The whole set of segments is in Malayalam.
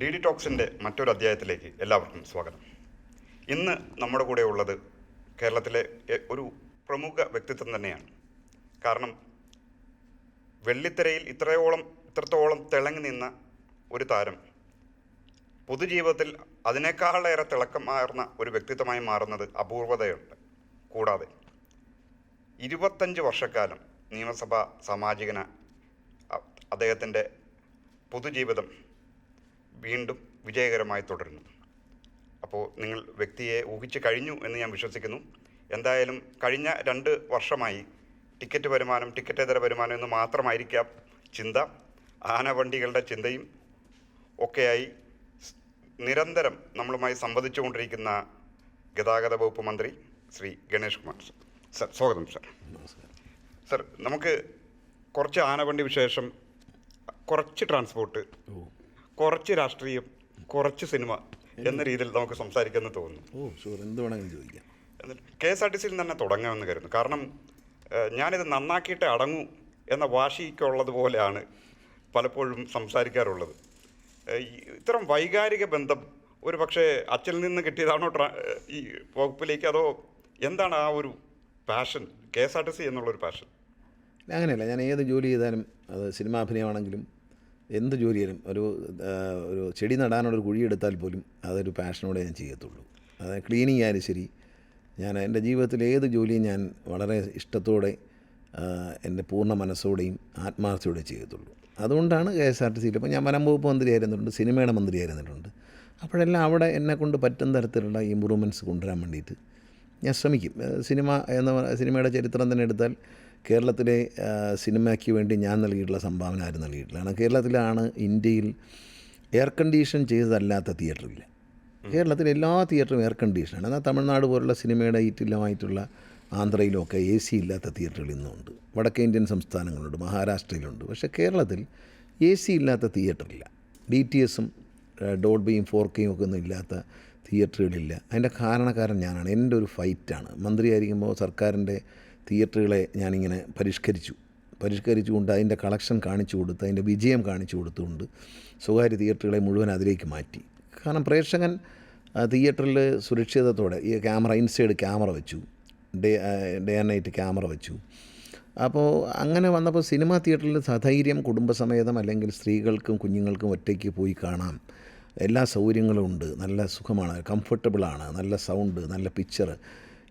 ഡി ഡി ടോക്സിൻ്റെ മറ്റൊരു അധ്യായത്തിലേക്ക് എല്ലാവർക്കും സ്വാഗതം. ഇന്ന് നമ്മുടെ കൂടെ ഉള്ളത് കേരളത്തിലെ ഒരു പ്രമുഖ വ്യക്തിത്വം തന്നെയാണ്. കാരണം വെള്ളിത്തിരയിൽ ഇത്രത്തോളം തിളങ്ങി നിന്ന ഒരു താരം പൊതുജീവിതത്തിൽ അതിനേക്കാളേറെ തിളക്കമാർന്ന ഒരു വ്യക്തിത്വമായി മാറുന്നത് അപൂർവതയുണ്ട്. കൂടാതെ 25 വർഷക്കാലം നിയമസഭാ സാമാജികന അദ്ദേഹത്തിൻ്റെ പൊതുജീവിതം വീണ്ടും വിജയകരമായി തുടരുന്നു. അപ്പോൾ നിങ്ങൾ വ്യക്തിയെ ഊഹിച്ച് കഴിഞ്ഞു എന്ന് ഞാൻ വിശ്വസിക്കുന്നു. എന്തായാലും കഴിഞ്ഞ 2 വർഷമായി ടിക്കറ്റേതര വരുമാനം എന്ന് മാത്രമായിരിക്കാം ചിന്ത. ആനവണ്ടികളുടെ ചിന്തയും ഒക്കെയായി നിരന്തരം നമ്മളുമായി സംവദിച്ചുകൊണ്ടിരിക്കുന്ന ഗതാഗത വകുപ്പ് മന്ത്രി ശ്രീ ഗണേഷ് കുമാർ സർ. സ്വാഗതം സർ. സർ, നമുക്ക് കുറച്ച് ആനവണ്ടി വിശേഷം, കുറച്ച് ട്രാൻസ്പോർട്ട്, കുറച്ച് രാഷ്ട്രീയം, കുറച്ച് സിനിമ എന്ന രീതിയിൽ നമുക്ക് സംസാരിക്കുമെന്ന് തോന്നുന്നു. എന്ത് വേണമെങ്കിലും ചോദിക്കാം. KSRTCയിൽ തന്നെ തുടങ്ങാമെന്ന് കരുതുന്നു. കാരണം ഞാനിത് നന്നാക്കിയിട്ടേ അടങ്ങൂ എന്ന വാശിക്കുള്ളതുപോലെയാണ് പലപ്പോഴും സംസാരിക്കാറുള്ളത്. ഇത്തരം വൈകാരിക ബന്ധം ഒരു പക്ഷേ അച്ഛനിൽ നിന്ന് കിട്ടിയതാണോ ഈ വകുപ്പിലേക്ക്, അതോ എന്താണ് ആ ഒരു പാഷൻ, KSRTC എന്നുള്ളൊരു പാഷൻ? അങ്ങനെയല്ല, ഞാൻ ഏത് ജോലി ചെയ്താലും, അത് സിനിമാഭിനയമാണെങ്കിലും എന്ത് ജോലി ചെയ്താലും, ഒരു ചെടി നടാനുള്ളൊരു കുഴിയെടുത്താൽ പോലും അതൊരു പാഷനോടെ ഞാൻ ചെയ്യത്തുള്ളൂ. അത് ക്ലീനിങ് ആയാലും ശരി, ഞാൻ എൻ്റെ ജീവിതത്തിൽ ഏത് ജോലിയും ഞാൻ വളരെ ഇഷ്ടത്തോടെ എൻ്റെ പൂർണ്ണ മനസ്സോടെയും ആത്മാർത്ഥതയോടെ ചെയ്യത്തുള്ളൂ. അതുകൊണ്ടാണ് KSRTCയിൽ ഇപ്പോൾ ഞാൻ വനം വകുപ്പ് മന്ത്രിയായിരുന്നിട്ടുണ്ട്, സിനിമയുടെ മന്ത്രിയായിരുന്നിട്ടുണ്ട്. അപ്പോഴെല്ലാം അവിടെ എന്നെക്കൊണ്ട് പറ്റുന്ന തരത്തിലുള്ള ഇമ്പ്രൂവ്മെൻറ്റ്സ് കൊണ്ടുവരാൻ വേണ്ടിയിട്ട് ഞാൻ ശ്രമിക്കും. സിനിമയുടെ ചരിത്രം തന്നെ എടുത്താൽ കേരളത്തിലെ സിനിമയ്ക്ക് വേണ്ടി ഞാൻ നൽകിയിട്ടുള്ള സംഭാവന ആരും നൽകിയിട്ടുള്ളതാണ്. കേരളത്തിലാണ് ഇന്ത്യയിൽ എയർ കണ്ടീഷൻ ചെയ്തതല്ലാത്ത തിയേറ്ററില്ല. കേരളത്തിൽ എല്ലാ തിയേറ്ററും എയർ കണ്ടീഷനാണ്. എന്നാൽ തമിഴ്നാട് പോലുള്ള സിനിമയുടെ ഈറ്റില്ലമായിട്ടുള്ള ആന്ധ്രയിലൊക്കെ AC ഇല്ലാത്ത തിയേറ്ററുകൾ ഇന്നുമുണ്ട്. വടക്കേ ഇന്ത്യൻ സംസ്ഥാനങ്ങളുണ്ട്, മഹാരാഷ്ട്രയിലുണ്ട്. പക്ഷേ കേരളത്തിൽ AC ഇല്ലാത്ത തിയേറ്ററില്ല. DTSും ഡോൾബിയും 4Kയും ഒക്കെ ഒന്നും ഇല്ലാത്ത തിയേറ്ററുകളില്ല. അതിൻ്റെ കാരണക്കാരൻ ഞാനാണ്. എൻ്റെ ഒരു ഫൈറ്റാണ്. മന്ത്രിയായിരിക്കുമ്പോൾ സർക്കാരിൻ്റെ തിയേറ്ററുകളെ ഞാനിങ്ങനെ പരിഷ്കരിച്ചുകൊണ്ട് അതിൻ്റെ കളക്ഷൻ കാണിച്ചു കൊടുത്ത്, അതിൻ്റെ വിജയം കാണിച്ചു കൊടുത്തുകൊണ്ട് സ്വകാര്യ തിയേറ്ററുകളെ മുഴുവൻ അതിലേക്ക് മാറ്റി. കാരണം പ്രേക്ഷകൻ തിയേറ്ററിൽ സുരക്ഷിതത്തോടെ ഈ ക്യാമറ, ഇൻസൈഡ് ക്യാമറ വെച്ചു, ഡേ ആൻഡ് നൈറ്റ് ക്യാമറ വെച്ചു. അപ്പോൾ അങ്ങനെ വന്നപ്പോൾ സിനിമാ തിയേറ്ററിൽ സധൈര്യം കുടുംബസമേതം അല്ലെങ്കിൽ സ്ത്രീകൾക്കും കുഞ്ഞുങ്ങൾക്കും ഒറ്റയ്ക്ക് പോയി കാണാം. എല്ലാ സൗകര്യങ്ങളും ഉണ്ട്, നല്ല സുഖമാണ്, കംഫർട്ടബിളാണ്, നല്ല സൗണ്ട്, നല്ല പിക്ചർ,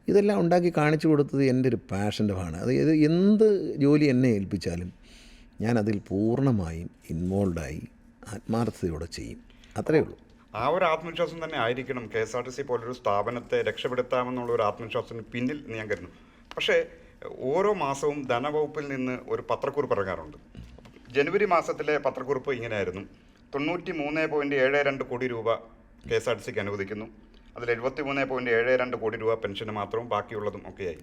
ഇതെല്ലാം ഉണ്ടാക്കി കാണിച്ചു കൊടുത്തത് എൻ്റെ ഒരു പാഷൻ്റെ ഭാഗമാണ്. അത് എന്ത് ജോലി എന്നെ ഏൽപ്പിച്ചാലും ഞാൻ അതിൽ പൂർണ്ണമായും ഇൻവോൾവായി ആത്മാർത്ഥതയോടെ ചെയ്യും. അത്രയേ ഉള്ളൂ. ആ ഒരു ആത്മവിശ്വാസം തന്നെ ആയിരിക്കണം KSRTC പോലൊരു സ്ഥാപനത്തെ രക്ഷപ്പെടുത്താമെന്നുള്ള ഒരു ആത്മവിശ്വാസത്തിന് പിന്നിൽ ഞാൻ കരുതുന്നു. പക്ഷേ ഓരോ മാസവും ധനവകുപ്പിൽ നിന്ന് ഒരു പത്രക്കുറിപ്പ് ഇറങ്ങാറുണ്ട്. ജനുവരി മാസത്തിലെ പത്രക്കുറിപ്പ് ഇങ്ങനെയായിരുന്നു: 93.72 കോടി രൂപ KSRTCക്ക് അനുവദിക്കുന്നു. അതിൽ 73.72 കോടി രൂപ പെൻഷന് മാത്രവും, ബാക്കിയുള്ളതും ഒക്കെയായി.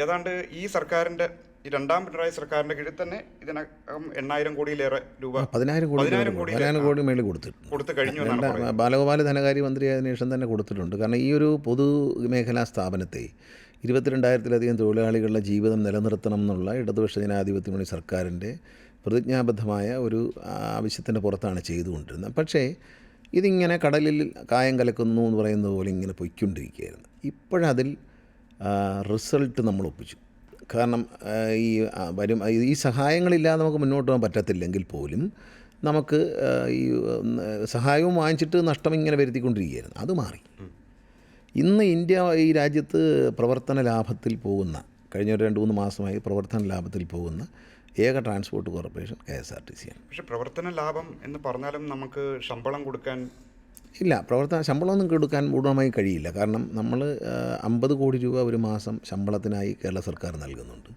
ഏതാണ്ട് ഈ സർക്കാരിൻ്റെ, ഈ രണ്ടാം പിണറായി സർക്കാരിൻ്റെ കീഴിൽ തന്നെ ഇതിനകം 8,000 കോടിയിലേറെ രൂപ, 10,000 കോടി മേളിൽ കൊടുത്തു കഴിഞ്ഞു എന്നാണ് ബാലഗോപാൽ ധനകാര്യ മന്ത്രിയായതിനു ശേഷം തന്നെ കൊടുത്തിട്ടുണ്ട്. കാരണം ഈ ഒരു പൊതുമേഖലാ സ്ഥാപനത്തെ 22,000-ലധികം തൊഴിലാളികളുടെ ജീവിതം നിലനിർത്തണം എന്നുള്ള ഇടതുപക്ഷ ജനാധിപത്യ മുന്നണി സർക്കാരിൻ്റെ പ്രതിജ്ഞാബദ്ധമായ ഒരു ആവശ്യത്തിൻ്റെ പുറത്താണ് ചെയ്തുകൊണ്ടിരുന്നത്. പക്ഷേ ഇതിങ്ങനെ കടലിൽ കായം കലക്കുന്നു എന്ന് പറയുന്നത് പോലെ ഇങ്ങനെ പൊയ്ക്കൊണ്ടിരിക്കുകയായിരുന്നു. ഇപ്പോഴതിൽ റിസൾട്ട് നമ്മൾ ഒപ്പിച്ചു. കാരണം ഈ സഹായങ്ങളില്ലാതെ നമുക്ക് മുന്നോട്ട് പോകാൻ പറ്റത്തില്ലെങ്കിൽ പോലും നമുക്ക് ഈ സഹായവും വാങ്ങിച്ചിട്ട് നഷ്ടം ഇങ്ങനെ വരുത്തിക്കൊണ്ടിരിക്കുകയായിരുന്നു. അത് മാറി. ഇന്ന് ഈ രാജ്യത്ത് പ്രവർത്തന ലാഭത്തിൽ പോകുന്ന, കഴിഞ്ഞ 2-3 മാസമായി പ്രവർത്തന ലാഭത്തിൽ പോകുന്ന ഏക ട്രാൻസ്പോർട്ട് കോർപ്പറേഷൻ KSRTCയാണ്. പക്ഷേ പ്രവർത്തന ലാഭം എന്ന് പറഞ്ഞാലും നമുക്ക് ശമ്പളം കൊടുക്കാൻ ഇല്ല. ശമ്പളമൊന്നും കൊടുക്കാൻ പൂർണ്ണമായി കഴിയില്ല. കാരണം നമ്മൾ 50 കോടി രൂപ ഒരു മാസം ശമ്പളത്തിനായി കേരള സർക്കാർ നൽകുന്നുണ്ട്.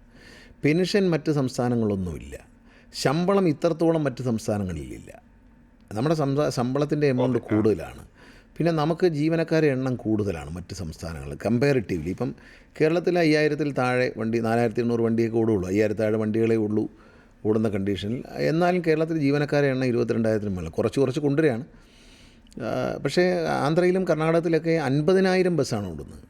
പെൻഷൻ മറ്റ് സംസ്ഥാനങ്ങളൊന്നുമില്ല. ശമ്പളം ഇത്രത്തോളം മറ്റ് സംസ്ഥാനങ്ങളിലില്ല. നമ്മുടെ ശമ്പളത്തിൻ്റെ എമൗണ്ട് കൂടുതലാണ്. പിന്നെ നമുക്ക് ജീവനക്കാരുടെ എണ്ണം കൂടുതലാണ് മറ്റ് സംസ്ഥാനങ്ങൾ കമ്പാരിറ്റീവ്ലി. ഇപ്പം കേരളത്തിൽ 5,000-ൽ താഴെ വണ്ടി, 4,800 വണ്ടിയൊക്കെ ഓടുള്ളൂ. 5,000 താഴെ വണ്ടികളെ ഉള്ളൂ ഓടുന്ന കണ്ടീഷനിൽ. എന്നാലും കേരളത്തിൽ ജീവനക്കാരുടെ എണ്ണം 22,000-ന് മേലെ കുറച്ച് കൊണ്ടുവരികയാണ്. പക്ഷേ ആന്ധ്രയിലും കർണാടകത്തിലൊക്കെ 50,000 ബസ്സാണ് ഓടുന്നത്.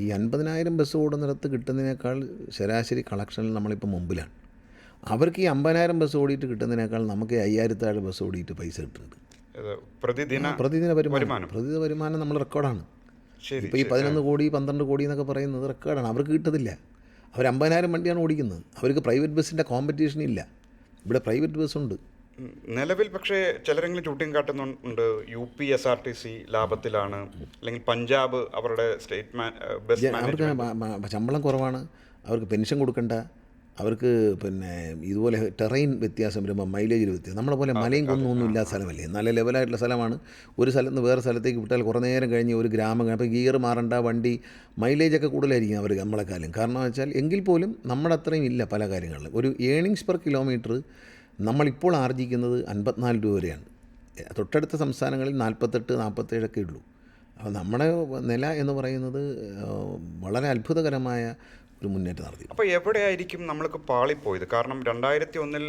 ഈ 50,000 ബസ് ഓടുന്നിടത്ത് കിട്ടുന്നതിനേക്കാൾ ശരാശരി കളക്ഷനിൽ നമ്മളിപ്പോൾ മുമ്പിലാണ്. അവർക്ക് ഈ 50,000 ബസ് ഓടിയിട്ട് കിട്ടുന്നതിനേക്കാൾ നമുക്ക് 5,000 താഴെ ബസ് ഓടിയിട്ട് പൈസ കിട്ടുന്നുണ്ട്. പ്രതിദിന പ്രതിദിന വരുമാനം. പ്രതിദിന വരുമാനം നമ്മൾ റെക്കോർഡാണ്. ശരി. ഇപ്പോൾ ഈ 11 കോടി 12 കോടി എന്നൊക്കെ പറയുന്നത് റെക്കോർഡാണ്. അവർക്ക് കിട്ടത്തില്ല. അവർ 50,000 വണ്ടിയാണ് ഓടിക്കുന്നത്. അവർക്ക് പ്രൈവറ്റ് ബസ്സിൻ്റെ കോമ്പറ്റീഷൻ ഇല്ല. ഇവിടെ പ്രൈവറ്റ് ബസ്സുണ്ട്. നിലവിൽ പക്ഷേ ചിലരെങ്കിലും ചൂട്ടിയും കാട്ടുന്നുണ്ട്, UP SRTC ലാഭത്തിലാണ്, അല്ലെങ്കിൽ പഞ്ചാബ് അവരുടെ സ്റ്റേറ്റ് ബസ് അവർക്ക് ശമ്പളം കുറവാണ്, അവർക്ക് പെൻഷൻ കൊടുക്കണ്ട, അവർക്ക് പിന്നെ ഇതുപോലെ ടെറൈൻ വ്യത്യാസം വരുമ്പോൾ മൈലേജിൽ വ്യത്യാസം. നമ്മളെ പോലെ മലയും കുന്നും ഒന്നും ഇല്ലാത്ത സ്ഥലമല്ലേ, നല്ല ലെവലായിട്ടുള്ള സ്ഥലമാണ്. ഒരു സ്ഥലത്ത് നിന്ന് വേറെ സ്ഥലത്തേക്ക് വിട്ടാൽ കുറേ നേരം കഴിഞ്ഞ് ഒരു ഗ്രാമം അപ്പോൾ ഗിയർ മാറേണ്ട വണ്ടി മൈലേജൊക്കെ കൂടുതലായിരിക്കും അവർ നമ്മളെക്കാളും. കാരണം വെച്ചാൽ എങ്കിൽ പോലും നമ്മുടെ അത്രയും ഇല്ല പല കാര്യങ്ങളിലും. ഒരു ഏണിങ്സ് പെർ കിലോമീറ്റർ നമ്മളിപ്പോൾ ആർജിക്കുന്നത് 54 രൂപ വരെയാണ്. തൊട്ടടുത്ത സംസ്ഥാനങ്ങളിൽ 48, 47 ഉള്ളൂ. അപ്പോൾ നമ്മുടെ നില എന്ന് പറയുന്നത് വളരെ അത്ഭുതകരമായ ഒരു മുന്നേറ്റം നടത്തി. അപ്പോൾ എവിടെയായിരിക്കും നമ്മൾക്ക് പാളിപ്പോയത്? കാരണം 2001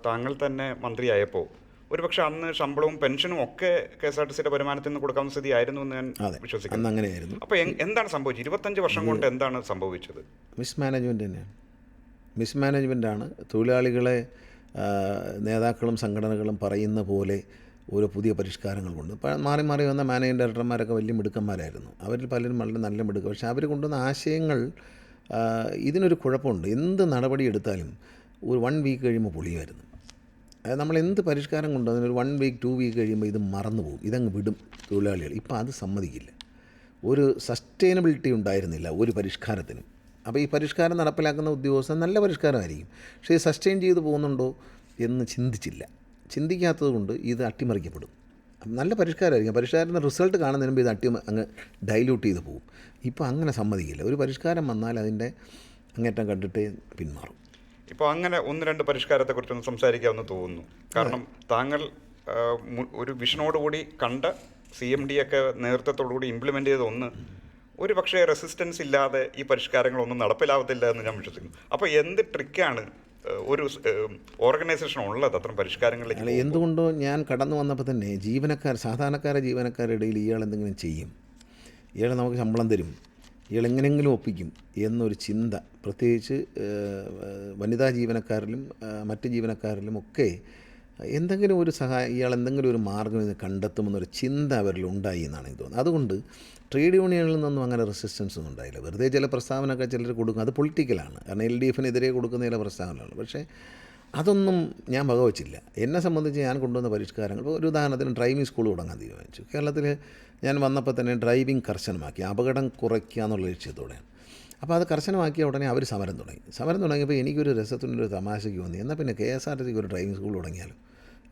താങ്കൾ തന്നെ മന്ത്രിയായപ്പോൾ ഒരുപക്ഷെ അന്ന് ശമ്പളവും പെൻഷനും ഒക്കെ KSRTCയുടെ വരുമാനത്തിൽ നിന്ന് കൊടുക്കാവുന്ന സ്ഥിതി ആയിരുന്നു എന്ന് ഞാൻ വിശ്വസിക്കുന്നു. അന്ന് അങ്ങനെയായിരുന്നു. അപ്പോൾ എന്താണ് സംഭവിച്ചത്? 25 വർഷം കൊണ്ട് എന്താണ് സംഭവിച്ചത്? മിസ്മാനേജ്മെൻറ്റ് തന്നെയാണ്. മിസ്മാനേജ്മെൻറ്റാണ്. തൊഴിലാളികളെ നേതാക്കളും സംഘടനകളും പറയുന്ന പോലെ ഓരോ പുതിയ പരിഷ്കാരങ്ങൾ കൊണ്ട് മാറി മാറി വന്ന മാനേജിംഗ് ഡയറക്ടർമാരൊക്കെ വലിയ മിടുക്കന്മാരായിരുന്നു. അവരിൽ പലരും വളരെ നല്ല മിടുക്കം. പക്ഷേ അവർ കൊണ്ടുവന്ന ആശയങ്ങൾ ഇതിനൊരു കുഴപ്പമുണ്ട്. എന്ത് നടപടി എടുത്താലും ഒരു 1 വീക്ക് കഴിയുമ്പോൾ പൊളിയുമായിരുന്നു. അതായത് നമ്മൾ എന്ത് പരിഷ്കാരം കൊണ്ടുവന്നാലും ഒരു 1 വീക്ക് 2 വീക്ക് കഴിയുമ്പോൾ ഇത് മറന്നു പോകും, ഇതങ്ങ് വിടും തൊഴിലാളികൾ. ഇപ്പോൾ അത് സമ്മതിക്കില്ല. ഒരു സസ്റ്റൈനബിലിറ്റി ഉണ്ടായിരുന്നില്ല ഒരു പരിഷ്കാരത്തിനും. അപ്പോൾ ഈ പരിഷ്കാരം നടപ്പിലാക്കുന്ന ഉദ്യോഗസ്ഥൻ നല്ല പരിഷ്കാരമായിരിക്കും, പക്ഷേ ഇത് സസ്റ്റെയിൻ ചെയ്ത് പോകുന്നുണ്ടോ എന്ന് ചിന്തിച്ചില്ല. ചിന്തിക്കാത്തത് കൊണ്ട് ഇത് അട്ടിമറിക്കപ്പെടും. നല്ല പരിഷ്കാരമായിരിക്കും, പരിഷ്കാരത്തിൻ്റെ റിസൾട്ട് കാണുന്നതിന് മുമ്പ് ഇത് അങ്ങ് ഡൈല്യൂട്ട് ചെയ്ത് പോകും. ഇപ്പോൾ അങ്ങനെ സമ്മതിക്കില്ല. ഒരു പരിഷ്കാരം വന്നാൽ അതിൻ്റെ അങ്ങേറ്റം കണ്ടിട്ടേ പിന്മാറും. ഇപ്പോൾ അങ്ങനെ 1-2 പരിഷ്കാരത്തെക്കുറിച്ചൊന്ന് സംസാരിക്കാമെന്ന് തോന്നുന്നു. കാരണം താങ്കൾ ഒരു വിഷനോടുകൂടി കണ്ട CMD ഒക്കെ നേതൃത്വത്തോടുകൂടി ഇംപ്ലിമെൻ്റ് ചെയ്ത ഒന്ന് ഒരു പക്ഷേ റെസിസ്റ്റൻസ് ഇല്ലാതെ ഈ പരിഷ്കാരങ്ങളൊന്നും നടപ്പിലാവത്തില്ല എന്ന് ഞാൻ വിശ്വസിക്കുന്നു. അപ്പോൾ എന്ത് ട്രിക്കാണ് ഒരു ഓർഗനൈസേഷൻ ഉള്ളത് അത്തരം പരിഷ്കാരങ്ങളിലേക്ക്? എന്തുകൊണ്ടോ ഞാൻ കടന്നു വന്നപ്പോൾ തന്നെ സാധാരണക്കാരുടെ ഇടയിൽ ഇയാൾ എന്തെങ്കിലും ചെയ്യും, ഇയാൾ നമുക്ക് ശമ്പളം തരും, ഇയാൾ എങ്ങനെയെങ്കിലും ഒപ്പിക്കും എന്നൊരു ചിന്ത, പ്രത്യേകിച്ച് വനിതാ ജീവനക്കാരിലും മറ്റ് ജീവനക്കാരിലും ഒക്കെ എന്തെങ്കിലും ഒരു ഇയാൾ എന്തെങ്കിലും ഒരു മാർഗ്ഗം ഇത് കണ്ടെത്തുമെന്നൊരു ചിന്ത അവരിൽ ഉണ്ടായി എന്നാണ് എനിക്ക് തോന്നുന്നത്. അതുകൊണ്ട് ട്രേഡ് യൂണിയനിൽ നിന്നൊന്നും അങ്ങനെ റെസിസ്റ്റൻസ് ഒന്നും ഉണ്ടായില്ല. വെറുതെ ചില പ്രസ്താവനയൊക്കെ ചിലർ കൊടുക്കും, അത് പൊളിറ്റിക്കലാണ്. കാരണം LDFനെതിരെ കൊടുക്കുന്ന ചില പ്രസ്താവനകളാണ്. പക്ഷേ അതൊന്നും ഞാൻ വകവച്ചില്ല. എന്നെ സംബന്ധിച്ച് ഞാൻ കൊണ്ടുവന്ന പരിഷ്കാരങ്ങൾ, ഇപ്പോൾ ഒരു ഉദാഹരണത്തിന് ഡ്രൈവിംഗ് സ്കൂൾ തുടങ്ങാൻ തീരുമാനിച്ചു. കേരളത്തിൽ ഞാൻ വന്നപ്പോൾ തന്നെ ഡ്രൈവിംഗ് കർശനമാക്കി, അപകടം കുറയ്ക്കുക എന്നുള്ള ലക്ഷ്യത്തോടെയാണ്. അപ്പോൾ അത് കർശനമാക്കിയ ഉടനെ അവർ സമരം തുടങ്ങിയപ്പോൾ എനിക്കൊരു രസത്തിനൊരു തമാശയ്ക്ക് തോന്നി, എന്നാൽ പിന്നെ KSRTCക്ക് ഒരു ഡ്രൈവിംഗ് സ്കൂൾ തുടങ്ങിയാലോ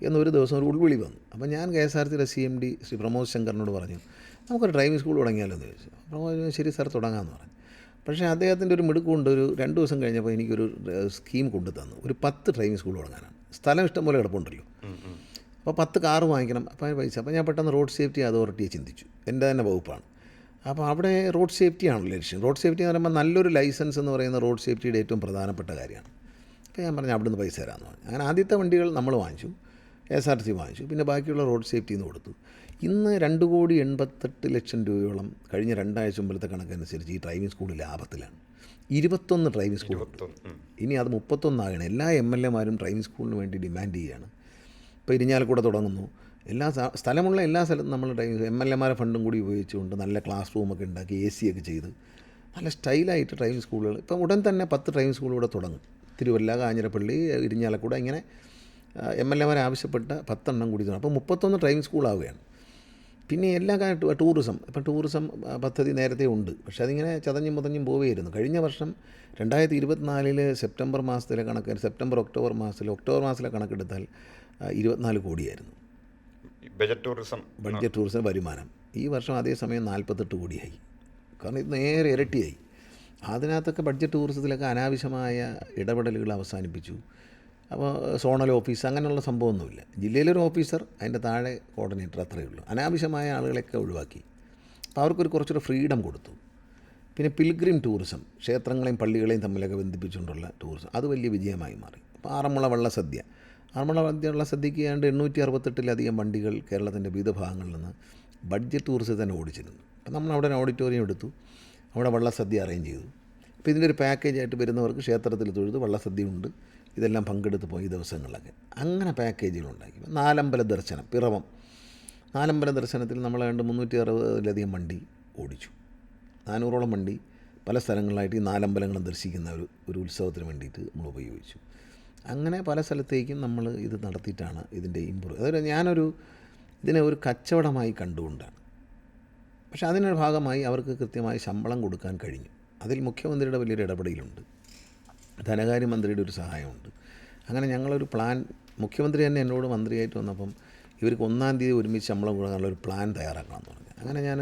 എന്നൊരു ദിവസം ഒരു ഉൾവിളി വന്നു. അപ്പോൾ ഞാൻ KSRTCയുടെ CMD ശ്രീ പ്രമോദ് ശങ്കറിനോട് പറഞ്ഞു, നമുക്കൊരു ഡ്രൈവിംഗ് സ്കൂൾ തുടങ്ങിയാലോ എന്ന് ചോദിച്ചു. പ്രമോദ് ശരി സാർ തുടങ്ങാമെന്ന് പറഞ്ഞു. പക്ഷേ അദ്ദേഹത്തിൻ്റെ ഒരു മിടുക്കുകൊണ്ട് ഒരു 2 ദിവസം കഴിഞ്ഞപ്പോൾ എനിക്കൊരു സ്കീം കൊണ്ടു തന്നു. ഒരു 10 ഡ്രൈവിംഗ് സ്കൂൾ തുടങ്ങാനാണ്. സ്ഥലം ഇഷ്ടം പോലെ കിടപ്പുണ്ടല്ലോ. അപ്പോൾ 10 കാറ് വാങ്ങിക്കണം. അപ്പോൾ പൈസ, അപ്പോൾ ഞാൻ പെട്ടെന്ന് റോഡ് സേഫ്റ്റി അതോറിറ്റിയെ ചിന്തിച്ചു. എൻ്റെ തന്നെ വകുപ്പാണ്. അപ്പോൾ അവിടെ റോഡ് സേഫ്റ്റി ആണല്ലോ ലക്ഷ്യം. റോഡ് സേഫ്റ്റി എന്ന് പറയുമ്പോൾ നല്ലൊരു ലൈസൻസ് എന്ന് പറയുന്ന റോഡ് സേഫ്റ്റിയുടെ ഏറ്റവും പ്രധാനപ്പെട്ട കാര്യമാണ്. അപ്പോൾ ഞാൻ പറഞ്ഞു അവിടുന്ന് പൈസ തരാമെന്ന് പറഞ്ഞു. അങ്ങനെ ആദ്യത്തെ വണ്ടികൾ നമ്മൾ വാങ്ങിച്ചു, KSRTC വാങ്ങിച്ചു, പിന്നെ ബാക്കിയുള്ള റോഡ് സേഫ്റ്റിന്ന് കൊടുത്തു. ഇന്ന് 2,88,00,000 രൂപയോളം കഴിഞ്ഞ 2 ആഴ്ച മുമ്പത്തെ കണക്കനുസരിച്ച് ഈ ഡ്രൈവിംഗ് സ്കൂൾ ലാഭത്തിലാണ്. 21 ഡ്രൈവിംഗ് സ്കൂളുണ്ട്. ഇനി അത് 31 ആകണം. എല്ലാ MLAമാരും ഡ്രൈവിംഗ് സ്കൂളിന് വേണ്ടി ഡിമാൻഡ് ചെയ്യുകയാണ്. ഇപ്പോൾ ഇരിഞ്ഞാലക്കുട തുടങ്ങുന്നു. സ്ഥലമുള്ള എല്ലാ സ്ഥലത്തും നമ്മൾ ഡ്രൈവിംഗ് MLAമാരെ ഫണ്ടും കൂടി ഉപയോഗിച്ചുകൊണ്ട് നല്ല ക്ലാസ് റൂമൊക്കെ ഉണ്ടാക്കി AC ഒക്കെ ചെയ്ത് നല്ല സ്റ്റൈലായിട്ട് ഡ്രൈവിംഗ് സ്കൂളുകൾ ഇപ്പം ഉടൻ തന്നെ 10 ഡ്രൈവിംഗ് സ്കൂളുകൂടെ തുടങ്ങും. തിരുവല്ല, കാഞ്ഞിരപ്പള്ളി, ഇരിഞ്ഞാലക്കുട, ഇങ്ങനെ MLAമാർ ആവശ്യപ്പെട്ട 10 എണ്ണം കൂടി തുടങ്ങും. അപ്പോൾ 31 ഡ്രൈവിംഗ് സ്കൂളാവുകയാണ്. പിന്നെ എല്ലാ ടൂറിസം, ഇപ്പം ടൂറിസം പദ്ധതി നേരത്തെ ഉണ്ട്, പക്ഷേ അതിങ്ങനെ ചതഞ്ഞും മുതഞ്ഞും പോവുകയായിരുന്നു. കഴിഞ്ഞ വർഷം 2024 സെപ്റ്റംബർ മാസത്തിലെ കണക്ക്, ഒക്ടോബർ മാസത്തിലെ കണക്കെടുത്താൽ 24 കോടിയായിരുന്നു ബഡ്ജറ്റ് ടൂറിസം വരുമാനം. ഈ വർഷം അതേസമയം 48 കോടിയായി. കാരണം ഇത് നേരെ ഇരട്ടിയായി. അതിനകത്തൊക്കെ ബഡ്ജറ്റ് ടൂറിസത്തിലൊക്കെ അനാവശ്യമായ ഇടപെടലുകൾ അവസാനിപ്പിച്ചു. അപ്പോൾ സോണൽ ഓഫീസ് അങ്ങനെയുള്ള സംഭവമൊന്നുമില്ല. ജില്ലയിലൊരു ഓഫീസർ, അതിൻ്റെ താഴെ കോർഡിനേറ്റർ, അത്രയേ ഉള്ളൂ. അനാവശ്യമായ ആളുകളെയൊക്കെ ഒഴിവാക്കി. അപ്പോൾ അവർക്കൊരു കുറച്ചുകൂടെ ഫ്രീഡം കൊടുത്തു. പിന്നെ പിൽഗ്രിം ടൂറിസം, ക്ഷേത്രങ്ങളെയും പള്ളികളെയും തമ്മിലൊക്കെ ബന്ധിപ്പിച്ചുകൊണ്ടുള്ള ടൂറിസം, അത് വലിയ വിജയമായി മാറി. അപ്പോൾ ആറന്മുള വള്ളസദ്യക്ക് ഏതാണ്ട് 868-ലധികം വണ്ടികൾ കേരളത്തിൻ്റെ വിവിധ ഭാഗങ്ങളിൽ നിന്ന് ബഡ്ജറ്റ് ടൂറിസത്തിൽ തന്നെ ഓടിച്ചിരുന്നു. അപ്പോൾ നമ്മളവിടെ ഒരു ഓഡിറ്റോറിയം എടുത്തു, അവിടെ വള്ളസദ്യ അറേഞ്ച് ചെയ്തു. അപ്പോൾ ഇതിൻ്റെ ഒരു പാക്കേജായിട്ട് വരുന്നവർക്ക് ക്ഷേത്രത്തിൽ തൊഴുത് വള്ളസദ്യ ഉണ്ട്, ഇതെല്ലാം പങ്കെടുത്ത് പോയി ദിവസങ്ങളിലൊക്കെ അങ്ങനെ പാക്കേജുകളുണ്ടാക്കി. 4 അമ്പല ദർശനം, പിറവം നാലമ്പല ദർശനത്തിൽ നമ്മൾ ഏതാണ്ട് 360-ലധികം വണ്ടി ഓടിച്ചു. 400ഓളം വണ്ടി പല സ്ഥലങ്ങളിലായിട്ട് ഈ നാലമ്പലങ്ങളും ദർശിക്കുന്ന ഒരു ഉത്സവത്തിന് വേണ്ടിയിട്ട് നമ്മൾ ഉപയോഗിച്ചു. അങ്ങനെ പല സ്ഥലത്തേക്കും നമ്മൾ ഇത് നടത്തിയിട്ടാണ് ഇതിൻ്റെ ഇമ്പ്രൂവ്. അതായത് ഇതിനെ ഒരു കച്ചവടമായി കണ്ടുകൊണ്ടാണ്. പക്ഷേ അതിൻ്റെ ഭാഗമായി അവർക്ക് കൃത്യമായി ശമ്പളം കൊടുക്കാൻ കഴിഞ്ഞു. അതിൽ മുഖ്യമന്ത്രിയുടെ വലിയൊരു ഇടപെടലുണ്ട്, ധനകാര്യമന്ത്രിയുടെ ഒരു സഹായമുണ്ട്. അങ്ങനെ ഞങ്ങളൊരു പ്ലാൻ, മുഖ്യമന്ത്രി തന്നെ എന്നോട് മന്ത്രിയായിട്ട് വന്നപ്പം ഇവർക്ക് 1-ാം തീയതി ഒരുമിച്ച് ശമ്പളം കൊടുക്കാനുള്ള ഒരു പ്ലാൻ തയ്യാറാക്കണമെന്ന് പറഞ്ഞു. അങ്ങനെ ഞാൻ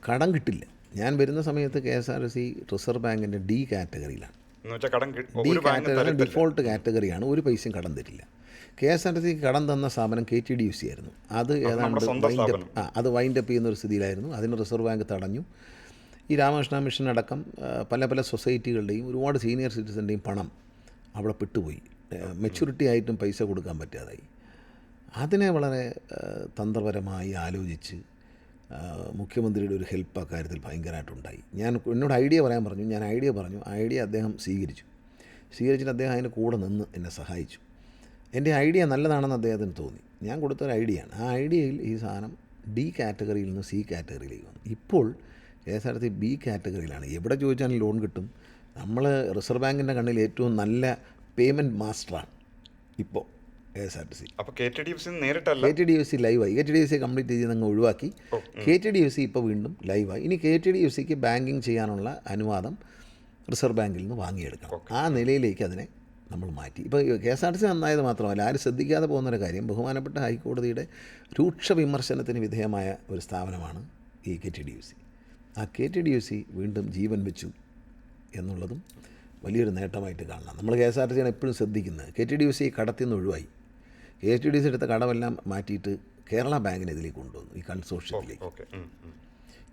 കടം കിട്ടില്ല. ഞാൻ വരുന്ന സമയത്ത് KSRTC റിസർവ് ബാങ്കിൻ്റെ D കാറ്റഗറിയിലാണ്. D കാറ്റഗറി ഡിഫോൾട്ട് കാറ്റഗറിയാണ്. ഒരു പൈസയും കടം തരില്ല. KSRTC കടം തന്ന സ്ഥാപനം KTDUC ആയിരുന്നു. അത് ഏതാണ്ട് വൈൻഡപ്പ് ചെയ്യുന്ന ഒരു സ്ഥിതിയിലായിരുന്നു. അതിന് റിസർവ് ബാങ്ക് തടഞ്ഞു. ഈ രാമകൃഷ്ണ മിഷൻ അടക്കം പല സൊസൈറ്റികളുടെയും ഒരുപാട് സീനിയർ സിറ്റിസൻ്റെയും പണം അവിടെ പെട്ടുപോയി. മെച്യൂരിറ്റി ആയിട്ടും പൈസ കൊടുക്കാൻ പറ്റാതായി. അതിനെ വളരെ തന്ത്രപരമായി ആലോചിച്ച് മുഖ്യമന്ത്രിയുടെ ഒരു ഹെൽപ്പ് അക്കാര്യത്തിൽ ഭയങ്കരമായിട്ടുണ്ടായി. എന്നോട് ഐഡിയ പറയാൻ പറഞ്ഞു. ഞാൻ ഐഡിയ പറഞ്ഞു. ആ ഐഡിയ അദ്ദേഹം സ്വീകരിച്ചിട്ട് അദ്ദേഹം അതിൻ്റെ കൂടെ നിന്ന് എന്നെ സഹായിച്ചു. എൻ്റെ ഐഡിയ നല്ലതാണെന്ന് അദ്ദേഹത്തിന് തോന്നി. ഞാൻ കൊടുത്തൊരു ഐഡിയയാണ്. ആ ഐഡിയയിൽ ഈ സാധനം D കാറ്റഗറിയിൽ നിന്ന് C കാറ്റഗറിയിലേക്ക് വന്നു. ഇപ്പോൾ KSRTC B കാറ്റഗറിയിലാണ്. എവിടെ ചോദിച്ചാലും ലോൺ കിട്ടും. നമ്മൾ റിസർവ് ബാങ്കിൻ്റെ കണ്ണിൽ ഏറ്റവും നല്ല പേയ്മെൻറ്റ് മാസ്റ്ററാണ് ഇപ്പോൾ KSRTC. അപ്പോൾ നേരിട്ടല്ല, KTDUC ലൈവായി. KTDUC കംപ്ലീറ്റ് ചെയ്ത് അങ്ങ് ഒഴിവാക്കി. KTDUC ഇപ്പോൾ വീണ്ടും ലൈവായി. ഇനി KTDUCക്ക് ബാങ്കിങ് ചെയ്യാനുള്ള അനുവാദം റിസർവ് ബാങ്കിൽ നിന്ന് വാങ്ങിയെടുക്കണം. ആ നിലയിലേക്ക് അതിനെ നമ്മൾ മാറ്റി. ഇപ്പോൾ KSRTC നന്നായത് മാത്രമല്ല, ആരും ശ്രദ്ധിക്കാതെ പോകുന്നൊരു കാര്യം, ബഹുമാനപ്പെട്ട ഹൈക്കോടതിയുടെ രൂക്ഷ വിമർശനത്തിന് വിധേയമായ ഒരു സ്ഥാപനമാണ് ഈ KTDUC. ആ KTDUC വീണ്ടും ജീവൻ വെച്ചു എന്നുള്ളതും വലിയൊരു നേട്ടമായിട്ട് കാണണം. നമ്മൾ KSRTC എപ്പോഴും ശ്രദ്ധിക്കുന്നത്. KTDUC കടത്തിൽ നിന്ന് ഒഴിവായി. KTDUC എടുത്ത കടമെല്ലാം മാറ്റിയിട്ട് കേരള ബാങ്കിനെ ഇതിലേക്ക് കൊണ്ടുവന്നു, ഈ കൺസോർഷ്യത്തിലേക്ക്.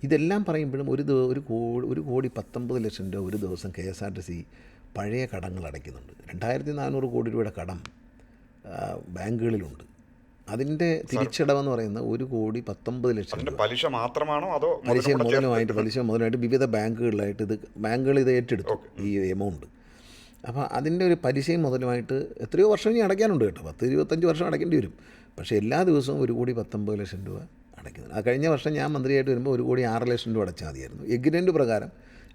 ഇതെല്ലാം പറയുമ്പോഴും 1,19,00,000 രൂപ ഒരു ദിവസം KSRTC പഴയ കടങ്ങൾ അടയ്ക്കുന്നുണ്ട്. 2,400 കോടി രൂപയുടെ കടം ബാങ്കുകളിലുണ്ട്. അതിൻ്റെ തിരിച്ചടവെന്ന് പറയുന്നത് 1,19,00,000 രൂപ. പലിശ മാത്രമാണോ അതോ പലിശ മുതലുമായിട്ട് വിവിധ ബാങ്കുകളിലായിട്ട് ബാങ്കുകൾ ഇത് ഏറ്റെടുത്തു ഈ എമൗണ്ട്. അപ്പോൾ അതിൻ്റെ ഒരു പലിശയും മുതലുമായിട്ട് എത്രയോ വർഷം ഇനി അടയ്ക്കാനുണ്ട് കേട്ടോ. 10-25 വർഷം അടയ്ക്കേണ്ടി വരും. പക്ഷേ എല്ലാ ദിവസവും 1,19,00,000 രൂപ അടയ്ക്കുന്നത്. ആ കഴിഞ്ഞ വർഷം ഞാൻ മന്ത്രിയായിട്ട് വരുമ്പോൾ 1,06,00,000 രൂപ അടച്ചാൽ മതിയായിരുന്നു. എഗ്രിമെൻ്റ് പ്രകാരം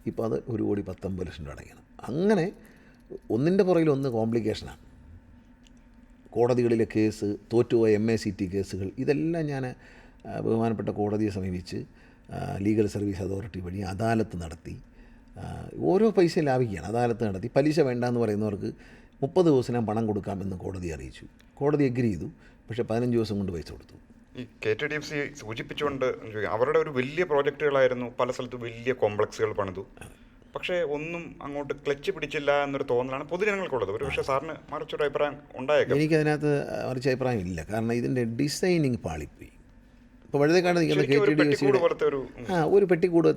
ഇപ്പോൾ അത് 1,19,00,000 രൂപ അടയ്ക്കണം. അങ്ങനെ ഒന്നിൻ്റെ പുറകിൽ ഒന്ന് കോംപ്ലിക്കേഷനാണ്. കോടതികളിലെ കേസ്, തോറ്റുപോയ MACT കേസുകൾ, ഇതെല്ലാം ഞാൻ ബഹുമാനപ്പെട്ട കോടതിയെ സമീപിച്ച് ലീഗൽ സർവീസ് അതോറിറ്റി വഴി അദാലത്ത് നടത്തി ഓരോ പൈസ ലാഭിക്കുകയാണ്. അദാലത്ത് നടത്തി പലിശ വേണ്ടാന്ന് പറയുന്നവർക്ക് 30 ദിവസത്തിനകം പണം കൊടുക്കാമെന്ന് കോടതി അറിയിച്ചു. കോടതി എഗ്രി ചെയ്തു. പക്ഷേ 15 ദിവസം കൊണ്ട് പൈസ കൊടുത്തു. ഈ KTDUC സൂചിപ്പിച്ചുകൊണ്ട് അവരുടെ ഒരു വലിയ പ്രോജക്റ്റുകളായിരുന്നു. പല സ്ഥലത്തും വലിയ കോംപ്ലക്സുകൾ പണിതു. പക്ഷേ ഒന്നും അങ്ങോട്ട് ക്ലച്ച് പിടിച്ചില്ല എന്നൊരു തോന്നലാണ് പൊതുജനങ്ങൾക്കുള്ളത്. ഒരു പക്ഷേ സാറിന് മറിച്ചൊരു അഭിപ്രായം ഉണ്ടായേക്കാം. എനിക്കതിനകത്ത് മറിച്ച് അഭിപ്രായം ഇല്ല. കാരണം ഇതിൻ്റെ ഡിസൈനിങ് പാളിപ്പോയി. ഇപ്പോൾ വഴുതേക്കാട് നിൽക്കുന്ന KTDUCയുടെ ഒരു പെട്ടിക്കൂട്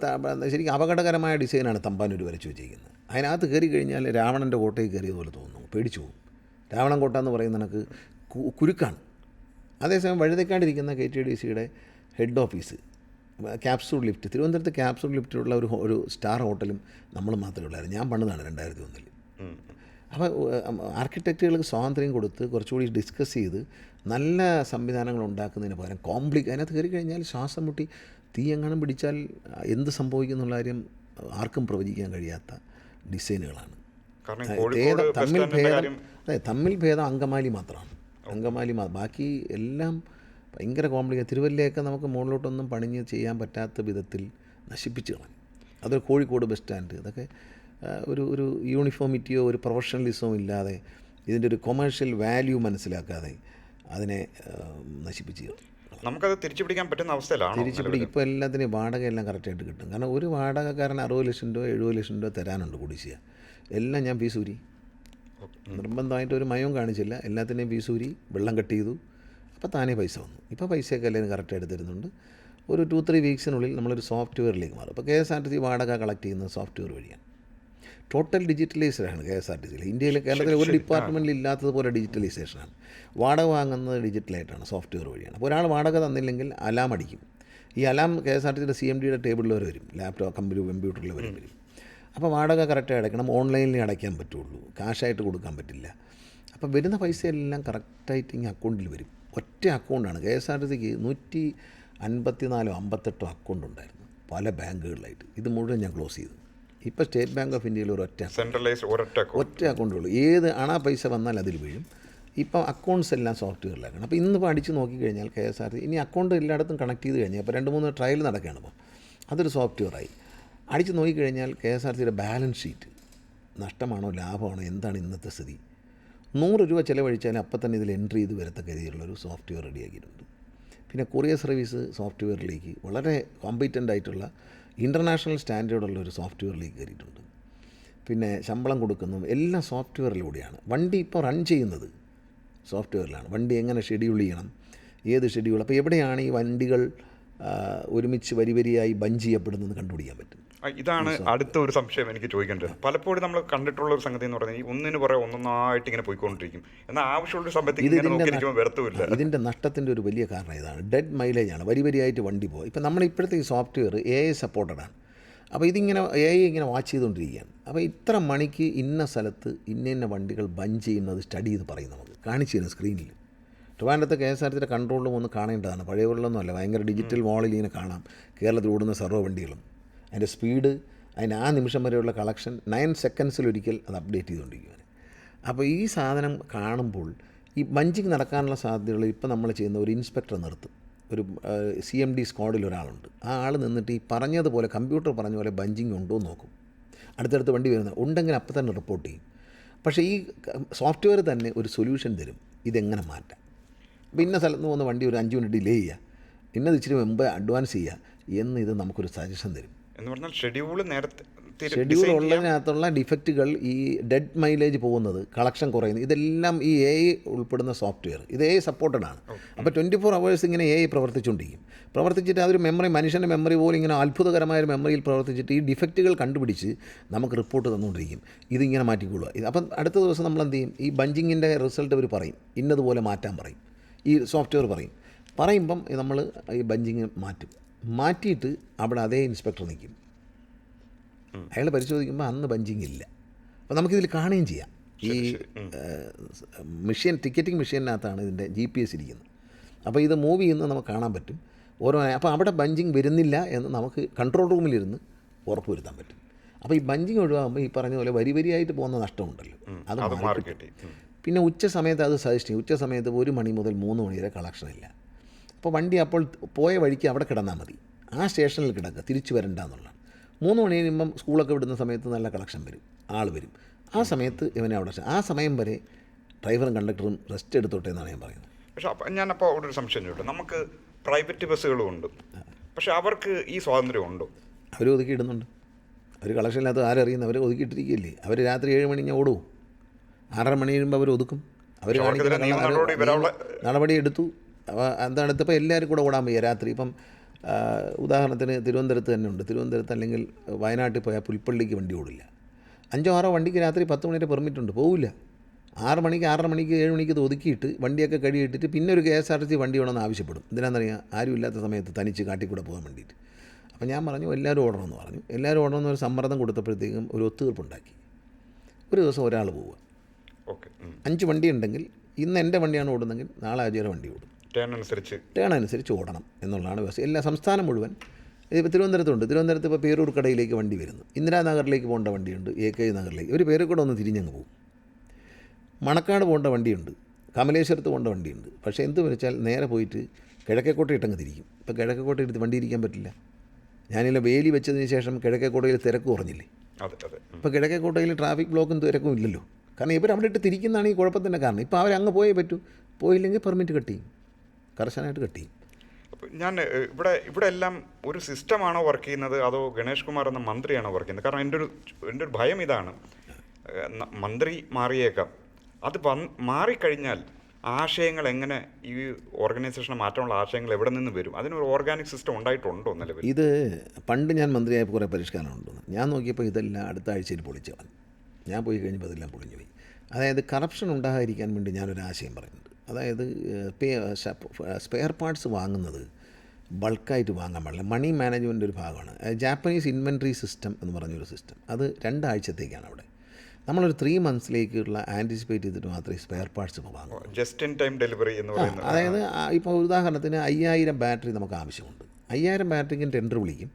ശരിക്കും അപകടകരമായ ഡിസൈനാണ് തമ്പാനൂർ വരച്ചു വെച്ചിരിക്കുന്നത്. അതിനകത്ത് കയറി കഴിഞ്ഞാൽ രാവണൻ്റെ കോട്ടയിൽ കയറിയതുപോലെ തോന്നും, പേടിച്ചു പോകും. രാവണൻ കോട്ട എന്ന് പറയുന്ന കണക്ക് കുരുക്കാണ്. അതേസമയം വഴുതേക്കാണ്ടിരിക്കുന്ന KTDUCയുടെ ഹെഡ് ഓഫീസ് ക്യാപ്സൂൾ ലിഫ്റ്റ്, തിരുവനന്തപുരത്ത് ക്യാപ്സൂൾ ലിഫ്റ്റിലുള്ള ഒരു സ്റ്റാർ ഹോട്ടലും നമ്മൾ മാത്രമേ ഉള്ളായിരുന്നു. ഞാൻ പണിതാണ് 2001. അപ്പോൾ ആർക്കിടെക്റ്റുകൾക്ക് സ്വാതന്ത്ര്യം കൊടുത്ത് കുറച്ചുകൂടി ഡിസ്കസ് ചെയ്ത് നല്ല സംവിധാനങ്ങൾ ഉണ്ടാക്കുന്നതിന് പകരം അതിനകത്ത് കയറി കഴിഞ്ഞാൽ ശ്വാസം മുട്ടി തീ എങ്ങാനും പിടിച്ചാൽ എന്ത് സംഭവിക്കും എന്നുള്ള കാര്യം ആർക്കും പ്രവചിക്കാൻ കഴിയാത്ത ഡിസൈനുകളാണ്. തമ്മിൽ ഭേദം അങ്കമാലി മാത്രമാണ്. ബാക്കി എല്ലാം ഭയങ്കര കോംപ്ലിക്കേറ്റ്. തിരുവല്ലയൊക്കെ നമുക്ക് മുകളിലോട്ടൊന്നും പണിഞ്ഞ് ചെയ്യാൻ പറ്റാത്ത വിധത്തിൽ നശിപ്പിച്ച് കളഞ്ഞു. അത് കോഴിക്കോട് ബസ് സ്റ്റാൻഡ്, ഇതൊക്കെ ഒരു യൂണിഫോമിറ്റിയോ ഒരു പ്രൊഫഷണലിസമോ ഇല്ലാതെ, ഇതിൻ്റെ ഒരു കൊമേഴ്ഷ്യൽ വാല്യൂ മനസ്സിലാക്കാതെ അതിനെ നശിപ്പിച്ച് നമുക്കത് തിരിച്ചു പിടിക്കാൻ പറ്റുന്ന അവസ്ഥയിലാണ്. ഇപ്പോൾ എല്ലാത്തിനും വാടകയെല്ലാം കറക്റ്റായിട്ട് കിട്ടും. കാരണം ഒരു വാടകക്കാരൻ 60 ലക്ഷം രൂപ 70 ലക്ഷം രൂപ തരാനുണ്ട് കുടിശ്ശിക. എല്ലാം ഞാൻ ഫീസൂരി, നിർബന്ധമായിട്ട് ഒരു മയവും കാണിച്ചില്ല. എല്ലാത്തിനെയും ഫീസൂരി, വെള്ളം കട്ട് ചെയ്തു. അപ്പോൾ താനേ പൈസ വന്നു. ഇപ്പോൾ പൈസയൊക്കെ എല്ലാവരും കറക്റ്റായിട്ട് തരുന്നുണ്ട്. ഒരു 2-3 വീക്സിനുള്ളിൽ നമ്മളൊരു സോഫ്റ്റ്വെയറിലേക്ക് മാറും. അപ്പോൾ KSRTC വാടക കളക്ട് ചെയ്യുന്നത് സോഫ്റ്റ്വെയർ വഴിയാണ്. ടോട്ടൽ ഡിജിറ്റലൈസ്ഡാണ് KSRTCയിൽ. ഇന്ത്യയിൽ കേരളത്തിലെ ഒരു ഡിപ്പാർട്ട്മെൻറ്റിൽ ഇല്ലാത്തതുപോലെ ഡിജിറ്റലൈസേഷനാണ്. വാടക വാങ്ങുന്നത് ഡിജിറ്റലായിട്ടാണ്, സോഫ്റ്റ്വെയർ വഴിയാണ്. അപ്പോൾ ഒരാൾ വാടക തന്നില്ലെങ്കിൽ അലാം അടിക്കും. ഈ അലാം KSRTCയുടെ CMDയുടെ ടേബിളിൽ വരെ വരും, ലാപ്ടോപ്പ് കമ്പ്യൂട്ടറിൽ വരും. അപ്പോൾ വാടക കറക്റ്റായി അടയ്ക്കണം. ഓൺലൈനിൽ അടയ്ക്കാൻ പറ്റുള്ളൂ, കാശായിട്ട് കൊടുക്കാൻ പറ്റില്ല. അപ്പോൾ വരുന്ന പൈസയെല്ലാം കറക്റ്റായിട്ട് ഇങ്ങനെ അക്കൗണ്ടിൽ വരും. ഒറ്റ അക്കൗണ്ടാണ്. KSRTCക്ക് 154 അക്കൗണ്ട് ഉണ്ടായിരുന്നു പല ബാങ്കുകളിലായിട്ട്. ഇത് മുഴുവൻ ഞാൻ ക്ലോസ് ചെയ്തു. ഇപ്പോൾ സ്റ്റേറ്റ് ബാങ്ക് ഓഫ് ഇന്ത്യയിൽ ഒരു സെൻട്രലൈസ്ഡ് ഒറ്റ അക്കൗണ്ടുള്ളൂ. ഏത് അണാ പൈസ വന്നാൽ അതിൽ വീഴും. ഇപ്പോൾ അക്കൗണ്ട്സ് എല്ലാം സോഫ്റ്റ്വെയറിലാക്കണം. അപ്പോൾ ഇന്നിപ്പോൾ അടിച്ച് നോക്കിക്കഴിഞ്ഞാൽ KSRTC ഇനി അക്കൗണ്ട് എല്ലായിടത്തും കണക്ട് ചെയ്ത് കഴിഞ്ഞാൽ ഇപ്പോൾ 2-3 ട്രയൽ നടക്കുകയാണ്. ഇപ്പോൾ അതൊരു സോഫ്റ്റ്വെയറായി. അടിച്ച് നോക്കിക്കഴിഞ്ഞാൽ KSRTCയുടെ ബാലൻസ് ഷീറ്റ് നഷ്ടമാണോ ലാഭമാണോ എന്താണ് ഇന്നത്തെ സ്ഥിതി. 100 രൂപ ചിലവഴിച്ചാൽ അപ്പം തന്നെ ഇതിൽ എൻട്രി ചെയ്ത് വരത്തക്ക രീതിയിലുള്ളൊരു സോഫ്റ്റ്വെയർ റെഡിയാക്കിയിട്ടുണ്ട്. പിന്നെ കൊറിയർ സർവീസ് സോഫ്റ്റ്വെയറിലേക്ക് വളരെ കോമ്പീറ്റൻ്റ് ആയിട്ടുള്ള ഇൻ്റർനാഷണൽ സ്റ്റാൻഡേർഡുള്ള ഒരു സോഫ്റ്റ്വെയറിലേക്ക് കയറിയിട്ടുണ്ട്. പിന്നെ ശമ്പളം കൊടുക്കുന്നതും എല്ലാം സോഫ്റ്റ്വെയറിലൂടെയാണ്. വണ്ടി ഇപ്പോൾ റൺ ചെയ്യുന്നത് സോഫ്റ്റ്വെയറിലാണ്. വണ്ടി എങ്ങനെ ഷെഡ്യൂൾ ചെയ്യണം, ഏത് ഷെഡ്യൂൾ, അപ്പോൾ എവിടെയാണ് ഈ വണ്ടികൾ ഒരുമിച്ച് വരിയായി ബഞ്ച് ചെയ്യപ്പെടുന്നത് കണ്ടുപിടിക്കാൻ പറ്റും. ഇതാണ് അടുത്ത ഒരു സംശയം എനിക്ക് ചോദിക്കേണ്ടത്. പലപ്പോഴും നമ്മൾ കണ്ടിട്ടുള്ള ഒരു സംഗതി എന്ന് പറഞ്ഞാൽ ഈ ഒന്നിന് പുറകെ ഒന്നൊന്നായിട്ട് ഇങ്ങനെ പോയിക്കൊണ്ടിരിക്കും. എന്നാൽ ആവശ്യമുള്ള സമയത്ത് ഇതിൻ്റെ നഷ്ടത്തിൻ്റെ ഒരു വലിയ കാരണം ഇതാണ്. ഡെഡ് മൈലേജാണ്. വരിയായിട്ട് വണ്ടി പോകും. ഇപ്പം നമ്മൾ ഇപ്പോഴത്തെ ഈ സോഫ്റ്റ്വെയർ AI സപ്പോർട്ടഡാണ്. അപ്പോൾ ഇതിങ്ങനെ AI ഇങ്ങനെ വാച്ച് ചെയ്തുകൊണ്ടിരിക്കുകയാണ്. അപ്പോൾ ഇത്ര മണിക്ക് ഇന്ന സ്ഥലത്ത് ഇന്ന വണ്ടികൾ ബഞ്ച് ചെയ്യുന്നത് സ്റ്റഡി ചെയ്ത് പറയും, നമുക്ക് കാണിച്ചു തരും സ്ക്രീനിൽ. ട്രിവാൻഡ്രത്തെ KSRTCയുടെ കൺട്രോളിലും ഒന്ന് കാണേണ്ടതാണ്. പഴയ പോലുള്ളൊന്നും അല്ല. ഭയങ്കര ഡിജിറ്റൽ വാളിൽ ഇങ്ങനെ കാണാം കേരളത്തിൽ ഓടുന്ന സർവ്വ വണ്ടികളും, അതിൻ്റെ സ്പീഡ്, അതിന് ആ നിമിഷം വരെയുള്ള കളക്ഷൻ 9 സെക്കൻഡ്സിലൊരിക്കൽ അത് അപ്ഡേറ്റ് ചെയ്തുകൊണ്ടിരിക്കുകയാണ്. അപ്പോൾ ഈ സാധനം കാണുമ്പോൾ ഈ ബഞ്ചിങ് നടക്കാനുള്ള സാധ്യതകൾ ഇപ്പോൾ നമ്മൾ ചെയ്യുന്ന ഒരു ഇൻസ്പെക്ടർ നിർത്തും. ഒരു CMD സ്ക്വാഡിൽ ഒരാളുണ്ട്. ആ ആൾ നിന്നിട്ട് ഈ പറഞ്ഞതുപോലെ കമ്പ്യൂട്ടർ പറഞ്ഞ പോലെ ബഞ്ചിങ് ഉണ്ടോ എന്ന് നോക്കും. അടുത്തടുത്ത് വണ്ടി വരുന്നത് ഉണ്ടെങ്കിൽ അപ്പം തന്നെ റിപ്പോർട്ട് ചെയ്യും. പക്ഷേ ഈ സോഫ്റ്റ്വെയർ തന്നെ ഒരു സൊല്യൂഷൻ തരും, ഇതെങ്ങനെ മാറ്റാം. അപ്പോൾ ഇന്ന സ്ഥലത്ത് നിന്ന് പോകുന്ന വണ്ടി ഒരു 5 മിനിറ്റ് ഡിലേ ചെയ്യുക, ഇന്നത് ഇച്ചിരി മുമ്പ് അഡ്വാൻസ് ചെയ്യുക എന്ന് ഇത് നമുക്കൊരു സജഷൻ തരും. എന്ന് പറഞ്ഞാൽ ഷെഡ്യൂൾ ഉള്ളതിനകത്തുള്ള ഡിഫക്റ്റുകൾ, ഈ ഡെഡ് മൈലേജ് പോകുന്നത്, കളക്ഷൻ കുറയുന്നത്, ഇതെല്ലാം ഈ AI ഉൾപ്പെടുന്ന സോഫ്റ്റ്വെയർ. ഇത് AI സപ്പോർട്ടഡാണ്. അപ്പോൾ 24 hours ഇങ്ങനെ AI പ്രവർത്തിച്ചിട്ട് അതൊരു മെമ്മറി, മനുഷ്യൻ്റെ മെമ്മറി പോലെ ഇങ്ങനെ അത്ഭുതകരമായ ഒരു മെമ്മറിയിൽ പ്രവർത്തിച്ചിട്ട് ഈ ഡിഫക്റ്റുകൾ കണ്ടുപിടിച്ച് നമുക്ക് റിപ്പോർട്ട് തന്നുകൊണ്ടിരിക്കും. ഇതിങ്ങനെ മാറ്റിക്കൊള്ളുക. അപ്പം അടുത്ത ദിവസം നമ്മൾ എന്ത് ചെയ്യും, ഈ ബഞ്ചിങ്ങിൻ്റെ റിസൾട്ട് അവർ പറയും, ഇന്നതുപോലെ മാറ്റാൻ പറയും. ഈ സോഫ്റ്റ്വെയർ പറയുമ്പം നമ്മൾ ഈ ബഞ്ചിങ് മാറ്റിയിട്ട് അവിടെ അതേ ഇൻസ്പെക്ടർ നിൽക്കും. അയാൾ പരിശോധിക്കുമ്പോൾ അന്ന് ബഞ്ചിങ് ഇല്ല. അപ്പോൾ നമുക്കിതിൽ കാണുകയും ചെയ്യാം. ഈ ടിക്കറ്റിംഗ് മെഷീനകത്താണ് ഇതിൻ്റെ GPS ഇരിക്കുന്നത്. അപ്പോൾ ഇത് മൂവ് ചെയ്യുന്നത് നമുക്ക് കാണാൻ പറ്റും ഓരോ. അപ്പോൾ അവിടെ ബഞ്ചിങ് വരുന്നില്ല എന്ന് നമുക്ക് കൺട്രോൾ റൂമിലിരുന്ന് ഉറപ്പ് വരുത്താൻ പറ്റും. അപ്പോൾ ഈ ബഞ്ചിങ് ഒഴിവാകുമ്പോൾ ഈ പറഞ്ഞ പോലെ വരിയായിട്ട് പോകുന്ന നഷ്ടമുണ്ടല്ലോ, അത് മാറി. പിന്നെ ഉച്ച സമയത്ത് അത് സജസ്റ്റ് ചെയ്യും. ഉച്ച സമയത്ത് 1 മണി മുതൽ 3 മണി വരെ കളക്ഷനില്ല. അപ്പോൾ വണ്ടി അപ്പോൾ പോയ വഴിക്ക് അവിടെ കിടന്നാൽ മതി, ആ സ്റ്റേഷനിൽ കിടക്കുക, തിരിച്ചു വരണ്ട എന്നുള്ളതാണ്. 3 മണി കഴിയുമ്പം സ്കൂളൊക്കെ വിടുന്ന സമയത്ത് നല്ല കളക്ഷൻ വരും, ആൾ വരും. ആ സമയത്ത് ഇവനെ അവിടെ, ആ സമയം വരെ ഡ്രൈവറും കണ്ടക്ടറും റെസ്റ്റ് എടുത്തോട്ടെ എന്നാണ് ഞാൻ പറയുന്നത്. പക്ഷേ ഞാനപ്പോൾ അവിടെ ഒരു സംശയം ചോദിച്ചു, നമുക്ക് പ്രൈവറ്റ് ബസ്സുകളും ഉണ്ട്, പക്ഷേ അവർക്ക് ഈ സ്വാതന്ത്ര്യം ഉണ്ടോ? അവർ ഒതുക്കിയിടുന്നുണ്ട്. അവർ കളക്ഷനില്ലാത്ത ആരറിയുന്ന, അവർ ഒതുക്കിയിട്ടിരിക്കുകയല്ലേ. അവർ രാത്രി 7 മണി ഞാൻ ഓടും, 6:30 മണി കഴിയുമ്പോൾ അവർ ഒതുക്കും. അവർ നടപടി എടുത്തു. എന്താണ് എടുത്തപ്പോൾ എല്ലാവരും കൂടെ ഓടാൻ വയ്യ രാത്രി. ഇപ്പം ഉദാഹരണത്തിന് തിരുവനന്തപുരത്ത് തന്നെ ഉണ്ട്. തിരുവനന്തപുരത്ത് അല്ലെങ്കിൽ വയനാട്ടിൽ പോയാൽ പുൽപ്പള്ളിക്ക് വണ്ടി ഓടില്ല. 5-6 വണ്ടിക്ക് രാത്രി 10 മണി വരെ പെർമിറ്റ് ഉണ്ട്, പോവില്ല. 6 മണിക്ക് 6:30 മണിക്ക് 7 മണിക്ക് ഇത് ഒതുക്കിയിട്ട് വണ്ടിയൊക്കെ കഴിയിട്ടിട്ട് പിന്നെ ഒരു KSRTC വണ്ടി വേണമെന്ന് ആവശ്യപ്പെടും. എന്തിനാണെന്നറിയാം, ആരും ഇല്ലാത്ത സമയത്ത് തനിച്ച് കാട്ടിക്കൂടെ പോകാൻ വേണ്ടിയിട്ട്. അപ്പോൾ ഞാൻ പറഞ്ഞു എല്ലാവരും ഓടണമെന്ന് പറഞ്ഞു. എല്ലാവരും ഓടണമെന്ന് ഒരു സമ്മർദ്ദം കൊടുത്തപ്പോഴത്തേക്കും ഒരു ഒത്തുതീർപ്പുണ്ടാക്കി. ഒരു ദിവസം ഒരാൾ പോവുക. 5 വണ്ടി ഉണ്ടെങ്കിൽ ഇന്ന് എൻ്റെ വണ്ടിയാണ് ഓടുന്നതെങ്കിൽ നാളെ അജയുടെ വണ്ടി ഓടും. ടേൺ അനുസരിച്ച് ഓടണം എന്നുള്ളതാണ് വ്യവസ്ഥ. എല്ലാ സംസ്ഥാനം മുഴുവൻ. ഇപ്പോൾ തിരുവനന്തപുരത്തുണ്ട്. തിരുവനന്തപുരത്ത് ഇപ്പോൾ പേരൂർ കടയിലേക്ക് വണ്ടി വരുന്നു, ഇന്ദിരാനഗറിലേക്ക് പോകേണ്ട വണ്ടിയുണ്ട്, AK നഗറിലേക്ക്. ഒരു പേരൂർക്കൂടെ ഒന്ന് തിരിഞ്ഞങ്ങ് പോകും. മണക്കാട് പോകേണ്ട വണ്ടിയുണ്ട്, കമലേശ്വരത്ത് പോകേണ്ട വണ്ടിയുണ്ട്. പക്ഷേ എന്ത് വെച്ചാൽ നേരെ പോയിട്ട് കിഴക്കേക്കോട്ടയിട്ടങ്ങ് തിരിക്കും. ഇപ്പോൾ കിഴക്കേക്കോട്ട എടുത്ത് വണ്ടി ഇരിക്കാൻ പറ്റില്ല. ഞാനില്ല വേലി വെച്ചതിന് ശേഷം കിഴക്കേക്കോട്ടയിൽ തിരക്ക് കുറഞ്ഞില്ലേ. ഇപ്പോൾ കിഴക്കേക്കോട്ടയിൽ ട്രാഫിക് ബ്ലോക്കും തിരക്കും ഇല്ലല്ലോ. കാരണം ഇവർ അവിടെ ഇട്ട് തിരിക്കുന്നതാണ് ഈ കുഴപ്പത്തിൻ്റെ കാരണം. ഇപ്പോൾ അവരങ്ങ് പോയേ പറ്റൂ. പോയില്ലെങ്കിൽ പെർമിറ്റ് കട്ട് ചെയ്യും, കർശനമായിട്ട് കട്ട് ചെയ്യും. ഞാൻ ഇവിടെ എല്ലാം ഒരു സിസ്റ്റമാണോ വർക്ക് ചെയ്യുന്നത് അതോ ഗണേഷ് കുമാർ എന്ന മന്ത്രിയാണോ വർക്ക് ചെയ്യുന്നത്? കാരണം എൻ്റെ ഒരു ഭയം ഇതാണ്, മന്ത്രി മാറിയേക്കാം, അത് മാറിക്കഴിഞ്ഞാൽ ആശയങ്ങൾ എങ്ങനെ ഈ ഓർഗനൈസേഷനെ മാറ്റാനുള്ള ആശയങ്ങൾ എവിടെ നിന്ന് വരും? അതിനൊരു ഓർഗാനിക് സിസ്റ്റം ഉണ്ടായിട്ടുണ്ടോ നിലവിൽ? ഇത് പണ്ട് ഞാൻ മന്ത്രിയായപ്പോൾ കുറേ പരിഷ്കാരം ഉണ്ടെന്ന് ഞാൻ നോക്കിയപ്പോൾ ഇതെല്ലാം അടുത്ത ആഴ്ചയിൽ പൊളിച്ചു വന്നു. ഞാൻ പോയി കഴിഞ്ഞപ്പോൾ ഇതെല്ലാം പൊളിഞ്ഞു പോയി. അതായത് കറപ്ഷൻ ഉണ്ടാകാതിരിക്കാൻ വേണ്ടി ഞാനൊരു ആശയം പറയുന്നുണ്ട്. അതായത് സ്പെയർ പാർട്സ് വാങ്ങുന്നത് ബൾക്കായിട്ട് വാങ്ങാൻ പാടില്ല. മണി മാനേജ്മെൻ്റ് ഒരു ഭാഗമാണ്. ജാപ്പനീസ് ഇൻവെൻട്രി സിസ്റ്റം എന്ന് പറഞ്ഞൊരു സിസ്റ്റം, അത് 2 ആഴ്ചത്തേക്കാണ് അവിടെ. നമ്മളൊരു 3 മന്ത്സിലേക്കുള്ള ആൻറ്റിസിപ്പേറ്റ് ചെയ്തിട്ട് മാത്രമേ സ്പെയർ പാർട്സ് ഇപ്പോൾ വാങ്ങൂ. ജസ്റ്റ് ഇൻ ടൈം ഡെലിവറി എന്ന് പറയുന്നത്. അതായത് ഇപ്പോൾ ഉദാഹരണത്തിന് 5000 ബാറ്ററി നമുക്ക് ആവശ്യമുണ്ട്. 5000 ബാറ്ററിക്കും ടെൻഡർ വിളിക്കും,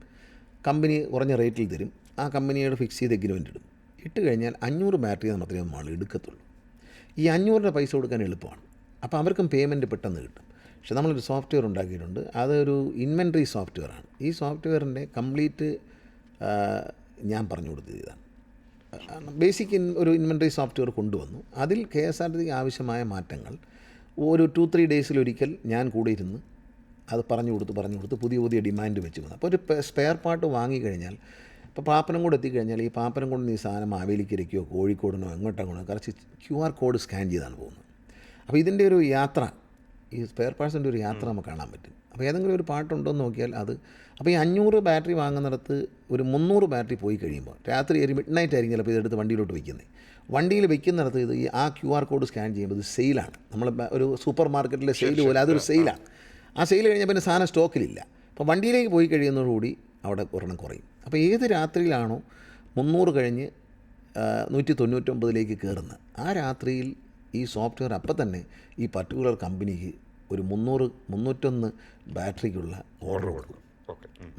കമ്പനി കുറഞ്ഞ റേറ്റിൽ തരും, ആ കമ്പനിയോട് ഫിക്സ് ചെയ്ത് എഗ്രിമെൻ്റ് ഇടും. ഇട്ട് കഴിഞ്ഞാൽ 500 ബാറ്ററി മാത്രമേ നമ്മൾ എടുക്കത്തുള്ളൂ. ഈ 500 പൈസ കൊടുക്കാൻ എളുപ്പമാണ്. അപ്പോൾ അവർക്കും പേയ്മെൻറ്റ് പെട്ടെന്ന് കിട്ടും. പക്ഷെ നമ്മളൊരു സോഫ്റ്റ്വെയർ ഉണ്ടാക്കിയിട്ടുണ്ട്, അതൊരു ഇൻവെൻട്രി സോഫ്റ്റ്വെയറാണ്. ഈ സോഫ്റ്റ്വെയറിൻ്റെ കംപ്ലീറ്റ് ഞാൻ പറഞ്ഞു കൊടുത്തത് ഇതാണ്. ബേസിക് ഒരു ഇൻവെൻട്രി സോഫ്റ്റ്വെയർ കൊണ്ടുവന്നു. അതിൽ KSRTC ആവശ്യമായ മാറ്റങ്ങൾ ഒരു 2-3 ഡേയ്സിലൊരിക്കൽ ഞാൻ കൂടെ ഇരുന്ന് അത് പറഞ്ഞു കൊടുത്ത് പുതിയ പുതിയ ഡിമാൻഡ് വെച്ച് വന്നു. അപ്പോൾ ഒരു സ്പെയർ പാർട്ട് വാങ്ങിക്കഴിഞ്ഞാൽ, ഇപ്പോൾ പാപ്പനംകോട് എത്തിക്കഴിഞ്ഞാൽ ഈ പാപ്പനംകോട് ഈ സാധനം മാവേലിക്കരയ്ക്കോ കോഴിക്കോടിനോ എങ്ങോട്ടങ്ങോട്ടോ കുറച്ച് QR കോഡ് സ്കാൻ ചെയ്താണ് പോകുന്നത്. അപ്പോൾ ഇതിൻ്റെ ഒരു യാത്ര, ഈ സ്പെയർ പാർട്സിൻ്റെ ഒരു യാത്ര നമുക്ക് കാണാൻ പറ്റും. അപ്പോൾ ഏതെങ്കിലും ഒരു പാട്ടുണ്ടോ എന്ന് നോക്കിയാൽ അത്, അപ്പോൾ ഈ 500 ബാറ്ററി വാങ്ങുന്നിടത്ത് ഒരു 300 ബാറ്ററി പോയി കഴിയുമ്പോൾ രാത്രി ഒരു മിഡ് നൈറ്റ് ആയിരിക്കും ചിലപ്പോൾ ഇതെടുത്ത് വണ്ടിയിലോട്ട് വയ്ക്കുന്നത്. വണ്ടിയിൽ വെക്കുന്നിടത്ത് ഇത് ഈ ആ QR കോഡ് സ്കാൻ ചെയ്യുമ്പോൾ ഇത് സെയിലാണ്. നമ്മൾ ഒരു സൂപ്പർ മാർക്കറ്റിലെ സെയിൽ പോലെ അതൊരു സെയിലാണ്. ആ സെയിൽ കഴിഞ്ഞാൽ പിന്നെ സാധനം സ്റ്റോക്കിലില്ല. അപ്പോൾ വണ്ടിയിലേക്ക് പോയി കഴിയുന്നതോടുകൂടി അവിടെ ഒരെണ്ണം കുറയും. അപ്പോൾ ഏത് രാത്രിയിലാണോ 300 കഴിഞ്ഞ് 199 കയറുന്നത്, ആ രാത്രിയിൽ ഈ സോഫ്റ്റ്വെയർ അപ്പം തന്നെ ഈ പർട്ടിക്കുലർ കമ്പനിക്ക് ഒരു 301 ബാറ്ററിക്കുള്ള ഓർഡർ കൊടുക്കും.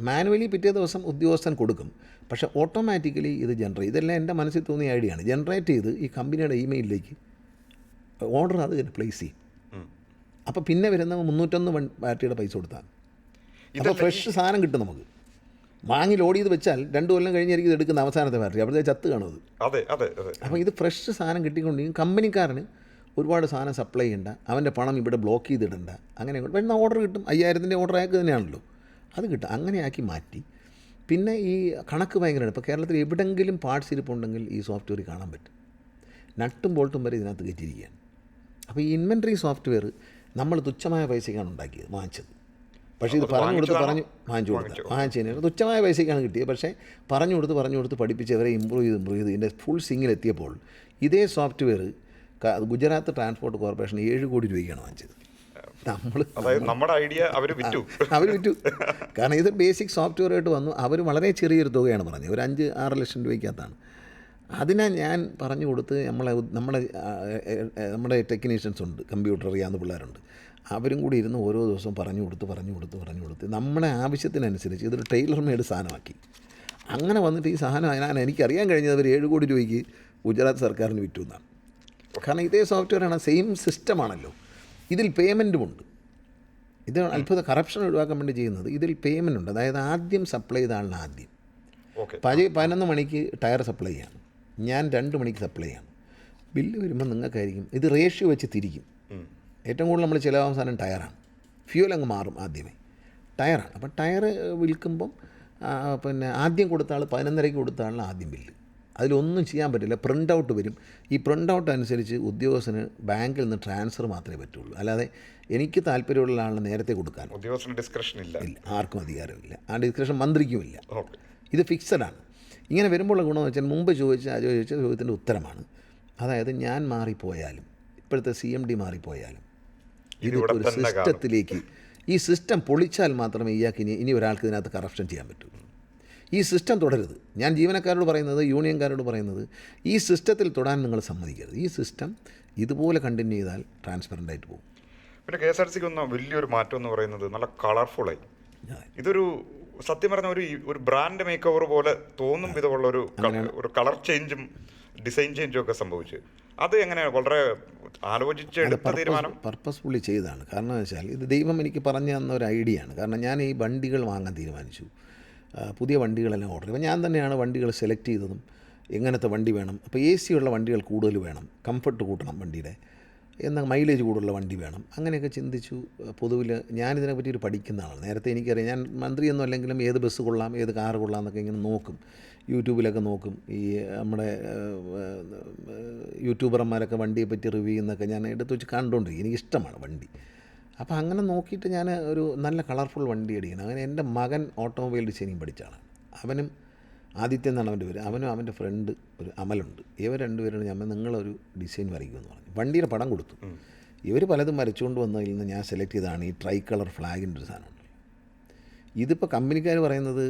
മാനുവലി പിറ്റേ ദിവസം ഉദ്യോഗസ്ഥൻ കൊടുക്കും. പക്ഷേ ഓട്ടോമാറ്റിക്കലി ഇത് ഇതെല്ലാം എൻ്റെ മനസ്സിൽ തോന്നിയ ഐഡിയ ആണ്. ജനറേറ്റ് ചെയ്ത് ഈ കമ്പനിയുടെ ഇമെയിലിലേക്ക് ഓർഡർ അത് പ്ലേസ് ചെയ്യും. അപ്പോൾ പിന്നെ വരുന്ന 301 ബാറ്ററിയുടെ പൈസ കൊടുത്താൽ അപ്പോൾ ഫ്രഷ് സാധനം കിട്ടും നമുക്ക്. വാങ്ങി ലോഡ് ചെയ്ത് വെച്ചാൽ 2 കൊല്ലം കഴിഞ്ഞായിരിക്കും ഇത് എടുക്കുന്ന അവസാനത്തെ ബാറ്ററി, അപ്പോഴത്തെ ചത്ത് കാണുന്നത്. അപ്പോൾ ഇത് ഫ്രഷ് സാധനം കിട്ടിക്കൊണ്ടിരിക്കും. കമ്പനിക്കാരന് ഒരുപാട് സാധനം സപ്ലൈ ചെയ്യണ്ട, അവൻ്റെ പണം ഇവിടെ ബ്ലോക്ക് ചെയ്തിടണ്ട, അങ്ങനെ വരുന്ന ഓർഡർ കിട്ടും. 5000-ൻ്റെ ഓർഡർ അയാൾക്ക് തന്നെയാണല്ലോ, അത് കിട്ടും. അങ്ങനെയാക്കി മാറ്റി. പിന്നെ ഈ കണക്ക് ഭയങ്കരമാണ്. ഇപ്പോൾ കേരളത്തിൽ എവിടെയെങ്കിലും പാർട്സ് ഇരിപ്പുണ്ടെങ്കിൽ ഈ സോഫ്റ്റ്വെയർ കാണാൻ പറ്റും. നട്ടും ബോൾട്ടും വരെ ഇതിനകത്ത് കയറ്റിയിരിക്കുകയാണ്. അപ്പോൾ ഈ ഇൻവെൻട്രി സോഫ്റ്റ്വെയർ നമ്മൾ തുച്ഛമായ പൈസയ്ക്കാണ് വാങ്ങിച്ചത്. പക്ഷേ ഇത് വാങ്ങിച്ചതിന് തുച്ഛമായ പൈസയ്ക്കാണ് കിട്ടിയത്. പക്ഷേ പറഞ്ഞു കൊടുത്ത് പഠിപ്പിച്ച് അവരെ ഇമ്പ്രൂവ് ചെയ്ത് ഇതിൻ്റെ ഫുൾ സിങ്ങിലെത്തിയപ്പോൾ ഇതേ സോഫ്റ്റ്വെയർ ഗുജറാത്ത് ട്രാൻസ്പോർട്ട് കോർപ്പറേഷൻ 7 കോടി രൂപയ്ക്കാണ് വാങ്ങിച്ചത്. നമ്മുടെ ഐഡിയ അവർ വിറ്റു. കാരണം ഇത് ബേസിക് സോഫ്റ്റ്വെയർ ആയിട്ട് വന്നു. അവർ വളരെ ചെറിയൊരു തുകയാണ് പറഞ്ഞത്, ഒരു 5-6 ലക്ഷം രൂപയ്ക്കകത്താണ്. അതിനെ ഞാൻ പറഞ്ഞു കൊടുത്ത് നമ്മുടെ ടെക്നീഷ്യൻസ് ഉണ്ട്, കമ്പ്യൂട്ടർ അറിയാവുന്ന പിള്ളേരുണ്ട്, അവരും കൂടി ഇരുന്ന് ഓരോ ദിവസവും പറഞ്ഞു കൊടുത്ത് നമ്മുടെ ആവശ്യത്തിനനുസരിച്ച് ഇതൊരു ടൈലർ മെയ്ഡ് സാധനമാക്കി. അങ്ങനെ വന്നിട്ട് ഈ സാധനം എനിക്കറിയാൻ കഴിഞ്ഞത് അവർ 7 കോടി രൂപയ്ക്ക് ഗുജറാത്ത് സർക്കാരിന് വിറ്റു എന്നാണ്. കാരണം ഇതേ സോഫ്റ്റ്വെയറാണ്, സെയിം സിസ്റ്റമാണല്ലോ. ഇതിൽ പേയ്മെൻറ്റുമുണ്ട്. ഇത് അത്ഭുത കറപ്ഷൻ ഒഴിവാക്കാൻ വേണ്ടി ചെയ്യുന്നത്. ഇതിൽ പേയ്മെൻ്റ് ഉണ്ട്. അതായത് ആദ്യം സപ്ലൈ ചെയ്ത ആളിന് ആദ്യം 11 മണിക്ക് ടയർ സപ്ലൈ ചെയ്യാണ്, ഞാൻ 2 മണിക്ക് സപ്ലൈ ചെയ്യാണ്. ബില്ല് വരുമ്പോൾ നിങ്ങൾക്കായിരിക്കും ഇത് റേഷ്യോ വെച്ച് തിരിക്കും. ഏറ്റവും കൂടുതൽ നമ്മൾ ചിലവാകുന്ന സാധനം ടയറാണ്. ഫ്യൂൽ അങ്ങ് മാറും ആദ്യമേ, ടയറാണ്. അപ്പം ടയർ വിൽക്കുമ്പം പിന്നെ ആദ്യം കൊടുത്ത ആൾ 11:30 കൊടുത്ത ആളിന് ആദ്യം ബില്ല്. അതിലൊന്നും ചെയ്യാൻ പറ്റില്ല. പ്രിൻ്റ് ഔട്ട് വരും. ഈ പ്രിൻ്റ് ഔട്ട് അനുസരിച്ച് ഉദ്യോഗസ്ഥന് ബാങ്കിൽ നിന്ന് ട്രാൻസ്ഫർ മാത്രമേ പറ്റുള്ളൂ. അല്ലാതെ എനിക്ക് താല്പര്യമുള്ള ആളിന് നേരത്തെ കൊടുക്കാൻ ഉദ്യോഗസ്ഥന് ഡിസ്ക്രിപ്ഷൻ ഇല്ല, ആർക്കും അധികാരമില്ല. ആ ഡിസ്ക്രിപ്ഷൻ മന്ത്രിക്കുമില്ല. ഇത് ഫിക്സഡാണ്. ഇങ്ങനെ വരുമ്പോഴുള്ള ഗുണമെന്ന് വെച്ചാൽ മുമ്പ് ചോദിച്ച ചോദ്യത്തിൻ്റെ ഉത്തരമാണ്. അതായത് ഞാൻ മാറിപ്പോയാലും ഇപ്പോഴത്തെ CMD മാറിപ്പോയാലും ഇതിപ്പോൾ ഒരു സിസ്റ്റത്തിലേക്ക്, ഈ സിസ്റ്റം പൊളിച്ചാൽ മാത്രമേ ഇയാൾക്ക് ഇനി ഒരാൾക്ക് ഇതിനകത്ത് കറപ്ഷൻ ചെയ്യാൻ പറ്റൂ. ഈ സിസ്റ്റം തുടരുത്. ഞാൻ ജീവനക്കാരോട് പറയുന്നത്, യൂണിയൻകാരോട് പറയുന്നത്, ഈ സിസ്റ്റത്തിൽ തൊടാൻ നിങ്ങൾ സമ്മതിക്കരുത്. ഈ സിസ്റ്റം ഇതുപോലെ കണ്ടിന്യൂ ചെയ്താൽ ട്രാൻസ്പെറൻ്റ് ആയിട്ട് പോകും. പിന്നെ KSRTCക്ക് വന്ന വലിയൊരു മാറ്റം എന്ന് പറയുന്നത് നല്ല കളർഫുള്ളായി. ഇതൊരു സത്യം പറഞ്ഞ ഒരു ബ്രാൻഡ് മേക്ക് ഓവർ പോലെ തോന്നും വിധമുള്ള ഒരു കളർ ചേഞ്ചും ഡിസൈൻ ചേഞ്ചും ഒക്കെ സംഭവിച്ചു. അത് എങ്ങനെ വളരെ ആലോചിച്ച് എടുത്ത തീരുമാനം? പർപ്പസ്ഫുള്ളി ചെയ്തതാണ്. കാരണം എന്ന് വെച്ചാൽ ഇത് ദൈവം എനിക്ക് പറഞ്ഞു തന്ന ഒരു ഐഡിയ ആണ്. കാരണം ഞാൻ ഈ വണ്ടികൾ വാങ്ങാൻ തീരുമാനിച്ചു. പുതിയ വണ്ടികളെല്ലാം ഓർഡർ ചെയ്യും. ഞാൻ തന്നെയാണ് വണ്ടികൾ സെലക്ട് ചെയ്തതും. എങ്ങനത്തെ വണ്ടി വേണം, അപ്പോൾ AC ഉള്ള വണ്ടികൾ കൂടുതൽ വേണം, കംഫർട്ട് കൂട്ടണം വണ്ടിയുടെ, എന്നാൽ മൈലേജ് കൂടുതലുള്ള വണ്ടി വേണം. അങ്ങനെയൊക്കെ ചിന്തിച്ചു. പൊതുവിൽ ഞാനിതിനെപ്പറ്റി ഒരു പഠിക്കുന്ന ആളാണ്. നേരത്തെ എനിക്കറിയാം, ഞാൻ മന്ത്രിയൊന്നും അല്ലെങ്കിലും ഏത് ബസ് കൊള്ളാം, ഏത് കാറ് കൊള്ളാം എന്നൊക്കെ ഇങ്ങനെ നോക്കും, യൂട്യൂബിലൊക്കെ നോക്കും. ഈ നമ്മുടെ യൂട്യൂബർമാരൊക്കെ വണ്ടിയെ പറ്റി റിവ്യൂ ചെയ്യുന്നതൊക്കെ ഞാൻ എടുത്ത് വെച്ച് കണ്ടുകൊണ്ടിരിക്കും. എനിക്കിഷ്ടമാണ് വണ്ടി. അപ്പോൾ അങ്ങനെ നോക്കിയിട്ട് ഞാൻ ഒരു നല്ല കളർഫുൾ വണ്ടി അടിക്കണം. അങ്ങനെ എൻ്റെ മകൻ ഓട്ടോമൊബൈൽ ഡിസൈനിങ് പഠിച്ചാണ്. അവനും ആദിത്യൻ എന്നാണ് അവൻ്റെ പേര്. അവനും അവൻ്റെ ഫ്രണ്ട് ഒരു അമലുണ്ട്. ഇവർ രണ്ടുപേരും ഞാൻ നിങ്ങളൊരു ഡിസൈൻ വരയ്ക്കുമെന്ന് പറഞ്ഞു. വണ്ടിയുടെ പടം കൊടുത്തു. ഇവർ പലതും വരച്ചുകൊണ്ട് വന്നതിൽ നിന്ന് ഞാൻ സെലക്ട് ചെയ്തതാണ് ഈ ട്രൈ കളർ ഫ്ലാഗിൻ്റെ ഒരു സാധനമുണ്ട്. ഇതിപ്പോൾ കമ്പനിക്കാർ പറയുന്നത്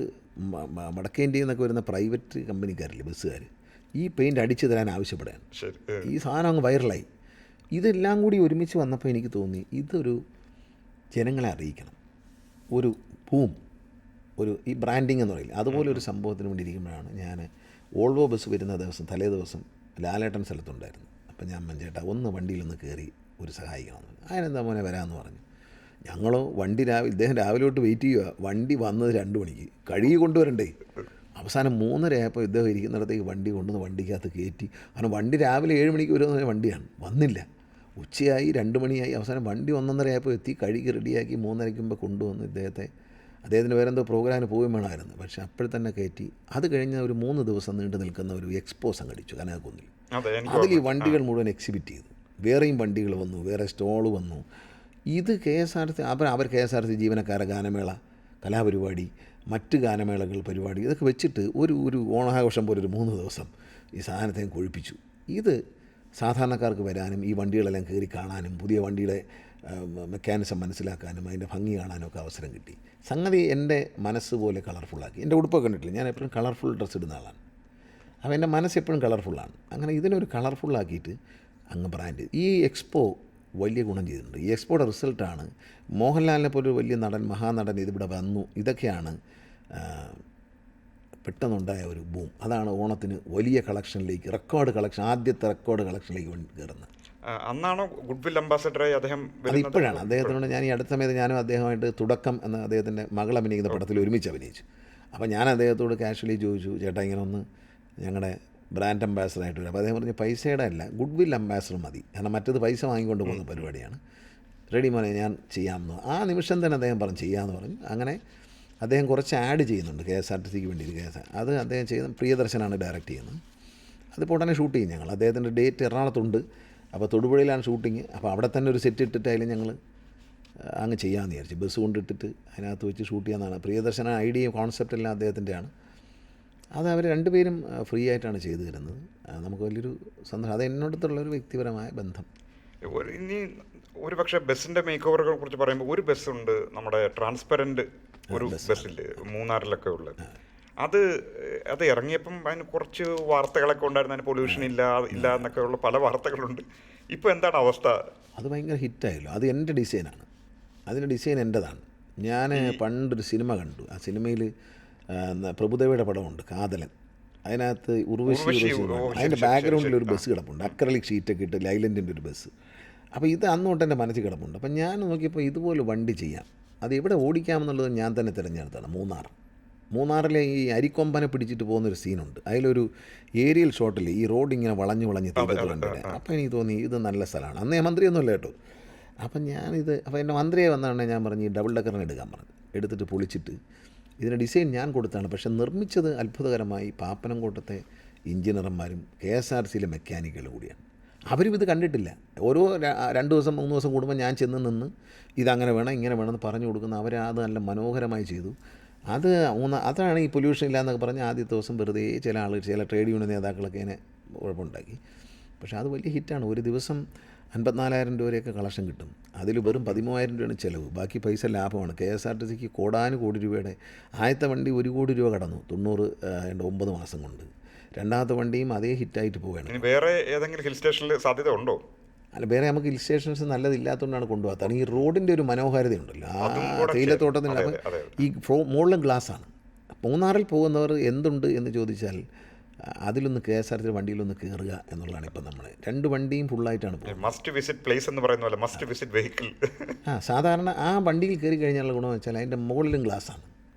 വടക്കേ ഇന്ത്യയിൽ നിന്നൊക്കെ വരുന്ന പ്രൈവറ്റ് കമ്പനിക്കാരില്ലേ, ബസ്സുകാർ, ഈ പെയിൻറ്റ് അടിച്ചു തരാൻ ആവശ്യപ്പെടുകയാണ്. ശരി. ഈ സാധനം അങ്ങ് വൈറലായി. ഇതെല്ലാം കൂടി ഒരുമിച്ച് വന്നപ്പോൾ എനിക്ക് തോന്നി ഇതൊരു ജനങ്ങളെ അറിയിക്കണം. ഒരു ഈ ബ്രാൻഡിങ് എന്ന് പറയില്ല, അതുപോലെ ഒരു സംഭവത്തിന് വേണ്ടി ഇരിക്കുമ്പോഴാണ് ഞാൻ വോൾവോ ബസ് വരുന്ന ദിവസം തലേ ദിവസം ലാലേട്ടൻ സ്ഥലത്തുണ്ടായിരുന്നു. അപ്പം ഞാൻ മഞ്ചേട്ടാ ഒന്ന് വണ്ടിയിലൊന്ന് കയറി ഒരു സഹായിക്കണമെന്ന്. അതിനെന്താ മോനെ വരാമെന്ന് പറഞ്ഞു. ഞങ്ങളോ ഇദ്ദേഹം രാവിലെ തൊട്ട് വെയിറ്റ് ചെയ്യുക. വണ്ടി വന്നത് 2 മണിക്ക്, കഴുകി കൊണ്ടുവരണ്ടേ. അവസാനം 3:30 ആയപ്പോൾ ഇദ്ദേഹം ഇരിക്കുന്നിടത്തേക്ക് വണ്ടി കൊണ്ടുവന്ന് വണ്ടിക്കകത്ത് കയറ്റി. കാരണം വണ്ടി രാവിലെ 7 മണിക്ക് വരുന്ന വണ്ടിയാണ്, വന്നില്ല. ഉച്ചയായി 2 മണിയായി. അവസാനം വണ്ടി 1:30 ആയപ്പോൾ എത്തി, കഴുകി റെഡിയാക്കി 3:30 മുമ്പ് കൊണ്ടുവന്ന് അദ്ദേഹത്തിന് വേറെന്തോ പ്രോഗ്രാമിന് പോവുകയും വേണമായിരുന്നു. പക്ഷേ അപ്പോൾ തന്നെ കയറ്റി. അത് കഴിഞ്ഞ ഒരു 3 ദിവസം നീണ്ടു നിൽക്കുന്ന ഒരു എക്സ്പോ സംഘടിച്ചു കനകക്കുന്നിൽ. അതിൽ ഈ വണ്ടികൾ മുഴുവൻ എക്സിബിറ്റ് ചെയ്തു. വേറെയും വണ്ടികൾ വന്നു, വേറെ സ്റ്റോൾ വന്നു. ഇത് KSRTC അവർ KSRTC ജീവനക്കാരെ ഗാനമേള, കലാപരിപാടി, മറ്റ് ഗാനമേളകൾ, പരിപാടി ഇതൊക്കെ വെച്ചിട്ട് ഒരു ഓണാഘോഷം പോലെ ഒരു 3 ദിവസം ഈ സാധനത്തെ കൊഴിപ്പിച്ചു. ഇത് സാധാരണക്കാർക്ക് വരാനും ഈ വണ്ടികളെല്ലാം കയറി കാണാനും പുതിയ വണ്ടിയുടെ മെക്കാനിസം മനസ്സിലാക്കാനും അതിൻ്റെ ഭംഗി കാണാനും ഒക്കെ അവസരം കിട്ടി. സംഗതി എൻ്റെ മനസ്സ് പോലെ കളർഫുള്ളാക്കി. എൻ്റെ ഉടുപ്പൊക്കെ കണ്ടിട്ടില്ല, ഞാൻ എപ്പോഴും കളർഫുൾ ഡ്രസ്സ് ഇടുന്ന ആളാണ്. അപ്പോൾ എൻ്റെ മനസ്സ് എപ്പോഴും കളർഫുള്ളാണ്. അങ്ങനെ ഇതിനൊരു കളർഫുള്ളാക്കിയിട്ട് അങ്ങ് ബ്രാൻഡ്. ഈ എക്സ്പോ വലിയ ഗുണം ചെയ്തിട്ടുണ്ട്. ഈ എക്സ്പോയുടെ റിസൾട്ടാണ് മോഹൻലാലിനെ പോലെ ഒരു വലിയ മഹാനടൻ ഇതിവിടെ വന്നു. ഇതൊക്കെയാണ് പെട്ടെന്നുണ്ടായ ഒരു ബൂം. അതാണ് ഓണത്തിന് വലിയ കളക്ഷനിലേക്ക്, ആദ്യത്തെ റെക്കോർഡ് കളക്ഷനിലേക്ക് കയറുന്നത്. അന്നാണോ ഗുഡ്വിൽ അംബാസഡറായി അദ്ദേഹം? അതിപ്പോഴാണ്. അദ്ദേഹത്തിനോട് ഞാൻ ഈ അടുത്ത സമയത്ത് ഞാനും അദ്ദേഹമായിട്ട് തുടക്കം എന്ന അദ്ദേഹത്തിൻ്റെ മകൾ അഭിനയിക്കുന്ന പടത്തിൽ ഒരുമിച്ച് അഭിനയിച്ചു. അപ്പോൾ ഞാൻ അദ്ദേഹത്തോട് കാഷ്വലി ചോദിച്ചു, ചേട്ടാ ഇങ്ങനെ ഒന്ന് ഞങ്ങളുടെ ബ്രാൻഡ് അംബാസഡറായിട്ട് വരും. അപ്പോൾ അദ്ദേഹം പറഞ്ഞു പൈസയുടെ അല്ല, ഗുഡ്വിൽ അംബാസഡർ മതി, കാരണം മറ്റത് പൈസ വാങ്ങിക്കൊണ്ട് പോകുന്ന പരിപാടിയാണ്. റെഡി മോനെ ഞാൻ ചെയ്യാമെന്ന്. ആ നിമിഷം തന്നെ അദ്ദേഹം പറഞ്ഞു ചെയ്യാമെന്ന് പറഞ്ഞു. അങ്ങനെ അദ്ദേഹം കുറച്ച് ആഡ് ചെയ്യുന്നുണ്ട് KSRTCക്ക് വേണ്ടിയിട്ട്. അത് അദ്ദേഹം ചെയ്യുന്ന പ്രിയദർശനാണ് ഡയറക്റ്റ് ചെയ്യുന്നത്. അതിപ്പോൾ ഉടനെ ഷൂട്ട് ചെയ്യും ഞങ്ങൾ. അദ്ദേഹത്തിൻ്റെ ഡേറ്റ് എറണാകുളത്തുണ്ട്. അപ്പോൾ തൊടുപുഴയിലാണ് ഷൂട്ടിങ്. അപ്പോൾ അവിടെ തന്നെ ഒരു സെറ്റ് ഇട്ടിട്ട് അതിൽ ഞങ്ങൾ അങ്ങ് ചെയ്യാമെന്ന് വിചാരിച്ചു. ബസ് കൊണ്ടിട്ടിട്ട് അതിനകത്ത് വെച്ച് ഷൂട്ട് ചെയ്യാമെന്നാണ്. പ്രിയദർശന ഐഡിയയും കോൺസെപ്റ്റ് എല്ലാം അദ്ദേഹത്തിൻ്റെയാണ്. അത് അവർ രണ്ടുപേരും ഫ്രീ ആയിട്ടാണ് ചെയ്തു തരുന്നത്. നമുക്ക് വലിയൊരു സന്തോഷം. അത് എന്നോടത്തുള്ളൊരു വ്യക്തിപരമായ ബന്ധം. ഇനി ഒരു പക്ഷേ ബസ്സിൻ്റെ മേക്ക് ഓവറുകളെ കുറിച്ച് പറയുമ്പോൾ ഒരു ബസ്സുണ്ട്, നമ്മുടെ ട്രാൻസ്പെറൻറ്റ് ഒരു ബസ്സിൽ മൂന്നാറിലൊക്കെ ഉള്ളത്. അത് ഇറങ്ങിയപ്പം അതിന് കുറച്ച് വാർത്തകളൊക്കെ ഉണ്ടായിരുന്നു, അതിന് പൊല്യൂഷൻ ഇല്ല എന്നൊക്കെ ഉള്ള പല വാർത്തകളുണ്ട്. ഇപ്പോൾ എന്താണ് അവസ്ഥ? അത് ഭയങ്കര ഹിറ്റായല്ലോ. അത് എൻ്റെ ഡിസൈനാണ്. അതിൻ്റെ ഡിസൈൻ എൻ്റെതാണ്. ഞാൻ പണ്ടൊരു സിനിമ കണ്ടു. ആ സിനിമയിൽ പ്രഭുദേവയുടെ പടമുണ്ട് കാതലൻ. അതിനകത്ത് ഉർവശി അതിൻ്റെ ബാക്ക്ഗ്രൗണ്ടിൽ ഒരു ബസ് കിടപ്പുണ്ട്, അക്രലിക് ഷീറ്റൊക്കെ ഇട്ട് ലൈലൻഡിൻ്റെ ഒരു ബസ്. അപ്പോൾ ഇത് അന്നോട്ട് എൻ്റെ മനസ്സിൽ കിടപ്പുണ്ട്. അപ്പം ഞാൻ നോക്കിയപ്പോൾ ഇതുപോലെ വണ്ടി ചെയ്യാം, അത് എവിടെ ഓടിക്കാമെന്നുള്ളത് ഞാൻ തന്നെ തിരഞ്ഞെടുത്താണ്. മൂന്നാറിലെ ഈ അരിക്കൊമ്പനെ പിടിച്ചിട്ട് പോകുന്നൊരു സീനുണ്ട്. അതിലൊരു ഏരിയൽ ഷോട്ടിൽ ഈ റോഡ് ഇങ്ങനെ വളഞ്ഞ് തീർത്തിട്ടുണ്ടല്ലേ. അപ്പോൾ എനിക്ക് തോന്നി ഇത് നല്ല സ്ഥലമാണ്. അന്ന് ഞാൻ മന്ത്രിയൊന്നുമല്ല കേട്ടോ. അപ്പം അപ്പോൾ എൻ്റെ മന്ത്രിയെ വന്നാണ് ഞാൻ പറഞ്ഞു ഈ ഡബിൾ ഡക്കറിന് എടുക്കാൻ പറഞ്ഞു. എടുത്തിട്ട് പൊളിച്ചിട്ട് ഇതിൻ്റെ ഡിസൈൻ ഞാൻ കൊടുത്താണ്. പക്ഷെ നിർമ്മിച്ചത് അത്ഭുതകരമായി പാപ്പനംകോട്ടത്തെ എഞ്ചിനീയർമാരും KSRTCയിലെ മെക്കാനിക്കുകളും കൂടിയാണ്. അവരും ഇത് കണ്ടിട്ടില്ല. ഓരോ 2 ദിവസം 3 ദിവസം കൂടുമ്പോൾ ഞാൻ ചെന്ന് നിന്ന് ഇതങ്ങനെ വേണം ഇങ്ങനെ വേണമെന്ന് പറഞ്ഞു കൊടുക്കുന്ന അത് നല്ല മനോഹരമായി ചെയ്തു. അതാണ് ഈ പൊല്യൂഷൻ ഇല്ല എന്നൊക്കെ പറഞ്ഞ് ആദ്യത്തെ ദിവസം വെറുതെ ചില ട്രേഡ് യൂണിയൻ നേതാക്കളൊക്കെ അതിനെ കുഴപ്പമുണ്ടാക്കി. പക്ഷേ അത് വലിയ ഹിറ്റാണ്. ഒരു ദിവസം 54,000 രൂപയൊക്കെ കളക്ഷൻ കിട്ടും. അതിൽ വെറും 13,000 രൂപയാണ് ചിലവ്, ബാക്കി പൈസ ലാഭമാണ്. KSRTCക്ക് കോടാനുകോടി രൂപയുടെ ആദ്യത്തെ വണ്ടി 1 കോടി രൂപ കടന്നു 9 മാസം കൊണ്ട്. രണ്ടാമത്തെ വണ്ടിയും അതേ ഹിറ്റായിട്ട് പോവുകയാണ്. വേറെ ഏതെങ്കിലും ഹിൽ സ്റ്റേഷനിൽ സാധ്യത ഉണ്ടോ? അല്ല, വേറെ നമുക്ക് ഹിൽ സ്റ്റേഷൻസ് നല്ലതില്ലാത്തതുകൊണ്ടാണ് കൊണ്ടുപോകാത്തത്. ഈ റോഡിൻ്റെ ഒരു മനോഹാരിതയുണ്ടല്ലോ, ആ തേയിലത്തോട്ടത്തിൻ്റെ ഈ മുകളിലും ഗ്ലാസ്സാണ്. മൂന്നാറിൽ പോകുന്നവർ എന്തുണ്ട് എന്ന് ചോദിച്ചാൽ അതിലൊന്ന് KSRTC വണ്ടിയിലൊന്ന് കയറുക എന്നുള്ളതാണ്. ഇപ്പം നമ്മൾ 2 വണ്ടിയും ഫുള്ളായിട്ടാണ് പോകുന്നത്. മസ്റ്റ് വിസിറ്റ് പ്ലേസ് എന്ന് പറയുന്ന പോലെ മസ്റ്റ് വിസിറ്റ് വെഹിക്കിൾ. സാധാരണ ആ വണ്ടിയിൽ കയറി കഴിഞ്ഞാലുള്ള ഗുണമെന്ന് വെച്ചാൽ അതിൻ്റെ മുകളിലും ഗ്ലാസ്സാണ്.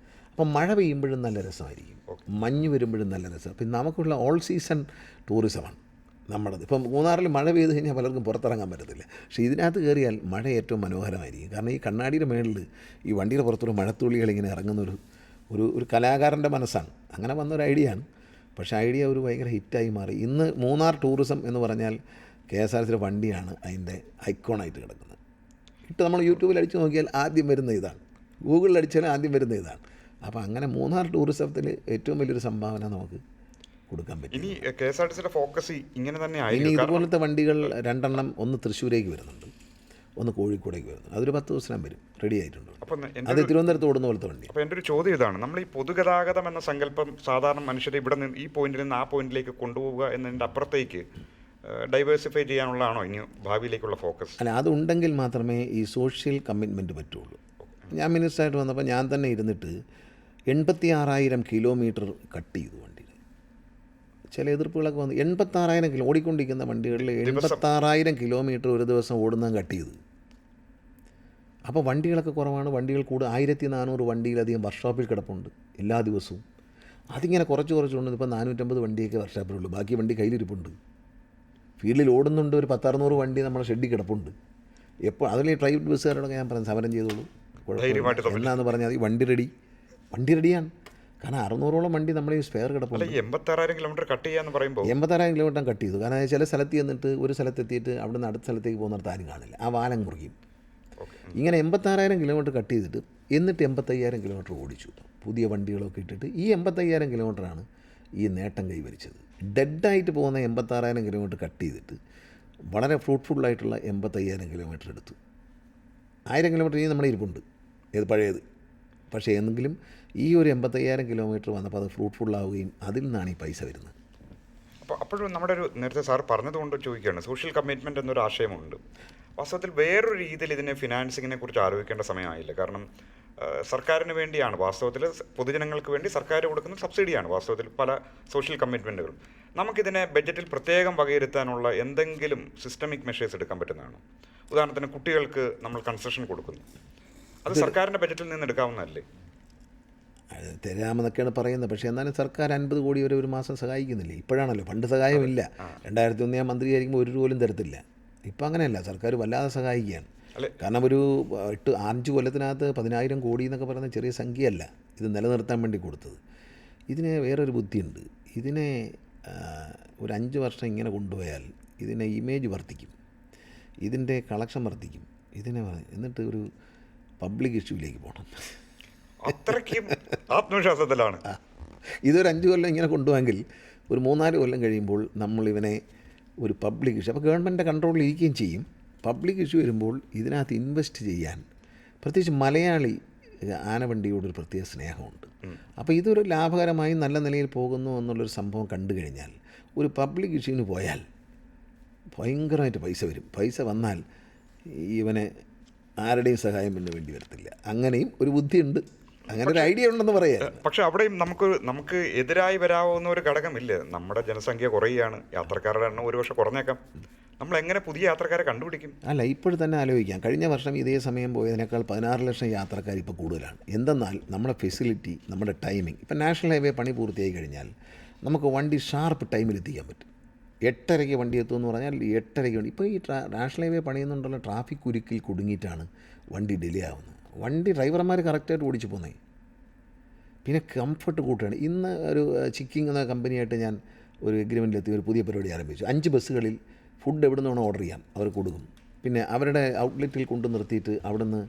അപ്പം മഴ പെയ്യുമ്പോഴും നല്ല രസമായിരിക്കും, മഞ്ഞ് വരുമ്പോഴും നല്ല രസം. പിന്നെ നമുക്കുള്ള ഓൾ സീസൺ ടൂറിസമാണ് നമ്മുടേത്. ഇപ്പം മൂന്നാറിൽ മഴ പെയ്ത് കഴിഞ്ഞാൽ പലർക്കും പുറത്തിറങ്ങാൻ പറ്റത്തില്ല. പക്ഷേ ഇതിനകത്ത് കയറിയാൽ മഴ ഏറ്റവും മനോഹരമായിരിക്കും. കാരണം ഈ കണ്ണാടിയുടെ മേളിൽ ഈ വണ്ടിയുടെ പുറത്തൊരു മഴത്തുള്ളികൾ ഇങ്ങനെ ഇറങ്ങുന്ന ഒരു കലാകാരൻ്റെ മനസ്സാണ്. അങ്ങനെ വന്നൊരു ഐഡിയ ആണ്. പക്ഷേ ഐഡിയ ഒരു ഭയങ്കര ഹിറ്റായി മാറി. ഇന്ന് മൂന്നാർ ടൂറിസം എന്ന് പറഞ്ഞാൽ KSRTCയുടെ വണ്ടിയാണ് അതിൻ്റെ ഐക്കോണായിട്ട് കിടക്കുന്നത്. നമ്മൾ യൂട്യൂബിൽ അടിച്ച് നോക്കിയാൽ ആദ്യം വരുന്ന ഇതാണ്, ഗൂഗിളിൽ അടിച്ചാലും ആദ്യം വരുന്ന ഇതാണ്. അപ്പോൾ അങ്ങനെ മൂന്നാർ ടൂറിസത്തിൽ ഏറ്റവും വലിയൊരു സംഭാവന നമുക്ക് കൊടുക്കാൻ പറ്റും. ഇനി KSRTCയുടെ ഫോക്കസ് ഇങ്ങനെ തന്നെ ഇനി ഇതുപോലത്തെ വണ്ടികൾ 2 എണ്ണം, ഒന്ന് തൃശ്ശൂരേക്ക് വരുന്നുണ്ട്, ഒന്ന് കോഴിക്കോടേക്ക് വരുന്നു. അതൊരു 10 ദിവസം വരും, റെഡി ആയിട്ടുണ്ട്. അപ്പം അത് തിരുവനന്തപുരത്ത് ഓടുന്ന പോലത്തെ വണ്ടി. അപ്പോൾ എൻ്റെ ഒരു ചോദ്യം ഇതാണ്, നമ്മൾ ഈ പൊതുഗതാഗതം എന്ന സങ്കല്പം സാധാരണ മനുഷ്യരെ ഇവിടെ നിന്ന് ഈ പോയിന്റിൽ നിന്ന് ആ പോയിന്റിലേക്ക് കൊണ്ടുപോവുക എന്നതിൻ്റെ അപ്പുറത്തേക്ക് ഡൈവേഴ്സിഫൈ ചെയ്യാനുള്ളതാണോ ഇനി ഭാവിയിലേക്കുള്ള ഫോക്കസ്? അല്ല, അതുണ്ടെങ്കിൽ മാത്രമേ ഈ സോഷ്യൽ കമ്മിറ്റ്മെൻറ്റ് പറ്റുള്ളൂ. ഞാൻ മിനിസ്റ്ററായിട്ട് വന്നപ്പോൾ ഞാൻ തന്നെ ഇരുന്നിട്ട് 86,000 കിലോമീറ്റർ കട്ട് ചെയ്തു വണ്ടിയിൽ. ചില എതിർപ്പുകളൊക്കെ വന്നു. 86,000 കിലോ ഓടിക്കൊണ്ടിരിക്കുന്ന വണ്ടികളിൽ 86,000 കിലോമീറ്റർ ഒരു ദിവസം ഓടുന്നത് കട്ട് ചെയ്തു. അപ്പോൾ വണ്ടികളൊക്കെ കുറവാണ്, വണ്ടികൾ കൂടുതൽ. 1400 വണ്ടിയിലധികം വർക്ക്ഷോപ്പിൽ കിടപ്പുണ്ട് എല്ലാ ദിവസവും. അതിങ്ങനെ കുറച്ച് കൊണ്ട് ഇപ്പോൾ 450 വണ്ടിയൊക്കെ വർക്ക്ഷോപ്പിലുള്ളൂ, ബാക്കി വണ്ടി കയ്യിലിരിപ്പുണ്ട്. ഫീൽഡിൽ ഓടുന്നുണ്ട് ഒരു 10-600 വണ്ടി നമ്മുടെ ഷെഡിൽ കിടപ്പുണ്ട്. എപ്പോൾ അതിൽ പ്രൈവറ്റ് ബസ്സുകാരോടൊക്കെ ഞാൻ പറഞ്ഞു സമരം ചെയ്തോളൂ, കുഴപ്പമില്ല എന്നാന്ന് പറഞ്ഞാൽ ഈ വണ്ടി റെഡിയാണ്. കാരണം 600ഓളം വണ്ടി നമ്മുടെ ഈ സ്പെയർ കിടപ്പുണ്ട്. 86,000 കിലോമീറ്റർ കട്ട് ചെയ്യാന്ന് പറയുമ്പോൾ 86,000 കിലോമീറ്റർ കട്ട് ചെയ്തു. കാരണം ചില സ്ഥലത്ത് ചെന്നിട്ട് ഒരു സ്ഥലത്തെത്തിയിട്ട് അവിടെ നിന്ന് അടുത്ത സ്ഥലത്തേക്ക് പോകുന്നിടത്ത് ആരും കാണില്ല, ആ വാലം മുറിയും. ഇങ്ങനെ 86,000 കിലോമീറ്റർ കട്ട് ചെയ്തിട്ട് എന്നിട്ട് 85,000 കിലോമീറ്റർ ഓടിച്ചു പുതിയ വണ്ടികളൊക്കെ ഇട്ടിട്ട്. ഈ 85,000 കിലോമീറ്ററാണ് ഈ നേട്ടം കൈവരിച്ചത്. ഡെഡായിട്ട് പോകുന്ന 86,000 കിലോമീറ്റർ കട്ട് ചെയ്തിട്ട് വളരെ ഫ്രൂട്ട്ഫുള്ളായിട്ടുള്ള 85,000 കിലോമീറ്റർ എടുത്തു. 1000 കിലോമീറ്റർ ഇനി നമ്മുടെ ഇരിപ്പുണ്ട്, ഏത് പഴയത്. പക്ഷേ എന്തെങ്കിലും ഈ ഒരു 85,000 കിലോമീറ്റർ വന്നപ്പോൾ അത് ഫ്രൂട്ട്ഫുള്ളാവുകയും അതിൽ നിന്നാണ് ഈ പൈസ വരുന്നത്. അപ്പോൾ അപ്പോഴും നമ്മുടെ ഒരു നേരത്തെ സാർ പറഞ്ഞതുകൊണ്ട് ചോദിക്കുകയാണ്, സോഷ്യൽ കമ്മിറ്റ്മെൻറ്റ് എന്നൊരു ആശയമുണ്ട്. വാസ്തവത്തിൽ വേറൊരു രീതിയിൽ ഇതിനെ ഫിനാൻസിങ്ങിനെ കുറിച്ച് ആലോചിക്കേണ്ട സമയമായില്ല. കാരണം സർക്കാരിന് വേണ്ടിയാണ് വാസ്തവത്തിൽ, പൊതുജനങ്ങൾക്ക് വേണ്ടി സർക്കാർ കൊടുക്കുന്ന സബ്സിഡിയാണ് വാസ്തവത്തിൽ പല സോഷ്യൽ കമ്മിറ്റ്മെൻറ്റുകളും. നമുക്കിതിനെ ബഡ്ജറ്റിൽ പ്രത്യേകം വകയിരുത്താനുള്ള എന്തെങ്കിലും സിസ്റ്റമിക് മെഷേഴ്സ് എടുക്കാൻ പറ്റുന്നതാണ്? ഉദാഹരണത്തിന് കുട്ടികൾക്ക് നമ്മൾ കൺസെഷൻ കൊടുക്കുന്നു, അത് സർക്കാരിൻ്റെ ബഡ്ജറ്റിൽ നിന്ന് എടുക്കാവുന്നതല്ലേ? തരാമെന്നൊക്കെയാണ് പറയുന്നത്. പക്ഷേ എന്നാലും സർക്കാർ 50 കോടി വരെ ഒരു മാസം സഹായിക്കുന്നില്ലേ? ഇപ്പോഴാണല്ലോ, പണ്ട് സഹായമില്ല. 2001 ഞാൻ മന്ത്രിയായിരിക്കുമ്പോൾ ഒരു രൂപ പോലും തരത്തില്ല. ഇപ്പം അങ്ങനെയല്ല, സർക്കാർ വല്ലാതെ സഹായിക്കുകയാണ്. കാരണം ഒരു 5 കൊല്ലത്തിനകത്ത് 10,000 കോടി എന്നൊക്കെ പറയുന്ന ചെറിയ സംഖ്യയല്ല ഇത് നിലനിർത്താൻ വേണ്ടി കൊടുത്തത്. ഇതിന് വേറൊരു ബുദ്ധിയുണ്ട്. ഇതിനെ ഒരു 5 വർഷം ഇങ്ങനെ കൊണ്ടുപോയാൽ ഇതിനെ ഇമേജ് വർദ്ധിക്കും, ഇതിൻ്റെ കളക്ഷൻ വർദ്ധിക്കും, എന്നിട്ട് ഒരു പബ്ലിക് ഇഷ്യൂവിലേക്ക് പോകണം. അത്രയ്ക്കും ആത്മവിശ്വാസത്തിലാണ്. ഇതൊരു 5 കൊല്ലം ഇങ്ങനെ കൊണ്ടുപോയെങ്കിൽ ഒരു 3-4 കൊല്ലം കഴിയുമ്പോൾ നമ്മളിവനെ ഒരു പബ്ലിക് ഇഷ്യൂ, അപ്പോൾ ഗവൺമെൻറ്റിൻ്റെ കൺട്രോളിൽ ഇരിക്കുകയും ചെയ്യും. പബ്ലിക് ഇഷ്യൂ വരുമ്പോൾ ഇതിനകത്ത് ഇൻവെസ്റ്റ് ചെയ്യാൻ പ്രത്യേകിച്ച് മലയാളി ആനവണ്ടിയോടൊരു പ്രത്യേക സ്നേഹമുണ്ട്. അപ്പോൾ ഇതൊരു ലാഭകരമായി നല്ല നിലയിൽ പോകുന്നു എന്നുള്ളൊരു സംഭവം കണ്ടു കഴിഞ്ഞാൽ ഒരു പബ്ലിക് ഇഷ്യൂവിന് പോയാൽ ഭയങ്കരമായിട്ട് പൈസ വരും. പൈസ വന്നാൽ ഇവനെ ആരുടെയും സഹായം പിന്നെ വേണ്ടി വരത്തില്ല. അങ്ങനെയും ഒരു ബുദ്ധിയുണ്ട്, അങ്ങനെ ഒരു ഐഡിയ ഉണ്ടെന്ന് പറയാം. പക്ഷെ അവിടെയും നമുക്ക് എതിരായി വരാവുന്ന ഒരു ഘടകമില്ല. നമ്മുടെ ജനസംഖ്യ കുറയുകയാണ്, യാത്രക്കാരുടെ എണ്ണം ഒരുപക്ഷെ കുറഞ്ഞേക്കാം. നമ്മൾ എങ്ങനെ പുതിയ യാത്രക്കാരെ കണ്ടുപിടിക്കും? അല്ല, ഇപ്പോൾ തന്നെ ആലോചിക്കാം. കഴിഞ്ഞ വർഷം ഇതേ സമയം പോയതിനേക്കാൾ 16 ലക്ഷം യാത്രക്കാർ ഇപ്പോൾ കൂടുതലാണ്. എന്തെന്നാൽ നമ്മുടെ ഫെസിലിറ്റി, നമ്മുടെ ടൈമിംഗ്. ഇപ്പം നാഷണൽ ഹൈവേ പണി പൂർത്തിയായി കഴിഞ്ഞാൽ നമുക്ക് വണ്ടി ഷാർപ്പ് ടൈമിൽ എത്തിക്കാൻ പറ്റും. 8:30 വണ്ടി എത്തുമെന്ന് പറഞ്ഞാൽ 8:30 വണ്ടി. ഇപ്പോൾ ഈ നാഷണൽ ഹൈവേ പണിയുന്നുണ്ടുള്ള ട്രാഫിക് കുരുക്കിൽ കുടുങ്ങിയിട്ടാണ് വണ്ടി ഡിലേ ആവുന്നത്. വണ്ടി ഡ്രൈവർമാർ കറക്റ്റായിട്ട് ഓടിച്ചു പോകുന്നേ. പിന്നെ കംഫർട്ട് കൂട്ടുകയാണ്. ഇന്ന് ഒരു ചിക്കിങ് എന്ന കമ്പനിയായിട്ട് ഞാൻ ഒരു എഗ്രിമെൻറ്റിലെത്തി ഒരു പുതിയ പരിപാടി ആരംഭിച്ചു. 5 ബസ്സുകളിൽ ഫുഡ് എവിടെ നിന്ന് വേണം ഓർഡർ ചെയ്യാം, അവർ കൊടുക്കും. പിന്നെ അവരുടെ ഔട്ട്ലെറ്റിൽ കൊണ്ടു നിർത്തിയിട്ട് അവിടുന്ന്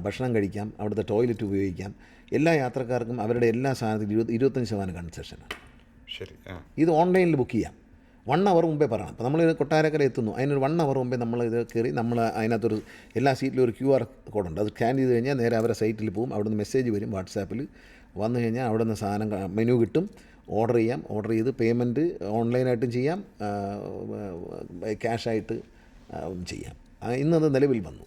ഭക്ഷണം കഴിക്കാം, അവിടുത്തെ ടോയ്ലറ്റ് ഉപയോഗിക്കാം. എല്ലാ യാത്രക്കാർക്കും അവരുടെ എല്ലാ സാധനത്തിലും 25% കൺസെഷനാണ്. ശരി. ഇത് ഓൺലൈനിൽ ബുക്ക് ചെയ്യാം. 1 അവർ മുമ്പേ പറയണം. അപ്പോൾ നമ്മൾ കൊട്ടാരക്കര എത്തുന്നു, അതിനൊരു 1 അവർ മുമ്പേ നമ്മൾ ഇത് കയറി, നമ്മൾ അതിനകത്തൊരു എല്ലാ സീറ്റിലും ഒരു QR കോഡുണ്ട്. അത് സ്കാൻ ചെയ്ത് കഴിഞ്ഞാൽ നേരെ അവരുടെ സൈറ്റിൽ പോകും. അവിടുന്ന് മെസ്സേജ് വരും വാട്സാപ്പിൽ. വന്നു കഴിഞ്ഞാൽ അവിടെ നിന്ന് സാധനം മെനു കിട്ടും, ഓർഡർ ചെയ്യാം. ഓർഡർ ചെയ്ത് പേയ്മെൻറ്റ് ഓൺലൈനായിട്ടും ചെയ്യാം, ക്യാഷായിട്ട് ചെയ്യാം. ഇന്നത് നിലവിൽ വന്നു.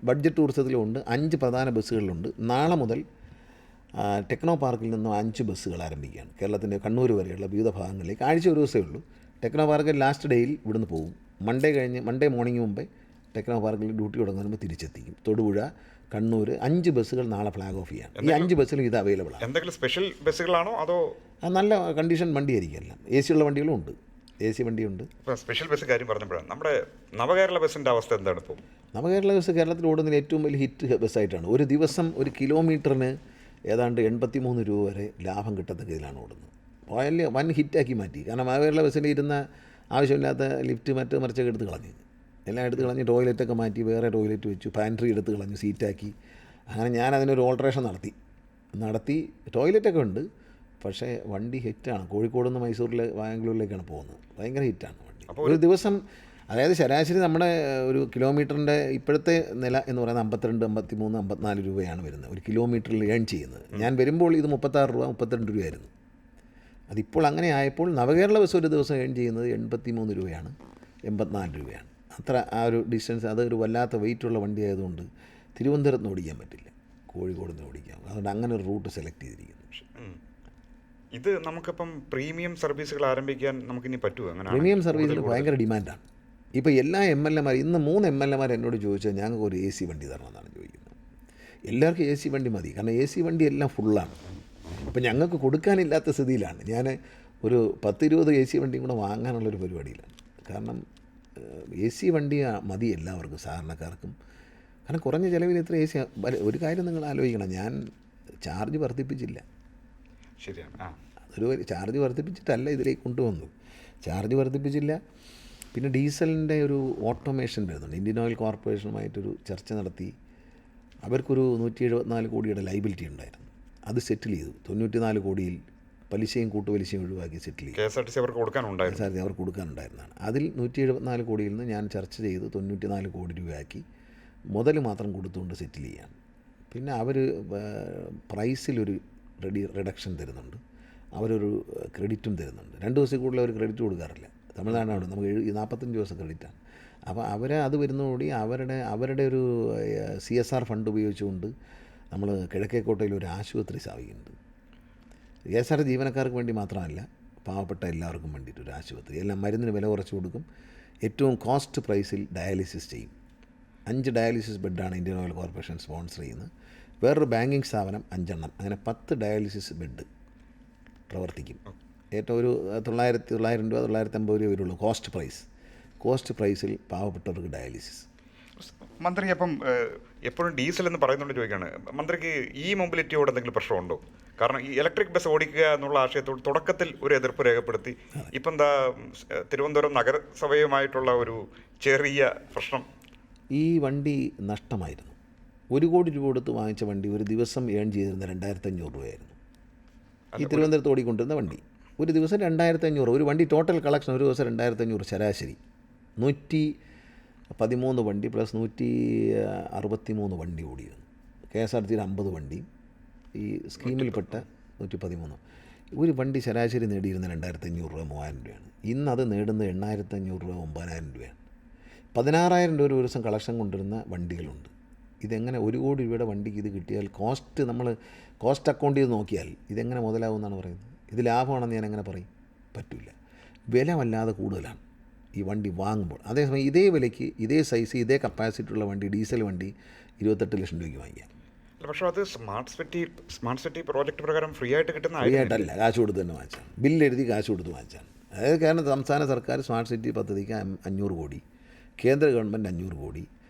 ബഡ്ജറ്റ് ടൂറിസത്തിലുമുണ്ട്. 5 പ്രധാന ബസ്സുകളിലുണ്ട്. നാളെ മുതൽ ടെക്നോ പാർക്കിൽ നിന്നും 5 ബസ്സുകൾ ആരംഭിക്കുകയാണ്. കേരളത്തിൻ്റെ കണ്ണൂർ വരെയുള്ള വിവിധ ഭാഗങ്ങളിലേക്ക്. ആഴ്ച ഒരു ദിവസമേ ഉള്ളൂ. ടെക്നോ പാർക്കിൽ ലാസ്റ്റ് ഡേയിൽ ഇവിടുന്ന് പോകും. മൺഡേ മോർണിംഗ് മുമ്പേ ടെക്നോ പാർക്കിൽ ഡ്യൂട്ടി തുടങ്ങുമ്പോൾ തിരിച്ചെത്തിക്കും. തൊടുപുഴ, കണ്ണൂർ 5 ബസ്സുകൾ നാളെ ഫ്ലാഗ് ഓഫ് ചെയ്യാം. ഈ 5 ബസ്സിലും ഇത് അവൈലബിൾ ആണ്. എന്തെങ്കിലും സ്പെഷ്യൽ ബസ്സുകളാണോ അതോ നല്ല കണ്ടീഷൻ വണ്ടിയായിരിക്കും? എല്ലാം AC ഉള്ള വണ്ടികളും ഉണ്ട്, AC വണ്ടിയുണ്ട്. ഇപ്പോൾ സ്പെഷ്യൽ ബസ് കാര്യം പറഞ്ഞപ്പോഴാണ് നമ്മുടെ നവകേരള ബസ്സിൻ്റെ അവസ്ഥ എന്താണ് ഇപ്പോൾ? നവകേരള ബസ് കേരളത്തിൽ ഓടുന്നതിന് ഏറ്റവും വലിയ ഹിറ്റ് ബസ്സായിട്ടാണ്. ഒരു ദിവസം ഒരു കിലോമീറ്ററിന് ഏതാണ്ട് 83 രൂപ വരെ ലാഭം കിട്ടത്തക്ക ഇതിലാണ് ഓടുന്നത്. വലിയ വൻ ഹിറ്റാക്കി മാറ്റി. കാരണം നവകേരള ബസ്സിൽ ഇരുന്ന ആവശ്യമില്ലാത്ത ലിഫ്റ്റ് മറിച്ചൊക്കെ എടുത്ത് കളഞ്ഞു, എല്ലാം എടുത്ത് കളഞ്ഞ് ടോയ്ലറ്റൊക്കെ മാറ്റി വേറെ ടോയ്ലറ്റ് വെച്ചു, പാൻട്രി എടുത്ത് കളഞ്ഞു, സീറ്റാക്കി. അങ്ങനെ ഞാൻ അതിനൊരു ഓൾട്രേഷൻ നടത്തി ടോയ്ലറ്റൊക്കെ ഉണ്ട്. പക്ഷേ വണ്ടി ഹിറ്റാണ്. കോഴിക്കോട് നിന്ന് മൈസൂരിൽ ബാംഗ്ലൂരിലേക്കാണ് പോകുന്നത്. ഭയങ്കര ഹിറ്റാണ് വണ്ടി. ഒരു ദിവസം അതായത് ശരാശരി നമ്മുടെ ഒരു കിലോമീറ്ററിൻ്റെ ഇപ്പോഴത്തെ നില എന്ന് പറയുന്നത് 52, 53, 54 രൂപയാണ് വരുന്നത് ഒരു കിലോമീറ്ററിൽ ഏൺ ചെയ്യുന്നത്. ഞാൻ വരുമ്പോൾ ഇത് 36 രൂപ 32 രൂപയായിരുന്നു. അതിപ്പോൾ അങ്ങനെ ആയപ്പോൾ നവകേരള ബസ് ഒരു ദിവസം ഏൺ ചെയ്യുന്നത് 83 രൂപയാണ്, 84 രൂപയാണ്. അത്ര ആ ഒരു ഡിസ്റ്റൻസ്, അതൊരു വല്ലാത്ത വെയിറ്റുള്ള വണ്ടി ആയതുകൊണ്ട് തിരുവനന്തപുരത്ത് നിന്ന് ഓടിക്കാൻ പറ്റില്ല, കോഴിക്കോട് നിന്ന് ഓടിക്കാം. അതുകൊണ്ട് അങ്ങനെ ഒരു റൂട്ട് സെലക്ട് ചെയ്തിരിക്കുന്നു. ഇത് നമുക്കിപ്പം പ്രീമിയം സർവീസുകൾ ആരംഭിക്കാൻ നമുക്കിനി പറ്റുമോ? അങ്ങനെ പ്രീമിയം സർവീസിന് ഭയങ്കര ഡിമാൻഡാണ്. ഇപ്പോൾ എല്ലാ MLA ഇന്ന് 3 MLA എന്നോട് ചോദിച്ചാൽ ഞങ്ങൾക്ക് ഒരു AC വണ്ടി തരണമെന്നാണ് ചോദിക്കുന്നത്. എല്ലാവർക്കും AC വണ്ടി മതി, കാരണം AC വണ്ടി എല്ലാം ഫുള്ളാണ്. അപ്പോൾ ഞങ്ങൾക്ക് കൊടുക്കാനില്ലാത്ത സ്ഥിതിയിലാണ്. ഞാൻ ഒരു 10-20 AC വണ്ടിയും കൂടെ വാങ്ങാനുള്ളൊരു പരിപാടിയിലാണ്. കാരണം AC വണ്ടി മതി എല്ലാവർക്കും, സാധാരണക്കാർക്കും. കാരണം കുറഞ്ഞ ചിലവിൽ ഇത്ര AC. ഒരു കാര്യം നിങ്ങൾ ആലോചിക്കണം, ഞാൻ ചാർജ് വർദ്ധിപ്പിച്ചില്ല. ശരിയാണ്. അതൊരു ചാർജ് വർദ്ധിപ്പിച്ചിട്ടല്ല ഇതിലേക്ക് കൊണ്ടുവന്നു, ചാർജ് വർദ്ധിപ്പിച്ചില്ല. പിന്നെ ഡീസലിൻ്റെ ഒരു ഓട്ടോമേഷൻ വരുന്നുണ്ട്. ഇന്ത്യൻ ഓയിൽ കോർപ്പറേഷനുമായിട്ടൊരു ചർച്ച നടത്തി. അവർക്കൊരു 174 കോടിയുടെ ലൈബിലിറ്റി ഉണ്ടായിരുന്നു, അത് സെറ്റിൽ ചെയ്തു. 94 കോടിയിൽ പലിശയും കൂട്ടുപലിശയും ഒഴിവാക്കി സെറ്റിൽ ചെയ്തു. KSRTC അവർക്ക് കൊടുക്കാനുണ്ടായിരുന്നു, അവർക്ക് കൊടുക്കാനുണ്ടായിരുന്നതാണ്. അതിൽ 174 കോടിയിൽ നിന്ന് ഞാൻ ചർച്ച ചെയ്ത് 94 കോടി രൂപയാക്കി മുതൽ മാത്രം കൊടുത്തുകൊണ്ട് സെറ്റിൽ ചെയ്യാൻ. പിന്നെ അവർ പ്രൈസിലൊരു റിഡക്ഷൻ തരുന്നുണ്ട്, അവരൊരു ക്രെഡിറ്റും തരുന്നുണ്ട്. 2 ദിവസത്തിൽ കൂടുതൽ അവർ ക്രെഡിറ്റ് കൊടുക്കാറില്ല. തമിഴ്നാടാണ് നമുക്ക് 45 ദിവസം ക്രെഡിറ്റാണ്. അപ്പോൾ അത് വരുന്നതോടെ അവരുടെ ഒരു CSR ഫണ്ട് ഉപയോഗിച്ചുകൊണ്ട് നമ്മൾ കിഴക്കേക്കോട്ടയിൽ ഒരു ആശുപത്രി സ്ഥാപിക്കുന്നുണ്ട്. KSR ജീവനക്കാർക്ക് വേണ്ടി മാത്രമല്ല, പാവപ്പെട്ട എല്ലാവർക്കും വേണ്ടിയിട്ട് ഒരു ആശുപത്രി. എല്ലാം മരുന്നിന് വില കുറച്ച് കൊടുക്കും, ഏറ്റവും കോസ്റ്റ് പ്രൈസിൽ ഡയാലിസിസ് ചെയ്യും. 5 ഡയാലിസിസ് ബെഡാണ് ഇന്ത്യൻ ഓയിൽ കോർപ്പറേഷൻ സ്പോൺസർ ചെയ്യുന്നത്. വേറൊരു ബാങ്കിങ് സ്ഥാപനം 5 എണ്ണം, അങ്ങനെ 10 ഡയാലിസിസ് ബെഡ് പ്രവർത്തിക്കും. ഏറ്റവും ഒരു 900 രൂപ 950 രൂപ വരുള്ളൂ കോസ്റ്റ് പ്രൈസിൽ പാവപ്പെട്ടവർക്ക് ഡയാലിസിസ്. മന്ത്രി അപ്പം എപ്പോഴും ഡീസൽ എന്ന് പറയുന്നുണ്ട് ചോദിക്കുകയാണ്, മന്ത്രിക്ക് ഈ മൊബിലിറ്റിയോട് എന്തെങ്കിലും പ്രശ്നമുണ്ടോ? കാരണം ഈ ഇലക്ട്രിക് ബസ് ഓടിക്കുക എന്നുള്ള ആശയത്തോട് തുടക്കത്തിൽ ഒരു എതിർപ്പ് രേഖപ്പെടുത്തി. ഇപ്പം എന്താ തിരുവനന്തപുരം നഗരസഭയുമായിട്ടുള്ള ഒരു ചെറിയ പ്രശ്നം? ഈ വണ്ടി നഷ്ടമായിരുന്നു. 1 കോടി രൂപ കൊടുത്ത് വാങ്ങിച്ച വണ്ടി ഒരു ദിവസം ഏൺ ചെയ്തിരുന്ന 2500 രൂപയായിരുന്നു. ഈ തിരുവനന്തപുരത്ത് ഓടിക്കൊണ്ടിരുന്ന വണ്ടി ഒരു ദിവസം 2500. ഒരു വണ്ടി ടോട്ടൽ കളക്ഷൻ ഒരു ദിവസം 2500 ശരാശരി. 113 വണ്ടി പ്ലസ് 163 വണ്ടി ഓടിയിരുന്നു. KSRTC 50 വണ്ടി, ഈ സ്കീമിൽപ്പെട്ട 113. ഒരു വണ്ടി ശരാശരി നേടിയിരുന്ന 2500 രൂപ 3000 രൂപയാണ്. ഇന്നത് നേടുന്നത് 8500 രൂപ 9000 രൂപയാണ്. 16000 രൂപ ഒരു ദിവസം കളക്ഷൻ കൊണ്ടുവരുന്ന വണ്ടികളുണ്ട്. ഇതെങ്ങനെ 1 കോടി രൂപയുടെ വണ്ടിക്ക് ഇത് കിട്ടിയാൽ കോസ്റ്റ് അക്കൗണ്ട് ചെയ്ത് നോക്കിയാൽ ഇതെങ്ങനെ മുതലാവും എന്നാണ് പറയുന്നത്? ഇത് ലാഭമാണെന്ന് ഞാൻ എങ്ങനെ പറയും? പറ്റില്ല. വില വല്ലാതെ കൂടുതലാണ് ഈ വണ്ടി വാങ്ങുമ്പോൾ. അതേസമയം ഇതേ വിലയ്ക്ക് ഇതേ സൈസ് ഇതേ കപ്പാസിറ്റി ഉള്ള വണ്ടി, ഡീസൽ വണ്ടി 28 ലക്ഷം രൂപയ്ക്ക് വാങ്ങിക്കാം. പക്ഷേ അത് സ്മാർട്ട് സിറ്റി പ്രോജക്റ്റ് പ്രകാരം ഫ്രീ ആയിട്ട് കിട്ടുന്ന, ഫ്രീ ആയിട്ടല്ല, കാശ് കൊടുത്ത് തന്നെ വാങ്ങിച്ചാണ്. ബില്ലെഴുതി കാശ് കൊടുത്ത് വാങ്ങിച്ചാണ്. അതായത് കാരണം സംസ്ഥാന സർക്കാർ സ്മാർട്ട് സിറ്റി പദ്ധതിക്ക് 500 കോടി, കേന്ദ്ര ഗവൺമെൻറ് 500 കോടി,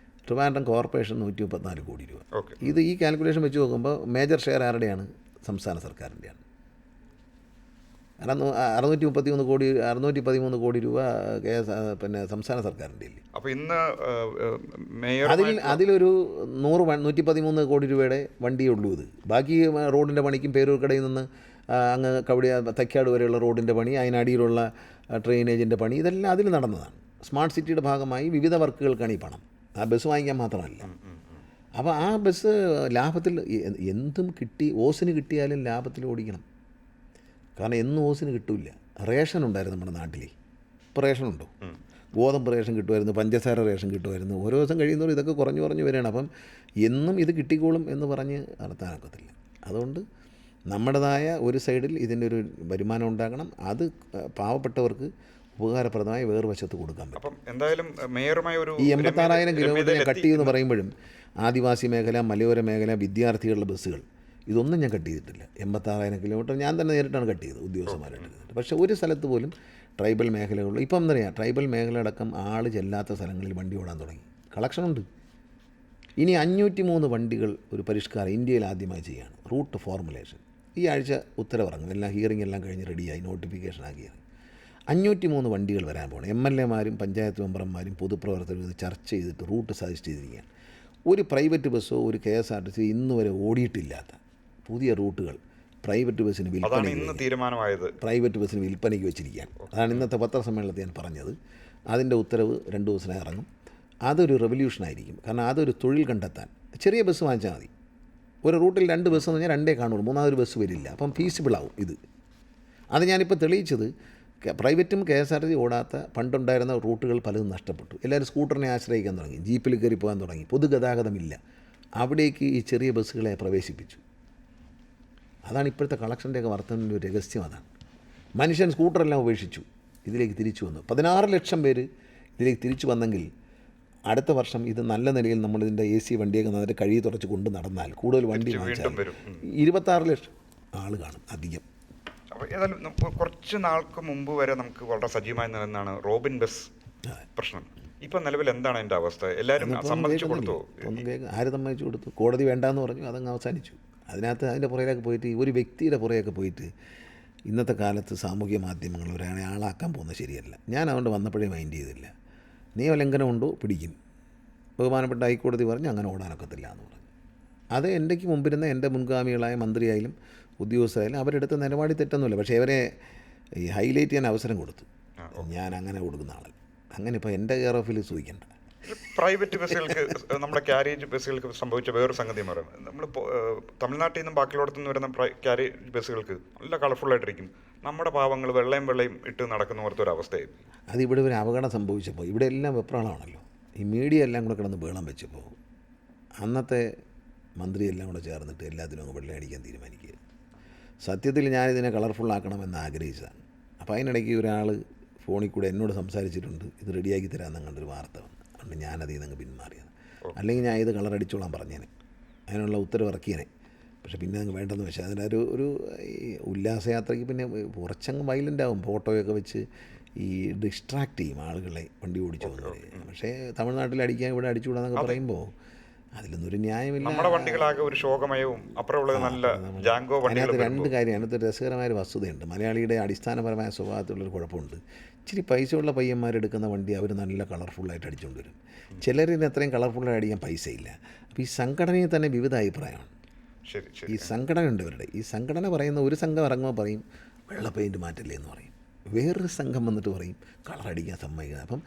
ട്രിവാൻഡ്രം കോർപ്പറേഷൻ 134 കോടി രൂപ. ഇത് ഈ കാൽക്കുലേഷൻ വെച്ച് നോക്കുമ്പോൾ മേജർ ഷെയർ ആരുടെയാണ്? സംസ്ഥാന സർക്കാരിൻ്റെയാണ്. 613 കോടി 613 കോടി രൂപ പിന്നെ സംസ്ഥാന സർക്കാരിൻ്റെ ഇല്ലേ. അപ്പോൾ ഇന്ന് അതിലൊരു 113 കോടി രൂപയുടെ വണ്ടിയേ ഉള്ളൂ ഇത്. ബാക്കി റോഡിൻ്റെ പണിക്കും പേരൂർക്കടയിൽ നിന്ന് അങ്ങ് കവടി തൈക്കാട് വരെയുള്ള റോഡിൻ്റെ പണി, അതിനടിയിലുള്ള ഡ്രെയിനേജിൻ്റെ പണി, ഇതെല്ലാം അതിൽ നടന്നതാണ്. സ്മാർട്ട് സിറ്റിയുടെ ഭാഗമായി വിവിധ വർക്കുകൾക്കാണ് ഈ പണം. ആ ബസ് വാങ്ങിക്കാൻ മാത്രമല്ല. അപ്പോൾ ആ ബസ് ലാഭത്തിൽ എന്തും കിട്ടി, ഓസിന് കിട്ടിയാലും ലാഭത്തിൽ ഓടിക്കണം. കാരണം എന്നും ഓസിന് കിട്ടില്ല. റേഷൻ ഉണ്ടായിരുന്നു നമ്മുടെ നാട്ടിൽ, ഇപ്പോൾ റേഷനുണ്ടോ? ഗോതമ്പ് റേഷൻ കിട്ടുമായിരുന്നു, പഞ്ചസാര റേഷൻ കിട്ടുമായിരുന്നു. ഓരോ ദിവസം കഴിയുന്നവരും ഇതൊക്കെ കുറഞ്ഞു വരികയാണ്. അപ്പം എന്നും ഇത് കിട്ടിക്കോളും എന്ന് പറഞ്ഞ് നടത്താനൊക്കത്തില്ല. അതുകൊണ്ട് നമ്മുടേതായ ഒരു സൈഡിൽ ഇതിൻ്റെ ഒരു വരുമാനം ഉണ്ടാകണം. അത് പാവപ്പെട്ടവർക്ക് ഉപകാരപ്രദമായി വേറെ വശത്ത് കൊടുക്കാൻ പറ്റും. എന്തായാലും മേയറുമായി ഒരു ഈ 86,000 കിലോമീറ്റർ ഞാൻ കട്ട് ചെയ്യുമെന്ന് പറയുമ്പോഴും ആദിവാസി മേഖല, മലയോര മേഖല, വിദ്യാർത്ഥികളുടെ ബസ്സുകൾ ഇതൊന്നും ഞാൻ കട്ട് ചെയ്തിട്ടില്ല. 86,000 കിലോമീറ്റർ ഞാൻ തന്നെ നേരിട്ടാണ് കട്ട് ചെയ്തത്, ഉദ്യോഗസ്ഥന്മാരായിട്ട്. പക്ഷേ ഒരു സ്ഥലത്ത് പോലും ട്രൈബൽ മേഖലകളിൽ ഇപ്പം എന്താ പറയുക, ട്രൈബൽ മേഖല അടക്കം ആൾ ചെല്ലാത്ത സ്ഥലങ്ങളിൽ വണ്ടി ഓടാൻ തുടങ്ങി. കളക്ഷനുണ്ട്. ഇനി 503 വണ്ടികൾ ഒരു പരിഷ്കാരം ഇന്ത്യയിൽ ആദ്യമായി ചെയ്യുകയാണ്, റൂട്ട് ഫോർമുലേഷൻ. ഈ ആഴ്ച ഉത്തരവിറങ്ങും, എല്ലാം ഹിയറിംഗ് എല്ലാം കഴിഞ്ഞ് റെഡിയായി, നോട്ടിഫിക്കേഷൻ ആക്കിയത്. 503 വണ്ടികൾ വരാൻ പോകണം. MLA മാരും പഞ്ചായത്ത് മെമ്പർമാരും പൊതുപ്രവർത്തകരും ഇത് ചർച്ച ചെയ്തിട്ട് റൂട്ട് സജസ്റ്റ് ചെയ്തിരിക്കുകയാണ്. ഒരു പ്രൈവറ്റ് ബസ്സോ ഒരു KSRTC ഇന്ന് വരെ ഓടിയിട്ടില്ലാത്ത പുതിയ റൂട്ടുകൾ പ്രൈവറ്റ് ബസ്സിന് വിൽപ്പനയ്ക്ക് വെച്ചിരിക്കുകയാണ്. അതാണ് ഇന്നത്തെ പത്രസമ്മേളനത്തിൽ ഞാൻ പറഞ്ഞത്. അതിൻ്റെ ഉത്തരവ് 2 ദിവസത്തിനകം ഇറങ്ങും. അതൊരു റെവല്യൂഷനായിരിക്കും. കാരണം അതൊരു തൊഴിൽ കണ്ടെത്താൻ ചെറിയ ബസ് വാങ്ങിച്ചാൽ മതി. ഒരു റൂട്ടിൽ 2 ബസ് എന്ന് പറഞ്ഞാൽ 2 കാണുള്ളൂ, മൂന്നാമതൊരു ബസ് വരില്ല. അപ്പം ഫീസിബിളാവും ഇത്. അത് ഞാനിപ്പോൾ തെളിയിച്ചത് പ്രൈവറ്റും KSRTC ഓടാത്ത പണ്ടുണ്ടായിരുന്ന റൂട്ടുകൾ പലതും നഷ്ടപ്പെട്ടു. എല്ലാവരും സ്കൂട്ടറിനെ ആശ്രയിക്കാൻ തുടങ്ങി, ജീപ്പിൽ കയറി പോകാൻ തുടങ്ങി, പൊതുഗതാഗതമില്ല. അവിടേക്ക് ഈ ചെറിയ ബസ്സുകളെ പ്രവേശിപ്പിച്ചു. അതാണ് ഇപ്പോഴത്തെ കളക്ഷൻ്റെയൊക്കെ വർധനയുടെ ഒരു രഹസ്യം. അതാണ് മനുഷ്യൻ സ്കൂട്ടറെല്ലാം ഉപേക്ഷിച്ചു, ഇതിലേക്ക് തിരിച്ചു വന്നു. 16 ലക്ഷം പേര് ഇതിലേക്ക് തിരിച്ചു വന്നെങ്കിൽ അടുത്ത വർഷം ഇത് നല്ല നിലയിൽ നമ്മളിതിൻ്റെ AC വണ്ടിയൊക്കെ നന്നായിട്ട് കഴുകി തുടച്ച് കൊണ്ട് നടന്നാൽ കൂടുതൽ വണ്ടി വാങ്ങിച്ചാൽ 26 ലക്ഷം ആൾ കാണും അധികം. അപ്പോൾ ഏതായാലും കുറച്ച് നാൾക്ക് മുമ്പ് വരെ നമുക്ക് വളരെ സജീവമായി നിലനിന്നാണ് റോബിൻ ബസ് പ്രശ്നം. ഇപ്പം നിലവിൽ എന്താണ് അതിൻ്റെ അവസ്ഥ? എല്ലാവരും സമ്മതിച്ചു കൊടുത്തു? ആര് സമ്മതിച്ചു കൊടുത്തു? കോടതി വേണ്ടാന്ന് പറഞ്ഞു, അതങ്ങ് അവസാനിച്ചു. അതിൻ്റെ പുറകിലൊക്കെ പോയിട്ട് ഒരു വ്യക്തിയുടെ പുറകെയൊക്കെ പോയിട്ട് ഇന്നത്തെ കാലത്ത് സാമൂഹ്യ മാധ്യമങ്ങൾ ഒരാളെ ആളാക്കാൻ പോകുന്നത് ശരിയല്ല. ഞാൻ അതുകൊണ്ട് വന്നപ്പോഴേ മൈൻഡ് ചെയ്തില്ല. നിയമലംഘനം ഉണ്ടോ പിടിക്കും. ബഹുമാനപ്പെട്ട ഹൈക്കോടതി പറഞ്ഞു അങ്ങനെ ഓടാനൊക്കത്തില്ല എന്ന് പറഞ്ഞു. അത് എൻ്റെക്ക് മുമ്പിരുന്ന എൻ്റെ മുൻഗാമികളായ മന്ത്രിയായാലും ഉദ്യോഗസ്ഥരായാലും അവരെടുത്ത നിലപാടി തെറ്റൊന്നുമില്ല. പക്ഷേ അവരെ ഈ ഹൈലൈറ്റ് ചെയ്യാൻ അവസരം കൊടുത്തു. ഞാൻ അങ്ങനെ കൊടുക്കുന്ന ആളല്ല. അങ്ങനെ ഇപ്പോൾ എൻ്റെ കെയർ ഓഫിൽ സൂചിക്കേണ്ട. പ്രൈവറ്റ് ബസ്സുകൾക്ക്, നമ്മുടെ ക്യാരേജ് ബസ്സുകൾക്ക് സംഭവിച്ച വേറൊരു സംഗതി പറയാം. നമ്മൾ തമിഴ്നാട്ടിൽ നിന്നും ബാക്കിയുള്ളടത്തു നിന്ന് വരുന്ന ക്യാരേജ് ബസ്സുകൾക്ക് നല്ല കളർഫുള്ളായിട്ടിരിക്കും. നമ്മുടെ പാവങ്ങൾ വെള്ളയും ഇട്ട് നടക്കുന്ന പോലത്തെ ഒരു അവസ്ഥയായി. അതിവിടെ ഒരു അപകടം സംഭവിച്ചപ്പോൾ ഇവിടെ എല്ലാം വെപ്രാളമാണല്ലോ. ഈ മീഡിയ എല്ലാം കൂടെ കിടന്ന് ബഹളം വെച്ചപ്പോൾ അന്നത്തെ മന്ത്രി എല്ലാം കൂടെ ചേർന്നിട്ട് എല്ലാത്തിനും അങ്ങ് വെള്ളയടിക്കാൻ തീരുമാനിക്കുക. സത്യത്തിൽ ഞാനിതിനെ കളർഫുള്ളാക്കണമെന്ന് ആഗ്രഹിച്ചതാണ്. അപ്പോൾ അതിനിടയ്ക്ക് ഒരാൾ ഫോണിൽ കൂടെ എന്നോട് സംസാരിച്ചിട്ടുണ്ട്, ഇത് റെഡിയാക്കി തരാമെന്ന് കണ്ടൊരു വാർത്ത വന്നു. അതുകൊണ്ട് ഞാനതിൽ നിന്ന് അങ്ങ് പിന്മാറിയത്. അല്ലെങ്കിൽ ഞാൻ ഇത് കളർ അടിച്ചോളാൻ പറഞ്ഞേനെ, അതിനുള്ള ഉത്തരവ് ഇറക്കിയേനെ. പക്ഷേ പിന്നെ അങ്ങ് വേണ്ടെന്ന് വെച്ചാൽ അതിൻ്റെ ഒരു ഉല്ലാസയാത്രയ്ക്ക് പിന്നെ കുറച്ചങ്ങ് വയലൻ്റ് ആവും. ഫോട്ടോയൊക്കെ വെച്ച് ഈ ഡിസ്ട്രാക്ട് ചെയ്യും ആളുകളെ വണ്ടി ഓടിച്ചു പോകുന്നത്. പക്ഷേ തമിഴ്നാട്ടിൽ അടിക്കാൻ ഇവിടെ അടിച്ചുകൂടാന്നൊക്കെ പറയുമ്പോൾ അതിലൊന്നും ഒരു ന്യായമില്ല. നമ്മുടെ വണ്ടികളാകെ ഒരു ശോകമയവും അപ്പുറമുള്ളത് നല്ല ജാങ്കോ വണ്ടികൾ. അതിനകത്ത് 2 കാര്യം, അതിനകത്ത് രസകരമായൊരു വസ്തുതയുണ്ട്. മലയാളിയുടെ അടിസ്ഥാനപരമായ സ്വഭാവത്തിലുള്ളൊരു കുഴപ്പമുണ്ട്. ഇച്ചിരി പൈസയുള്ള പയ്യന്മാരെടുക്കുന്ന വണ്ടി അവർ നല്ല കളർഫുള്ളായിട്ട് അടിച്ചുകൊണ്ട് വരും. ചിലരിന് അത്രയും കളർഫുള്ളായിട്ട് അടിക്കാൻ പൈസയില്ല. അപ്പോൾ ഈ സംഘടനയിൽ തന്നെ വിവിധ അഭിപ്രായമാണ്. ഈ സംഘടനയുണ്ട് ഇവരുടെ. ഈ സംഘടന പറയുന്ന ഒരു സംഘം ഇറങ്ങുമ്പോൾ പറയും വെള്ള പെയിൻറ്റ് മാറ്റില്ലേ എന്ന് പറയും. വേറൊരു സംഘം വന്നിട്ട് പറയും കളറടിക്കാൻ സമ്മതിക്കുന്നത്. അപ്പം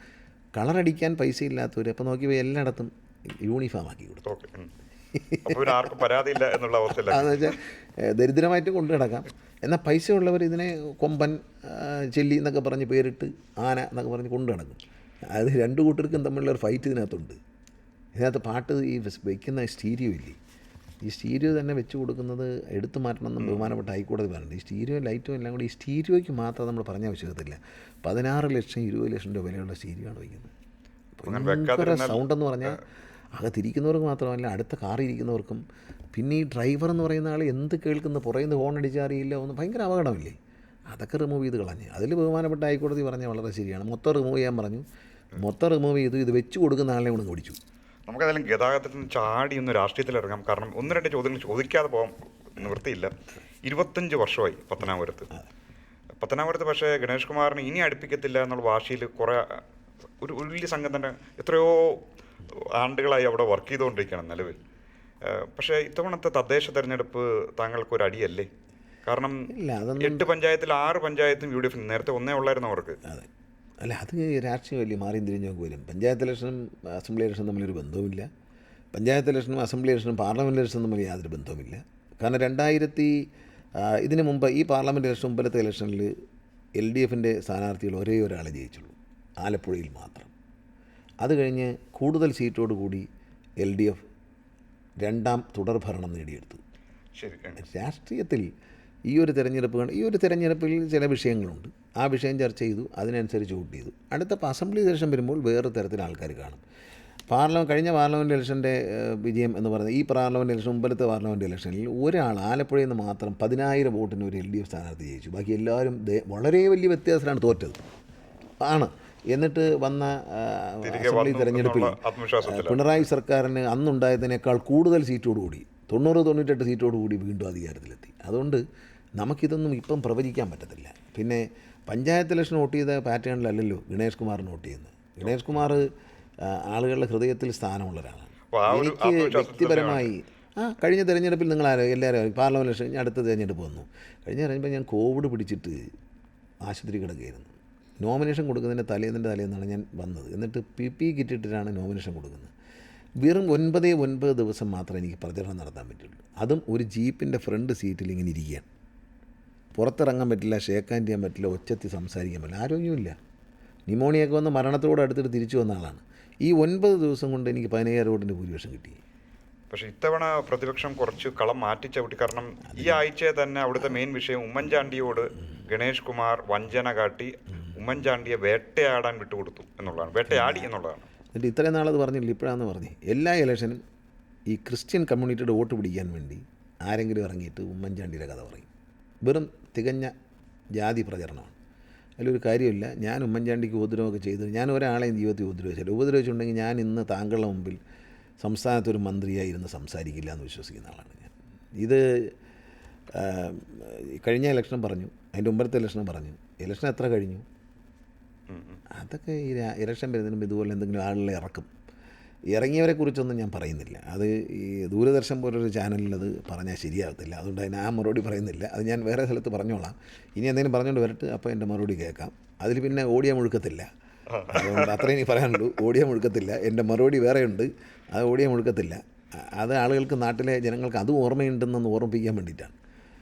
കളറടിക്കാൻ പൈസയില്ലാത്തവർ അപ്പോൾ നോക്കിയപ്പോൾ എല്ലായിടത്തും യൂണിഫോം ആക്കി കൊടുത്തു. അതെന്ന് വെച്ചാൽ ദരിദ്രമായിട്ട് കൊണ്ടു കിടക്കാം. എന്നാൽ പൈസ ഉള്ളവർ ഇതിനെ കൊമ്പൻ, ചെല്ലി എന്നൊക്കെ പറഞ്ഞ് പേരിട്ട് ആന എന്നൊക്കെ പറഞ്ഞ് കൊണ്ടു കിടക്കും. അത് 2 കൂട്ടർക്കും തമ്മിലുള്ള ഒരു ഫൈറ്റ് ഇതിനകത്തുണ്ട്. ഇതിനകത്ത് പാട്ട് ഈ വയ്ക്കുന്ന സ്റ്റീരിയോ ഇല്ലേ, ഈ സ്റ്റീരിയോ തന്നെ വെച്ച് കൊടുക്കുന്നത് എടുത്തു മാറ്റണമെന്ന് ബഹുമാനപ്പെട്ട ഹൈക്കോടതി പറഞ്ഞിട്ടുണ്ട്. ഈ സ്റ്റീരിയോ ലൈറ്റും എല്ലാം കൂടി ഈ സ്റ്റീരിയോയ്ക്ക് മാത്രം നമ്മൾ പറഞ്ഞ ആവശ്യത്തില്ല. 16 ലക്ഷം 20 ലക്ഷം രൂപ വിലയുള്ള സ്റ്റീരിയോ ആണ് വയ്ക്കുന്നത്. ഭയങ്കര സൗണ്ടെന്ന് പറഞ്ഞാൽ അകത്തിരിക്കുന്നവർക്ക് മാത്രമല്ല അടുത്ത കാറിൽ ഇരിക്കുന്നവർക്കും. പിന്നെ ഈ ഡ്രൈവർ എന്ന് പറയുന്ന ആൾ എന്ത് കേൾക്കുന്ന, പുറയുന്ന ഹോൺ അടിച്ചറിയില്ല, ഒന്ന് ഭയങ്കര അപകടമില്ലേ. അതൊക്കെ റിമൂവ് ചെയ്ത് കളഞ്ഞ്. അതിൽ ബഹുമാനപ്പെട്ട ഹൈക്കോടതി പറഞ്ഞാൽ വളരെ ശരിയാണ്. മൊത്തം റിമൂവ് ചെയ്യാൻ പറഞ്ഞു. മൊത്തം റിമൂവ് ചെയ്തു. ഇത് വെച്ച് കൊടുക്കുന്ന ആളെ കൊണ്ട് ഓടിച്ചു. നമുക്കതെല്ലാം ഗതാഗതത്തിൽ നിന്ന് ചാടി ഒന്ന് രാഷ്ട്രീയത്തിൽ ഇറങ്ങാം. കാരണം 1-2 ചോദ്യങ്ങൾ ചോദിക്കാതെ പോകാൻ നിവൃത്തിയില്ല. 25 വർഷമായി പത്തനാപുരത്ത്. പക്ഷേ ഗണേഷ് കുമാറിന് ഇനി അടുപ്പിക്കത്തില്ല എന്നുള്ള വാശിയിൽ കുറേ ഒരു വലിയ സംഘം തന്നെ എത്രയോ ആണ്ടുകളായി അവിടെ വർക്ക് ചെയ്തുകൊണ്ടിരിക്കുകയാണ് നിലവിൽ. പക്ഷേ ഇത്തവണത്തെ തദ്ദേശ തെരഞ്ഞെടുപ്പ് താങ്കൾക്കൊരു അടിയല്ലേ? കാരണം 8 പഞ്ചായത്തിൽ 6 പഞ്ചായത്തും UDF, നേരത്തെ 1 ഉള്ളായിരുന്നു അവർക്ക്. അതെ, അല്ല അത് രാഷ്ട്രീയമല്ലേ, മാറിയും തിരിഞ്ഞൊക്കെ വരും. പഞ്ചായത്ത് ഇലക്ഷനും അസംബ്ലി ഇലക്ഷനും തമ്മിലൊരു ബന്ധവുമില്ല. പഞ്ചായത്ത് ഇലക്ഷനും അസംബ്ലി ഇലക്ഷനും പാർലമെൻറ്റ് ഇലക്ഷനും തമ്മിൽ യാതൊരു ബന്ധവുമില്ല. കാരണം ഇതിന് മുമ്പ് ഈ പാർലമെൻറ്റ് ഇലക്ഷൻ മുമ്പത്തെ ഇലക്ഷനിൽ LDFൻ്റെ സ്ഥാനാർത്ഥികൾ ഒരേ ഒരാളെ ജയിച്ചുള്ളൂ, ആലപ്പുഴയിൽ മാത്രം. അത് കഴിഞ്ഞ് കൂടുതൽ സീറ്റോടുകൂടി LDF 2ാം തുടർഭരണം നേടിയെടുത്തു. രാഷ്ട്രീയത്തിൽ ഈ ഒരു തെരഞ്ഞെടുപ്പിൽ ചില വിഷയങ്ങളുണ്ട്. ആ വിഷയം ചർച്ച ചെയ്തു, അതിനനുസരിച്ച് വോട്ട് ചെയ്തു. അടുത്ത അസംബ്ലി ഇലക്ഷൻ വരുമ്പോൾ വേറെ തരത്തിൽ ആൾക്കാർ കാണും. കഴിഞ്ഞ പാർലമെൻറ്റ് ഇലക്ഷൻ്റെ വിജയം എന്ന് പറയുന്നത് ഈ പാർലമെൻറ്റ് ഇലക്ഷൻ മുമ്പത്തെ പാർലമെൻറ്റ് ഇലക്ഷനിൽ ഒരാൾ ആലപ്പുഴയിൽ നിന്ന് മാത്രം 10,000 വോട്ടിന് ഒരു LDF സ്ഥാനാർത്ഥി ജയിച്ചു. ബാക്കി എല്ലാവരും വളരെ വലിയ വ്യത്യാസത്തിലാണ് തോറ്റത് ആണ്. എന്നിട്ട് വന്ന അസംബ്ലി തെരഞ്ഞെടുപ്പിൽ പിണറായി സർക്കാരിന് അന്നുണ്ടായതിനേക്കാൾ കൂടുതൽ സീറ്റോടുകൂടി 90-98 സീറ്റോടുകൂടി വീണ്ടും അധികാരത്തിലെത്തി. അതുകൊണ്ട് നമുക്കിതൊന്നും ഇപ്പം പ്രവചിക്കാൻ പറ്റത്തില്ല. പിന്നെ പഞ്ചായത്ത് ഇലക്ഷൻ വോട്ട് ചെയ്ത പാറ്റേണിലല്ലല്ലോ ഗണേഷ് കുമാറിന് വോട്ട് ചെയ്യുന്നത്. ഗണേഷ് കുമാർ ആളുകളുടെ ഹൃദയത്തിൽ സ്ഥാനമുള്ള ഒരാളാണ്. എനിക്ക് വ്യക്തിപരമായി കഴിഞ്ഞ തെരഞ്ഞെടുപ്പിൽ എല്ലാവരും പാർലമെൻറ്റ് ഇലക്ഷൻ അടുത്ത തെരഞ്ഞെടുപ്പ് വന്നു. കഴിഞ്ഞ തെരഞ്ഞെടുപ്പിൽ ഞാൻ കോവിഡ് പിടിച്ചിട്ട് ആശുപത്രി കിടക്കുകയായിരുന്നു. നോമിനേഷൻ കൊടുക്കുന്നതിൻ്റെ തലേന്നാണ് ഞാൻ വന്നത്. എന്നിട്ട് PPE കിറ്റിട്ടിട്ടാണ് നോമിനേഷൻ കൊടുക്കുന്നത്. വെറും 9 ദിവസം മാത്രമേ എനിക്ക് പ്രചരണം നടത്താൻ പറ്റുള്ളൂ. അതും ഒരു ജീപ്പിൻ്റെ ഫ്രണ്ട് സീറ്റിൽ ഇങ്ങനെ ഇരിക്കുകയാണ്. പുറത്തിറങ്ങാൻ പറ്റില്ല, ഷേക്ക് ഹാൻഡ് ചെയ്യാൻ പറ്റില്ല, ഒച്ചത്തി സംസാരിക്കാൻ പറ്റില്ല, ആരോഗ്യമില്ല. ന്യൂമോണിയൊക്കെ വന്ന് മരണത്തോട് അടുത്തിട്ട് തിരിച്ചു വന്ന ആളാണ്. ഈ 9 ദിവസം കൊണ്ട് എനിക്ക് 15,000 വോട്ടിൻ്റെ ഭൂരിപക്ഷം കിട്ടി. പക്ഷേ ഇത്തവണ പ്രതിപക്ഷം കുറച്ച് കളം മാറ്റിച്ചവിട്ടി. കാരണം ഈ ആഴ്ചയെ തന്നെ അവിടുത്തെ മെയിൻ വിഷയം ഉമ്മൻചാണ്ടിയോട് ഗണേഷ് കുമാർ വഞ്ചന കാട്ടി ഉമ്മൻചാണ്ടിയെ വേട്ടയാടാൻ വിട്ടുകൊടുത്തു എന്നുള്ളതാണ്, വേട്ടയാടി എന്നുള്ളതാണ്. എന്നിട്ട് ഇത്രയും നാളത് പറഞ്ഞില്ല, ഇപ്പോഴാണെന്ന് പറഞ്ഞ് എല്ലാ ഇലക്ഷനും ഈ ക്രിസ്ത്യൻ കമ്മ്യൂണിറ്റിയുടെ വോട്ട് പിടിക്കാൻ വേണ്ടി ആരെങ്കിലും ഇറങ്ങിയിട്ട് ഉമ്മൻചാണ്ടിയുടെ കഥ പറയും. വെറും തികഞ്ഞ ജാതി പ്രചരണമാണ്. അതിലൊരു കാര്യമില്ല. ഞാൻ ഉമ്മൻചാണ്ടിക്ക് ഉപദ്രവമൊക്കെ ചെയ്ത് ഞാൻ ഒരാളെയും ജീവിതത്തിൽ ഉപദ്രവിച്ചിട്ടുണ്ടെങ്കിൽ ഞാൻ ഇന്ന് താങ്കളുടെ മുമ്പിൽ സംസ്ഥാനത്തൊരു മന്ത്രിയായിരുന്ന് സംസാരിക്കില്ല എന്ന് വിശ്വസിക്കുന്ന ആളാണ് ഞാൻ. ഇത് കഴിഞ്ഞ ഇലക്ഷനും പറഞ്ഞു, അതിൻ്റെ മുമ്പത്തെ ഇലക്ഷനും പറഞ്ഞു. ഇലക്ഷൻ എത്ര കഴിഞ്ഞു? അതൊക്കെ ഈ ഇലക്ഷൻ വരുന്നതിന് മുമ്പ് ഇതുപോലെ എന്തെങ്കിലും ആളുകളെ ഇറക്കും. ഇറങ്ങിയവരെ കുറിച്ചൊന്നും ഞാൻ പറയുന്നില്ല. അത് ഈ ദൂരദർശൻ പോലൊരു ചാനലിൽ അത് പറഞ്ഞാൽ ശരിയാകത്തില്ല. അതുകൊണ്ട് അതിന് ആ മറുപടി പറയുന്നില്ല. അത് ഞാൻ വേറെ സ്ഥലത്ത് പറഞ്ഞോളാം. ഇനി എന്തെങ്കിലും പറഞ്ഞുകൊണ്ട് വരട്ടെ, അപ്പോൾ എൻ്റെ മറുപടി കേൾക്കാം. അതിൽ പിന്നെ ഓടിയാൽ മുഴുക്കത്തില്ല. അതുകൊണ്ട് അത്രയും എനിക്ക് പറയാനുള്ളൂ. ഓടിയാൽ മുഴുക്കത്തില്ല. എൻ്റെ മറുപടി വേറെയുണ്ട്, അത് ഓടിയാൽ മുഴുക്കത്തില്ല. അത് ആളുകൾക്ക്, നാട്ടിലെ ജനങ്ങൾക്ക് അതും ഓർമ്മയുണ്ടെന്ന് ഓർമ്മിപ്പിക്കാൻ വേണ്ടിയിട്ടാണ്.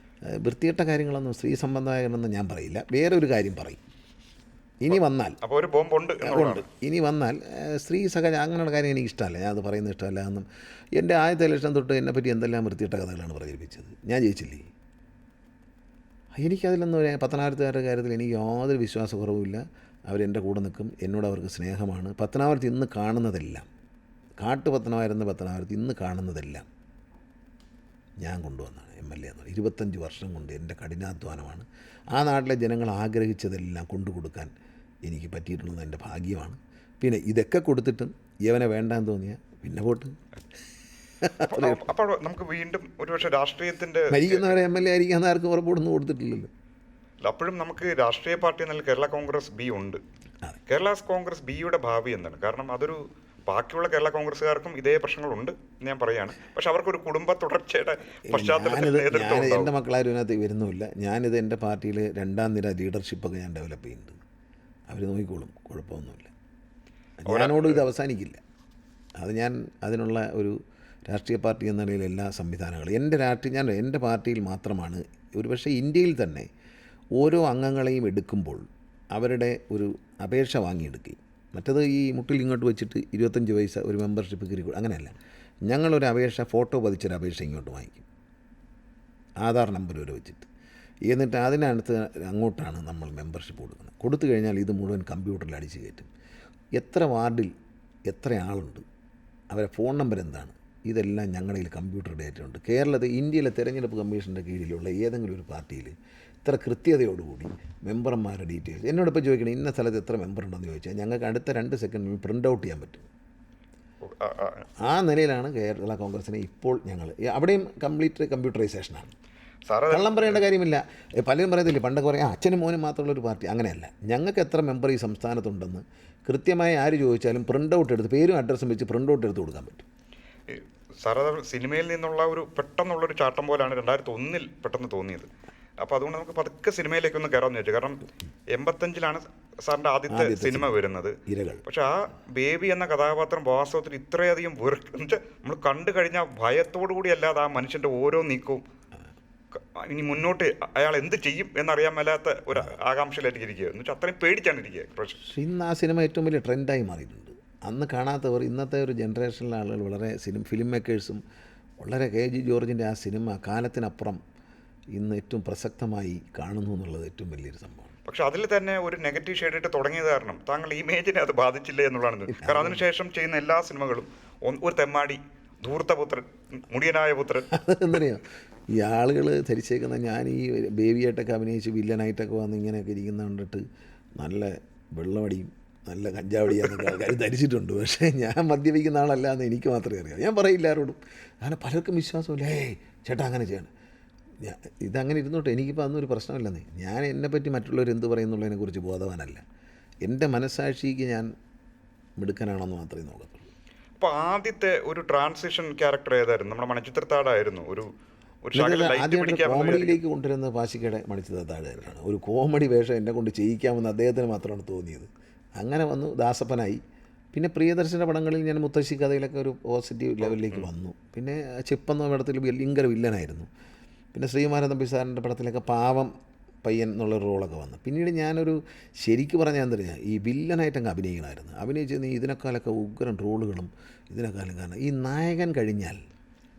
വൃത്തികെട്ട കാര്യങ്ങളൊന്നും സ്ത്രീ സംബന്ധമായ കാര്യമൊന്നും ഞാൻ പറയില്ല. വേറെ ഒരു കാര്യം പറയും. ഇനി വന്നാൽ ഇനി വന്നാൽ സ്ത്രീ അങ്ങനെയുള്ള കാര്യം എനിക്ക് ഇഷ്ടമല്ല. ഞാൻ അത് പറയുന്നത് ഇഷ്ടമല്ല. എന്നും എൻ്റെ ആദ്യത്തെ ഇലക്ഷൻ തൊട്ട് എന്നെപ്പറ്റി എന്തെല്ലാം വൃത്തിയിട്ട കഥകളാണ് പ്രചരിപ്പിച്ചത്. ഞാൻ ജയിച്ചില്ലേ? എനിക്കതിലൊന്നും പത്തനാപുരത്തുകാരുടെ കാര്യത്തിൽ എനിക്ക് യാതൊരു വിശ്വാസക്കുറവുമില്ല. അവരെൻ്റെ കൂടെ നിൽക്കും. എന്നോട് അവർക്ക് സ്നേഹമാണ്. പത്തനാപുരത്ത് ഇന്ന് കാണുന്നതെല്ലാം, പത്തനാപുരത്ത് ഇന്ന് കാണുന്നതെല്ലാം ഞാൻ കൊണ്ടുവന്നതാണ്. MLA എന്ന് പറയും. 25 വർഷം കൊണ്ട് എൻ്റെ കഠിനാധ്വാനമാണ്. ആ നാട്ടിലെ ജനങ്ങൾ ആഗ്രഹിച്ചതെല്ലാം കൊണ്ടുകൊടുക്കാൻ എനിക്ക് പറ്റിയിട്ടുള്ളത് എൻ്റെ ഭാഗ്യമാണ്. പിന്നെ ഇതൊക്കെ കൊടുത്തിട്ടും യവനെ വേണ്ടാന്ന് തോന്നിയാൽ പിന്നെ പോട്ട്. അപ്പോൾ നമുക്ക് വീണ്ടും ഒരുപക്ഷെ രാഷ്ട്രീയത്തിൻ്റെ മരിക്കുന്നവരെ MLA ആയിരിക്കാന്ന് ആർക്കും ഉറപ്പൊന്നും കൊടുത്തിട്ടില്ലല്ലോ. അപ്പോഴും നമുക്ക് രാഷ്ട്രീയ പാർട്ടി എന്നാൽ കേരള കോൺഗ്രസ് ബി ഉണ്ട്. കേരള കോൺഗ്രസ് ബിയുടെ ഭാവി എന്താണ്? കാരണം അതൊരു ബാക്കിയുള്ള കേരള കോൺഗ്രസ്സുകാർക്കും ഇതേ പ്രശ്നങ്ങളുണ്ട് ഞാൻ പറയാണ്. പക്ഷെ അവർക്കൊരു കുടുംബ തുടർച്ചയുടെ പശ്ചാത്തലത്തിൽ എൻ്റെ മക്കളാരും ഇതിനകത്ത് വരുന്നുമില്ല. ഞാനിത് എൻ്റെ പാർട്ടിയിൽ 2ാം നിര ലീഡർഷിപ്പൊക്കെ ഞാൻ ഡെവലപ്പ് ചെയ്യുന്നുണ്ട്. അവർ നോക്കിക്കോളും, കുഴപ്പമൊന്നുമില്ല. ഞാനോടും ഇത് അവസാനിക്കില്ല. അത് ഞാൻ അതിനുള്ള ഒരു രാഷ്ട്രീയ പാർട്ടി എന്ന നിലയിൽ എല്ലാ സംവിധാനങ്ങളും എൻ്റെ പാർട്ടിയിൽ മാത്രമാണ്, ഒരുപക്ഷെ ഇന്ത്യയിൽ തന്നെ ഓരോ അംഗങ്ങളെയും എടുക്കുമ്പോൾ അവരുടെ ഒരു അപേക്ഷ വാങ്ങിയെടുക്കുകയും, മറ്റത് ഈ മുട്ടിൽ ഇങ്ങോട്ട് വെച്ചിട്ട് 25 പൈസ ഒരു മെമ്പർഷിപ്പ് കയറി, അങ്ങനെയല്ല. ഞങ്ങളൊരു അപേക്ഷ, ഫോട്ടോ പതിച്ചൊരു അപേക്ഷ ഇങ്ങോട്ട് വാങ്ങിക്കും, ആധാർ നമ്പർ വരെ വെച്ചിട്ട്. എന്നിട്ട് അതിനടുത്ത് അങ്ങോട്ടാണ് നമ്മൾ മെമ്പർഷിപ്പ് കൊടുക്കുന്നത്. കൊടുത്തു കഴിഞ്ഞാൽ ഇത് മുഴുവൻ കമ്പ്യൂട്ടറിൽ അടിച്ച് കയറ്റും. എത്ര വാർഡിൽ എത്ര ആളുണ്ട്, അവരെ ഫോൺ നമ്പർ എന്താണ്, ഇതെല്ലാം ഞങ്ങളുടെ കയ്യിൽ കമ്പ്യൂട്ടർ ഡേറ്റ ഉണ്ട്. ഇന്ത്യയിലെ തെരഞ്ഞെടുപ്പ് കമ്മീഷൻ്റെ കീഴിലുള്ള ഏതെങ്കിലും ഒരു പാർട്ടിയിൽ ഇത്ര കൃത്യതയോടുകൂടി മെമ്പർമാരുടെ ഡീറ്റെയിൽസ് എന്നോടിപ്പോൾ ചോദിക്കണം, ഇന്ന സ്ഥലത്ത് എത്ര മെമ്പർ ഉണ്ടെന്ന് ചോദിച്ചാൽ ഞങ്ങൾക്ക് അടുത്ത 2 സെക്കൻഡിൽ പ്രിൻ്റ് ഔട്ട് ചെയ്യാൻ പറ്റും. ആ നിലയിലാണ് കേരള കോൺഗ്രസിനെ ഇപ്പോൾ ഞങ്ങൾ. അവിടെയും കംപ്ലീറ്റ് കമ്പ്യൂട്ടറൈസേഷനാണ്. കള്ളം പറയേണ്ട കാര്യമില്ല. പലരും പറയത്തില്ലേ, പണ്ടൊക്കെ പറയാം അച്ഛനും മോനും മാത്രമുള്ളൊരു പാർട്ടി. അങ്ങനെയല്ല. ഞങ്ങൾക്ക് എത്ര മെമ്പർ ഈ സംസ്ഥാനത്തുണ്ടെന്ന് കൃത്യമായി ആര് ചോദിച്ചാലും പ്രിൻ്റ് ഔട്ട് എടുത്ത്, പേരും അഡ്രസ്സും വെച്ച് പ്രിൻ്റ് ഔട്ട് എടുത്ത് കൊടുക്കാൻ പറ്റും. സാറ് സിനിമയിൽ നിന്നുള്ള ഒരു പെട്ടെന്നുള്ളൊരു ചാട്ടം പോലാണ് 2001 പെട്ടെന്ന് തോന്നിയത്. അപ്പോൾ അതുകൊണ്ട് നമുക്ക് പതുക്കെ സിനിമയിലേക്കൊന്ന് കയറാമെന്ന് വെച്ചു. കാരണം 85-ലാണ് സാറിൻ്റെ ആദ്യത്തെ സിനിമ വരുന്നത്. പക്ഷെ ആ ബേബി എന്ന കഥാപാത്രം വാസ്തവത്തിൽ ഇത്രയധികം എന്നുവെച്ചാൽ നമ്മൾ കണ്ടു കഴിഞ്ഞാൽ ഭയത്തോടു കൂടി അല്ലാതെ ആ മനുഷ്യൻ്റെ ഓരോ നീക്കവും ഇനി മുന്നോട്ട് അയാൾ എന്ത് ചെയ്യും എന്നറിയാൻ മേലാത്ത ഒരു ആകാംക്ഷയിലായിട്ട് ഇരിക്കുക. എന്ന് വെച്ചാൽ അത്രയും പേടിച്ചാണ് ഇരിക്കുക. ഇന്ന് ആ സിനിമ ഏറ്റവും വലിയ ട്രെൻഡായി മാറിയിട്ടുണ്ട്. അന്ന് കാണാത്തവർ, ഇന്നത്തെ ഒരു ജനറേഷനിലെ ആളുകൾ വളരെ ഫിലിം മേക്കേഴ്സും വളരെ KG ജോർജിൻ്റെ ആ സിനിമ കാലത്തിനപ്പുറം ഇന്ന് ഏറ്റവും പ്രസക്തമായി കാണുന്നു എന്നുള്ളത് ഏറ്റവും വലിയൊരു സംഭവമാണ്. പക്ഷെ അതിൽ തന്നെ ഒരു നെഗറ്റീവ് ഷെയ്ഡിട്ട് തുടങ്ങിയത് കാരണം താങ്കൾ ഇമേജിനെ അത് ബാധിച്ചില്ലേ എന്നുള്ളതാണ്. കാരണം അതിനുശേഷം ചെയ്യുന്ന എല്ലാ സിനിമകളും ഒരു തെമ്മാടി, ധൂർത്തപുത്രൻ, മുടിയനായ പുത്രൻ. അതെന്തറിയാം, ഈ ആളുകൾ ധരിച്ചേക്കുന്ന ഞാൻ ഈ ബേബിയായിട്ടൊക്കെ അഭിനയിച്ച് വില്ലനായിട്ടൊക്കെ വന്ന് ഇങ്ങനെയൊക്കെ ഇരിക്കുന്ന കണ്ടിട്ട് നല്ല വെള്ളമടിയും നല്ല കഞ്ചാവടിയാന്നൊക്കെ ആൾക്കാർ ധരിച്ചിട്ടുണ്ട്. പക്ഷേ ഞാൻ മദ്യപിക്കുന്ന ആളല്ല എന്ന് എനിക്ക് മാത്രമേ അറിയാം. ഞാൻ പറയില്ല ആരോടും. അങ്ങനെ പലർക്കും വിശ്വാസമില്ല. ചേട്ടാ അങ്ങനെ ചെയ്യണം, ഇതങ്ങനെ ഇരുന്നോട്ടെ, എനിക്കിപ്പോൾ അതൊന്നും ഒരു പ്രശ്നമില്ലെന്നേ. ഞാൻ എന്നെപ്പറ്റി മറ്റുള്ളവർ എന്ത് പറയുന്നുള്ളതിനെക്കുറിച്ച് ബോധവാനല്ല. എൻ്റെ മനസ്സാക്ഷിക്ക് ഞാൻ മിടുക്കനാണെന്ന് മാത്രമേ നോക്കത്തുള്ളൂ. അപ്പോൾ ആദ്യത്തെ ഒരു ട്രാൻസിഷൻ ക്യാരക്ടർ ഏതായിരുന്നു? നമ്മുടെ മണിച്ചിത്രത്താഴായിരുന്നു ഒരു ഒരു ശകലം ലൈറ്റ് ആദ്യമായിട്ട് പിടിക്കാമെന്ന് വിചാരിക്കും. കോമഡിയിലേക്ക് കൊണ്ടുവരുന്നത് പാശിക്കയുടെ മണിച്ചിത്രത്താഴാണ്. ഒരു കോമഡി വേഷം എന്നെ കൊണ്ട് ചെയ്യിക്കാമെന്ന് അദ്ദേഹത്തിന് മാത്രമാണ് തോന്നിയത്. അങ്ങനെ വന്നു, ദാസപ്പനായി. പിന്നെ പ്രിയദർശൻ്റെ പടങ്ങളിൽ ഞാൻ മുത്തശ്ശി കഥയിലൊക്കെ ഒരു പോസിറ്റീവ് ലെവലിലേക്ക് വന്നു. പിന്നെ ചെപ്പെന്ന പടത്തിൽ ഭയങ്കര വില്ലനായിരുന്നു. പിന്നെ ശ്രീകുമാരൻ തമ്പി സാറിൻ്റെ പടത്തിലൊക്കെ പാവം പയ്യൻ എന്നുള്ളൊരു റോളൊക്കെ വന്നു. പിന്നീട് ഞാനൊരു ശരിക്ക് പറഞ്ഞാൽ എന്താ പറയുക, ഈ വില്ലനായിട്ടങ്ങ് അഭിനയിക്കണമായിരുന്നു. അഭിനയിച്ച് നീ ഇതിനേക്കാളൊക്കെ ഉഗ്രൻ റോളുകളും ഇതിനേക്കാളും. കാരണം ഈ നായകൻ കഴിഞ്ഞാൽ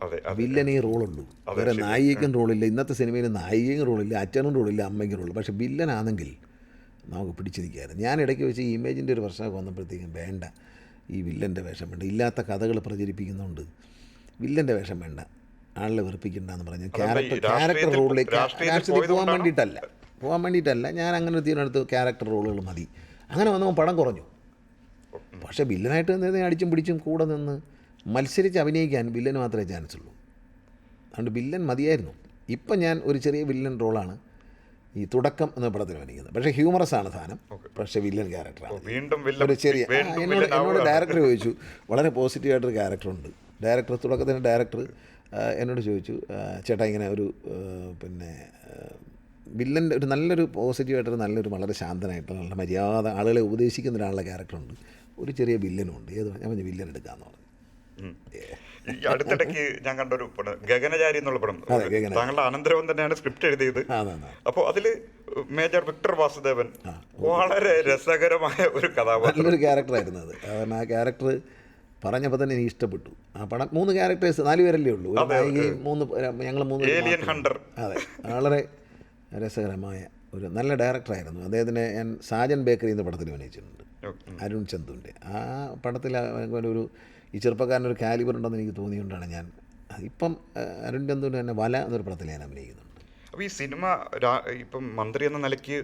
അതെ വില്ലനേ റോളുള്ളൂ. വേറെ നായികയ്ക്കും റോളില്ല. ഇന്നത്തെ സിനിമയിൽ നായികയ്ക്കും റോളില്ല, അച്ഛനും റോളില്ല, അമ്മയ്ക്കും റോളില്ല. പക്ഷേ വില്ലനാണെങ്കിൽ നമുക്ക് പിടിച്ചു നിൽക്കാമായിരുന്നു. ഞാൻ ഇടയ്ക്ക് വെച്ച് ഈ ഇമേജിൻ്റെ ഒരു പ്രശ്നമൊക്കെ വന്നപ്പോഴത്തേക്കും വേണ്ട, ഈ വില്ലൻ്റെ വേഷം വേണ്ട, ഇല്ലാത്ത കഥകൾ പ്രചരിപ്പിക്കുന്നുണ്ട്, വില്ലൻ്റെ വേഷം വേണ്ട, ആളെ വെറുപ്പിക്കണ്ടെന്ന് പറഞ്ഞ് ക്യാരക്ടർ റോളിലേക്ക് രാഷ്ട്രീയത്തിൽ പോകാൻ വേണ്ടിയിട്ടല്ല ഞാൻ അങ്ങനെ ഒരു തീരുമാനമെടുത്ത് ക്യാരക്ടർ റോളുകൾ മതി. അങ്ങനെ വന്നപ്പോൾ പടം കുറഞ്ഞു. പക്ഷേ വില്ലനായിട്ട് നിന്ന് അടിച്ചും പിടിച്ചും കൂടെ നിന്ന് മത്സരിച്ച് അഭിനയിക്കാൻ വില്ലന് മാത്രമേ ചാൻസ് ഉള്ളൂ. അതുകൊണ്ട് വില്ലൻ മതിയായിരുന്നു. ഇപ്പം ഞാൻ ഒരു ചെറിയ വില്ലൻ റോളാണ് ഈ തുടക്കം എന്ന പടത്തിൽ അഭിനയിക്കുന്നത്. പക്ഷേ ഹ്യൂമറസ് ആണ് സാധനം, പക്ഷേ വില്ലൻ ക്യാരക്ടറാണ്. ഒരു ചെറിയ എന്നോട് ഡയറക്ടർ ചോദിച്ചു, വളരെ പോസിറ്റീവായിട്ടൊരു ക്യാരക്ടറുണ്ട്. തുടക്കത്തിന് ഡയറക്ടർ എന്നോട് ചോദിച്ചു, ചേട്ടാ ഇങ്ങനെ ഒരു പിന്നെ വില്ലൻ്റെ ഒരു നല്ലൊരു പോസിറ്റീവായിട്ടൊരു നല്ലൊരു വളരെ ശാന്തനായിട്ടുള്ള നല്ല മര്യാദ ആളുകളെ ഉപദേശിക്കുന്ന ഒരാളുടെ ക്യാരക്ടറുണ്ട്, ഒരു ചെറിയ വില്ലനുണ്ട്, ഏത് ഞാൻ പറഞ്ഞു വില്ലൻ എടുക്കാമെന്ന് പറഞ്ഞു. ഈ അടുത്തിടയ്ക്ക് ഞാൻ കണ്ടൊരു പടം ഗഗനചാരി എന്നുള്ള പടം, താങ്കളുടെ അനന്തരവൻ തന്നെയാണ് സ്ക്രിപ്റ്റ് എഴുതിയത്. അപ്പോൾ അതിൽ മേജർ വിക്ടർ വാസുദേവൻ വളരെ രസകരമായ ഒരു കഥാപാത്രം, നല്ലൊരു ക്യാരക്ടറായിരുന്നു അത്. കാരണം ആ ക്യാരക്ടർ പറഞ്ഞപ്പോൾ തന്നെ എനിക്ക് ഇഷ്ടപ്പെട്ടു. ആ പടം 3 ക്യാരക്ടേഴ്സ് 4 പേരല്ലേ ഉള്ളൂ, ഞങ്ങൾ 3 ഹണ്ടർ. അതെ, വളരെ രസകരമായ ഒരു നല്ല ഡയറക്ടറായിരുന്നു. അദ്ദേഹത്തിൻ്റെ ഞാൻ സാജൻ ബേക്കറി എന്ന പടത്തിൽ അഭിനയിച്ചിട്ടുണ്ട്, അരുൺ ചന്തുവിൻ്റെ. ആ പടത്തിൽ ഒരു ഈ ചെറുപ്പക്കാരനൊരു കാലിബർ ഉണ്ടെന്ന് എനിക്ക് തോന്നിയുകൊണ്ടാണ് ഞാൻ ഇപ്പം അരുൺ ചന്തുവിൻ്റെ തന്നെ വല എന്നൊരു പടത്തിൽ ഞാൻ അഭിനയിക്കുന്നുണ്ട്. അപ്പോൾ ഈ സിനിമ ഇപ്പം മന്ത്രി എന്ന നിലയ്ക്ക്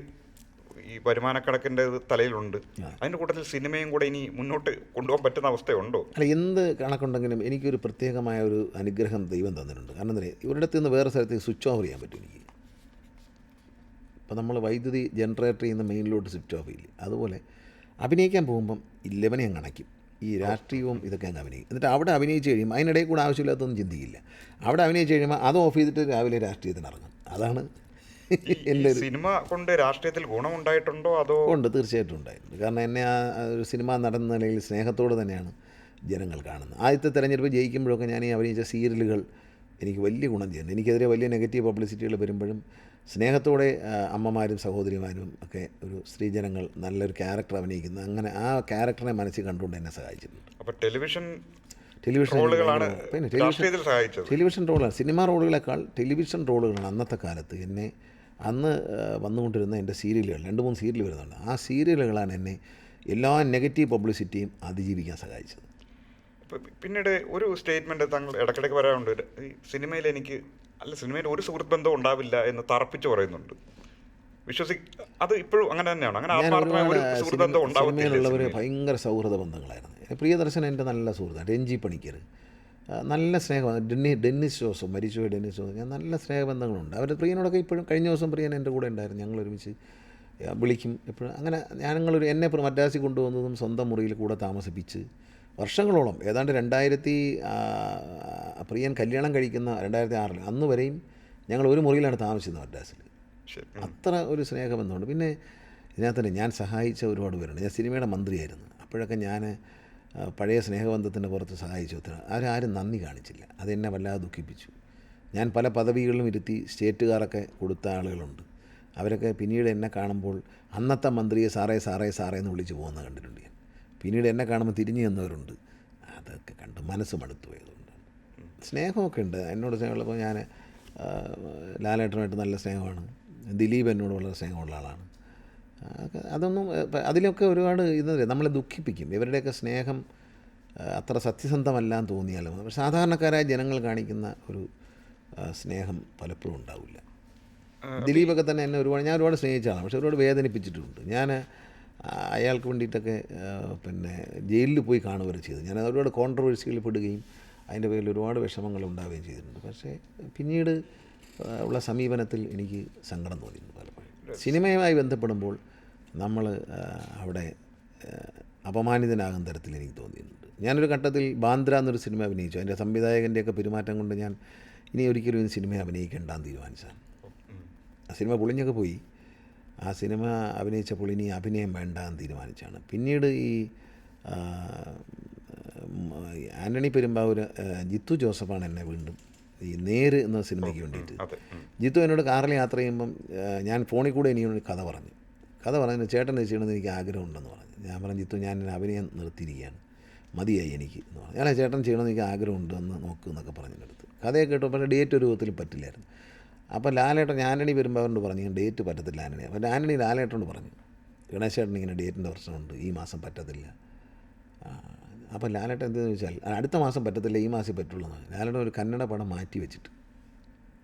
ഈ വരുമാനക്കണക്കിൻ്റെ തലയിലുണ്ട്, അതിൻ്റെ കൂട്ടത്തിൽ സിനിമയും കൂടെ ഇനി മുന്നോട്ട് കൊണ്ടുപോകാൻ പറ്റുന്ന അവസ്ഥയുണ്ടോ? അല്ല, എന്ത് കണക്കുണ്ടെങ്കിലും എനിക്കൊരു പ്രത്യേകമായ ഒരു അനുഗ്രഹം ദൈവം തന്നിട്ടുണ്ട്. കാരണം എന്താ പറയുക, ഇവരുടെ നിന്ന് വേറെ സ്ഥലത്തേക്ക് സ്വിച്ച് ഓഫ് ചെയ്യാൻ പറ്റും എനിക്ക്. ഇപ്പോൾ നമ്മൾ വൈദ്യുതി ജനറേറ്റർ ചെയ്യുന്ന മെയിനിലോട്ട് സ്വിച്ച് ഓഫ് ചെയ്യില്ല, അതുപോലെ അഭിനയിക്കാൻ പോകുമ്പം 11 അങ്ങ് അണയ്ക്കും. ഈ രാഷ്ട്രീയവും ഇതൊക്കെ അങ്ങ് അഭിനയിക്കും. എന്നിട്ട് അവിടെ അഭിനയിച്ച് കഴിയുമ്പോൾ അതിനിടയിൽ കൂടെ ആവശ്യമില്ലാത്തൊന്നും ചിന്തിക്കില്ല. അവിടെ അഭിനയിച്ച് കഴിയുമ്പോൾ അത് ഓഫ് ചെയ്തിട്ട് രാവിലെ രാഷ്ട്രീയത്തിന് ഇറങ്ങും. അതാണ് എൻ്റെ സിനിമ കൊണ്ട് രാഷ്ട്രീയത്തിൽ ഗുണമുണ്ടായിട്ടുണ്ടോ? അതോ? ഉണ്ട്, തീർച്ചയായിട്ടും ഉണ്ടായിട്ടുണ്ട്. കാരണം എന്നെ ആ ഒരു സിനിമ നടന്ന നിലയിൽ സ്നേഹത്തോട് തന്നെയാണ് ജനങ്ങൾ കാണുന്നത്. ആദ്യത്തെ തെരഞ്ഞെടുപ്പ് ജയിക്കുമ്പോഴൊക്കെ ഞാൻ ഈ അഭിനയിച്ച സീരിയലുകൾ എനിക്ക് വലിയ ഗുണം ചെയ്യുന്നുണ്ട്. എനിക്കെതിരെ വലിയ നെഗറ്റീവ് പബ്ലിസിറ്റികൾ വരുമ്പോഴും സ്നേഹത്തോടെ അമ്മമാരും സഹോദരിമാരും ഒക്കെ ഒരു സ്ത്രീജനങ്ങൾ നല്ലൊരു ക്യാരക്ടർ അഭിനയിക്കുന്ന, അങ്ങനെ ആ ക്യാരക്ടറിനെ മനസ്സിൽ കണ്ടുകൊണ്ട് എന്നെ സഹായിച്ചിട്ടുണ്ട്. അപ്പോൾ ടെലിവിഷൻ പിന്നെ ടെലിവിഷൻ റോളാണ്, സിനിമാ റോളുകളെക്കാൾ ടെലിവിഷൻ റോളുകളാണ് അന്നത്തെ കാലത്ത് എന്നെ അന്ന് വന്നുകൊണ്ടിരുന്ന എൻ്റെ സീരിയലുകൾ 2-3 സീരിയൽ വരുന്നുണ്ട്. ആ സീരിയലുകളാണ് എന്നെ എല്ലാ നെഗറ്റീവ് പബ്ലിസിറ്റിയും അതിജീവിക്കാൻ സഹായിച്ചത്. പിന്നീട് ഒരു സ്റ്റേറ്റ്മെൻറ്റ് താങ്കൾ ഇടയ്ക്കിടയ്ക്ക് പറയാറുണ്ട്, ഈ സിനിമയിൽ സിനിമയിൽ ഒരു സുഹൃത്ത് ബന്ധം ഉണ്ടാവില്ല എന്ന് തറപ്പിച്ച് പറയുന്നുണ്ട്. അത് ഇപ്പോഴും അങ്ങനെ തന്നെയാണ്? അങ്ങനെ സിനിമയിലുള്ളവർ ഭയങ്കര സൗഹൃദ ബന്ധങ്ങളായിരുന്നു. പ്രിയദർശൻ എൻ്റെ നല്ല സുഹൃത്താണ്, രഞ്ജി പണിക്കർ, നല്ല സ്നേഹമാണ്. ഡെന്നിസ് ജോസഫ്, മരിച്ചുപോയ ഡെന്നിസ് ജോസഫ്, ഞാൻ നല്ല സ്നേഹബന്ധങ്ങളുണ്ട്. അവർ പ്രിയനോടൊക്കെ ഇപ്പോഴും, കഴിഞ്ഞ ദിവസം പ്രിയൻ എൻ്റെ കൂടെ ഉണ്ടായിരുന്നു, ഞങ്ങൾ ഒരുമിച്ച് വിളിക്കും എപ്പോഴും. അങ്ങനെ എന്നെ മദ്രാസിൽ കൊണ്ടുവന്നതും സ്വന്തം മുറിയിൽ കൂടെ താമസിപ്പിച്ച് വർഷങ്ങളോളം, ഏതാണ്ട് 2000 പ്രിയൻ കല്യാണം കഴിക്കുന്ന 2006 അന്ന് വരെയും ഞങ്ങൾ ഒരു മുറിയിലാണ് താമസിച്ചത് മദ്രാസിൽ. അത്ര ഒരു സ്നേഹബന്ധമുണ്ട്. പിന്നെ ഇതിനകത്ത് തന്നെ ഞാൻ സഹായിച്ച ഒരുപാട് പേരുണ്ട്. ഞാൻ സിനിമയുടെ മന്ത്രിയായിരുന്നു, അപ്പോഴൊക്കെ ഞാൻ പഴയ സ്നേഹബന്ധത്തിൻ്റെ പുറത്ത് സഹായിച്ചു. അവരാരും നന്ദി കാണിച്ചില്ല, അതെന്നെ വല്ലാതെ ദുഃഖിപ്പിച്ചു. ഞാൻ പല പദവികളിലും ഇരുത്തി സ്റ്റേറ്റുകാരൊക്കെ കൊടുത്ത ആളുകളുണ്ട്. അവരൊക്കെ പിന്നീട് എന്നെ കാണുമ്പോൾ അന്നത്തെ മന്ത്രിയെ സാറേ സാറേ സാറേ എന്ന് വിളിച്ച് പോകുന്നത് കണ്ടിട്ടുണ്ട് ഞാൻ. പിന്നീട് എന്നെ കാണുമ്പോൾ തിരിഞ്ഞു ചെന്നവരുണ്ട്. അതൊക്കെ കണ്ട് മനസ്സ് മടുത്തു പോയതുകൊണ്ട്. സ്നേഹമൊക്കെ ഉണ്ട് എന്നോട്. സ്നേഹമുള്ളപ്പോൾ ഞാൻ ലാലേട്ടനുമായിട്ട് നല്ല സ്നേഹമാണ്, ദിലീപ് എന്നോട് വളരെ സ്നേഹമുള്ള ആളാണ്. അതൊന്നും അതിലൊക്കെ ഒരുപാട് നമ്മളെ ദുഃഖിപ്പിക്കും. ഇവരുടെയൊക്കെ സ്നേഹം അത്ര സത്യസന്ധമല്ലാന്ന് തോന്നിയാലും സാധാരണക്കാരായ ജനങ്ങൾ കാണിക്കുന്ന ഒരു സ്നേഹം പലപ്പോഴും ഉണ്ടാവില്ല. ദിലീപൊക്കെ തന്നെ എന്നെ ഞാൻ ഒരുപാട് സ്നേഹിച്ചതാണ്, പക്ഷെ ഒരുപാട് വേദനിപ്പിച്ചിട്ടുണ്ട്. ഞാൻ അയാൾക്ക് വേണ്ടിയിട്ടൊക്കെ പിന്നെ ജയിലിൽ പോയി കാണുകയും ചെയ്തു. ഞാൻ ഒരുപാട് കോൺട്രവേഴ്സികളിൽ പെടുകയും അതിൻ്റെ പേരിൽ ഒരുപാട് വിഷമങ്ങൾ ഉണ്ടാവുകയും ചെയ്തിട്ടുണ്ട്. പക്ഷേ പിന്നീട് ഉള്ള സമീപനത്തിൽ എനിക്ക് സങ്കടം തോന്നിയിരുന്നു പലപ്പോഴും. സിനിമയുമായി ബന്ധപ്പെടുമ്പോൾ നമ്മൾ അവിടെ അപമാനിതനാകുന്ന തരത്തിൽ എനിക്ക് തോന്നിയിട്ടുണ്ട്. ഞാനൊരു ഘട്ടത്തിൽ ബാന്ദ്ര എന്നൊരു സിനിമ അഭിനയിച്ചു. അതിൻ്റെ സംവിധായകൻ്റെയൊക്കെ പെരുമാറ്റം കൊണ്ട് ഞാൻ ഇനി ഒരിക്കലും ഈ സിനിമ അഭിനയിക്കേണ്ടാന്ന് തീരുമാനിച്ചതാണ്. ആ സിനിമ പൊളിഞ്ഞൊക്കെ പോയി. ആ സിനിമ അഭിനയിച്ചപ്പോൾ ഇനി അഭിനയം വേണ്ടാന്ന് തീരുമാനിച്ചാണ്. പിന്നീട് ഈ ആൻ്റണി പെരുമ്പാവൂർ, ജിത്തു ജോസഫാണ് എന്നെ വീണ്ടും ഈ നേര് എന്ന സിനിമയ്ക്ക് വേണ്ടിയിട്ട്. ജിത്തു എന്നോട് കാറിൽ യാത്ര ചെയ്യുമ്പം ഞാൻ ഫോണിൽ കൂടെ എനിക്കൊരു കഥ പറഞ്ഞു ചേട്ടൻ ചെയ്യണമെന്ന് എനിക്ക് ആഗ്രഹമുണ്ടെന്ന് പറഞ്ഞു. ഞാൻ പറഞ്ഞു ജിത്തു ഞാൻ അഭിനയം നിർത്തിയിരിക്കുകയാണ്, മതിയായി എനിക്ക് എന്ന് പറഞ്ഞു. ഞാൻ ചേട്ടൻ ചെയ്യണമെന്ന് എനിക്ക് ആഗ്രഹമുണ്ട് എന്ന് നോക്കുക എന്നൊക്കെ പറഞ്ഞെടുത്ത് കഥയൊക്കെ കേട്ടപ്പോൾ ഡേറ്റ് ഒരു വിധത്തിലും പറ്റില്ലായിരുന്നു. അപ്പോൾ ലാലേട്ടൻ ആൻ്റണി പെരുമ്പാവൂരിനോട് പറഞ്ഞു ഡേറ്റ് പറ്റത്തില്ല ആൻ്റണി. അപ്പോൾ ആൻ്റണി ലാലേട്ടനോട് പറഞ്ഞു ഗണേശേട്ടൻ ഇങ്ങനെ ഡേറ്റിൻ്റെ പ്രശ്നമുണ്ട്, ഈ മാസം പറ്റത്തില്ല. അപ്പോൾ ലാലേട്ടൻ എന്തെന്ന് ചോദിച്ചാൽ അടുത്ത മാസം പറ്റത്തില്ല, ഈ മാസം പറ്റുള്ളൂ എന്നാണ്. ലാലേട്ടൻ ഒരു കന്നഡ പടം മാറ്റി വെച്ചിട്ട്,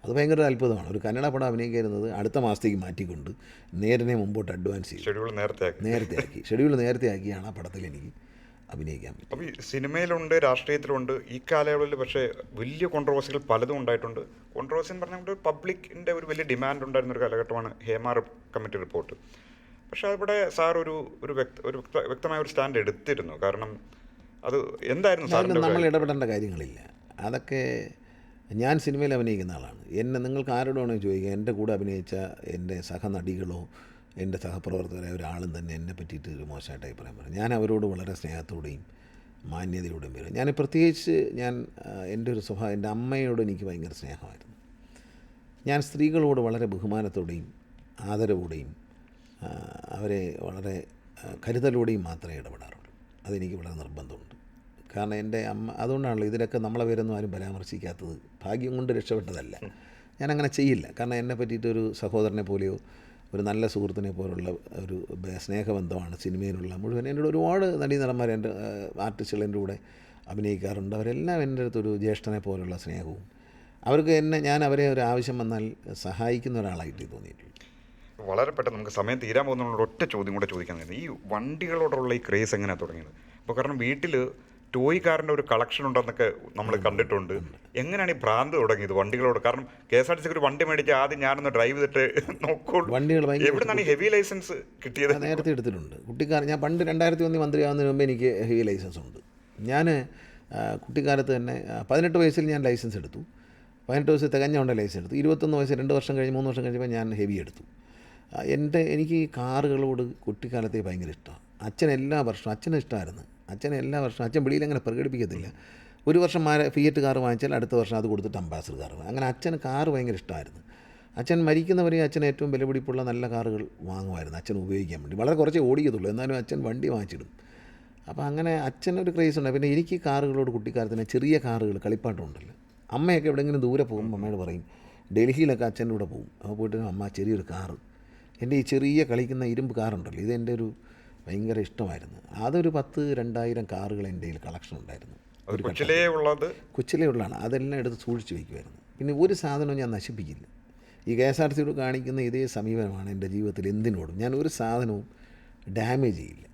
അത് ഭയങ്കര അത്ഭുതമാണ്. ഒരു കന്നഡ പടം അഭിനയിക്കരുന്നത് അടുത്ത മാസത്തേക്ക് മാറ്റിക്കൊണ്ട് നേരിനെ മുമ്പോട്ട് അഡ്വാൻസ് ചെയ്തു, ഷെഡ്യൂൾ നേരത്തെ ആക്കിയാണ് ആ പടത്തിൽ എനിക്ക് അഭിനയിക്കാൻ പറ്റും. അപ്പോൾ ഈ സിനിമയിലുണ്ട്, രാഷ്ട്രീയത്തിലുണ്ട്, ഈ കാലയളവിൽ പക്ഷേ വലിയ കോൺട്രവേഴ്സികൾ പലതും ഉണ്ടായിട്ടുണ്ട്. കോൺട്രവേഴ്സി എന്ന് പറഞ്ഞാൽ പബ്ലിക്കിൻ്റെ ഒരു വലിയ ഡിമാൻഡ് ഉണ്ടായിരുന്ന ഒരു കാലഘട്ടമാണ് ഹേമ കമ്മിറ്റി റിപ്പോർട്ട്. പക്ഷേ അവിടെ സാർ ഒരു വ്യക്തമായ ഒരു സ്റ്റാൻഡ് എടുത്തിരുന്നു. കാരണം അത് എന്തായിരുന്നു സാറിൻ്റെ? നമ്മൾ ഇടപെടേണ്ട കാര്യങ്ങളില്ല, അതൊക്കെ ഞാൻ സിനിമയിൽ അഭിനയിക്കുന്ന ആളാണ്. നിങ്ങൾക്ക് ആരോടാണോ ചോദിക്കുക, എൻ്റെ കൂടെ അഭിനയിച്ച എൻ്റെ സഹനടികളോ എൻ്റെ സഹപ്രവർത്തകരായ ഒരാളും തന്നെ എന്നെ പറ്റിയിട്ട് ഒരു മോശമായിട്ട് അഭിപ്രായം പറയും. ഞാൻ അവരോട് വളരെ സ്നേഹത്തോടെയും മാന്യതയോടെയും വരും. ഞാൻ പ്രത്യേകിച്ച് എൻ്റെ ഒരു സ്വഭാവം, എൻ്റെ അമ്മയോട് എനിക്ക് ഭയങ്കര സ്നേഹമായിരുന്നു. ഞാൻ സ്ത്രീകളോട് വളരെ ബഹുമാനത്തോടെയും ആദരവോടെയും അവരെ വളരെ കരുതലോടെയും മാത്രമേ ഇടപെടാറുള്ളൂ. അതെനിക്ക് വളരെ നിർബന്ധമുണ്ട്. കാരണം എൻ്റെ അമ്മ, അതുകൊണ്ടാണല്ലോ ഇതിലൊക്കെ നമ്മളെ പേരൊന്നും ആരും പരാമർശിക്കാത്തത്. ഭാഗ്യം കൊണ്ട് രക്ഷപ്പെട്ടതല്ല, ഞാനങ്ങനെ ചെയ്യില്ല. കാരണം എന്നെ പറ്റിയിട്ടൊരു സഹോദരനെ പോലെയോ ഒരു നല്ല സുഹൃത്തിനെ പോലുള്ള ഒരു സ്നേഹബന്ധമാണ് സിനിമയിലുള്ള മുഴുവൻ. എൻ്റെ ഒരുപാട് നടീനടന്മാർ, എൻ്റെ ആർട്ടിസ്റ്റുകൾ എൻ്റെ കൂടെ അഭിനയിക്കാറുണ്ട്. അവരെല്ലാം എൻ്റെ അടുത്തൊരു ജ്യേഷ്ഠനെ പോലുള്ള സ്നേഹവും, അവർക്ക് ഞാൻ അവരെ ഒരു ആവശ്യം വന്നാൽ സഹായിക്കുന്ന ഒരാളായിട്ട് തോന്നിയിട്ടുണ്ട്. വളരെ പെട്ടെന്ന് നമുക്ക് സമയം തീരാൻ പോകുന്ന ഒറ്റ ചോദ്യം കൂടെ ചോദിക്കാൻ കഴിയും. ഈ വണ്ടികളോടുള്ള ഈ ക്രേസ് എങ്ങനെയാണ് തുടങ്ങിയത്? അപ്പോൾ കാരണം വീട്ടിൽ ടോയ് കാറിൻ്റെ ഒരു കളക്ഷൻ ഉണ്ടെന്നൊക്കെ നമ്മൾ കണ്ടിട്ടുണ്ട്. എങ്ങനെയാണ് ഈ ഭ്രാന്ത് തുടങ്ങിയത് വണ്ടികളോട്? കാരണം KSRTC ഒരു വണ്ടി മേടിച്ചാൽ ആദ്യം ഞാനൊന്ന് ഡ്രൈവ് ചെയ്തിട്ട് നോക്കുള്ളൂ. വണ്ടികൾ എവിടുന്നാണ് ഹെവി ലൈസൻസ് കിട്ടിയത്? നേരത്തെ എടുത്തിട്ടുണ്ട്. കുട്ടിക്കാലം ഞാൻ പണ്ട് 2001 മന്ത്രിയാവുന്നതിന് മുമ്പ് എനിക്ക് ഹെവി ലൈസൻസ് ഉണ്ട്. ഞാൻ കുട്ടിക്കാലത്ത് തന്നെ 18 വയസ്സിൽ ഞാൻ ലൈസൻസ് എടുത്തു. 18 വയസ്സ് തികഞ്ഞുകൊണ്ട് ലൈസൻസ് എടുത്തു. 21 വയസ്സ് 2 വർഷം കഴിഞ്ഞ് 3 വർഷം കഴിഞ്ഞപ്പോൾ ഞാൻ ഹെവി എടുത്തു. എനിക്ക് ഈ കാറുകളോട് കുട്ടിക്കാലത്തെ ഭയങ്കര ഇഷ്ടമാണ്. അച്ഛൻ എല്ലാ വർഷവും, അച്ഛന് ഇഷ്ടമായിരുന്നു, അച്ഛൻ വെളിയിൽ അങ്ങനെ പ്രകടിപ്പിക്കത്തില്ല. ഒരു വർഷം ഫിയറ്റ് കാർ വാങ്ങിച്ചാൽ അടുത്ത വർഷം അത് കൊടുത്തിട്ട് അംബാസഡർ കാർ വാങ്ങും. അങ്ങനെ അച്ഛന് കാറ് ഭയങ്കര ഇഷ്ടമായിരുന്നു. അച്ഛൻ മരിക്കുന്നവരെ അച്ഛൻ ഏറ്റവും വിലപിടിപ്പുള്ള നല്ല കാറുകൾ വാങ്ങുമായിരുന്നു അച്ഛൻ ഉപയോഗിക്കാൻ വേണ്ടി. വളരെ കുറച്ചേ ഓടിക്കത്തുള്ളൂ, എന്നാലും അച്ഛൻ വണ്ടി വാങ്ങിച്ചിടും. അപ്പോൾ അങ്ങനെ അച്ഛനൊരു ക്രേസ് ഉണ്ട്. പിന്നെ എനിക്ക് കാറുകളോട് കുട്ടിക്കാലത്തിന് ചെറിയ കാറുകൾ, കളിപ്പാട്ടമുണ്ടല്ലോ. അമ്മയൊക്കെ എവിടെയെങ്കിലും ദൂരെ പോകുമ്പോൾ അമ്മയോട് പറയും, ഡൽഹിയിലൊക്കെ അച്ഛൻ്റെ കൂടെ പോകും. അപ്പോൾ പോയിട്ട് അമ്മ ചെറിയൊരു കാറ്, എൻ്റെ ഈ ചെറിയ കളിക്കുന്ന ഇരുമ്പ് കാറുണ്ടല്ലോ, ഇതെൻ്റെ ഒരു ഭയങ്കര ഇഷ്ടമായിരുന്നു. അതൊരു 10,000-2000 കാറുകൾ എൻ്റെ കയ്യിൽ കളക്ഷൻ ഉണ്ടായിരുന്നു. കൊച്ചിലേ ഉള്ളതാണ്. അതെല്ലാം എടുത്ത് സൂക്ഷിച്ച് വയ്ക്കുമായിരുന്നു. പിന്നെ ഒരു സാധനവും ഞാൻ നശിപ്പിക്കില്ല. ഈ KSRTC കാണിക്കുന്ന ഇതേ സമീപനമാണ് എൻ്റെ ജീവിതത്തിൽ എന്തിനോടും. ഞാൻ ഒരു സാധനവും ഡാമേജ് ചെയ്യില്ല.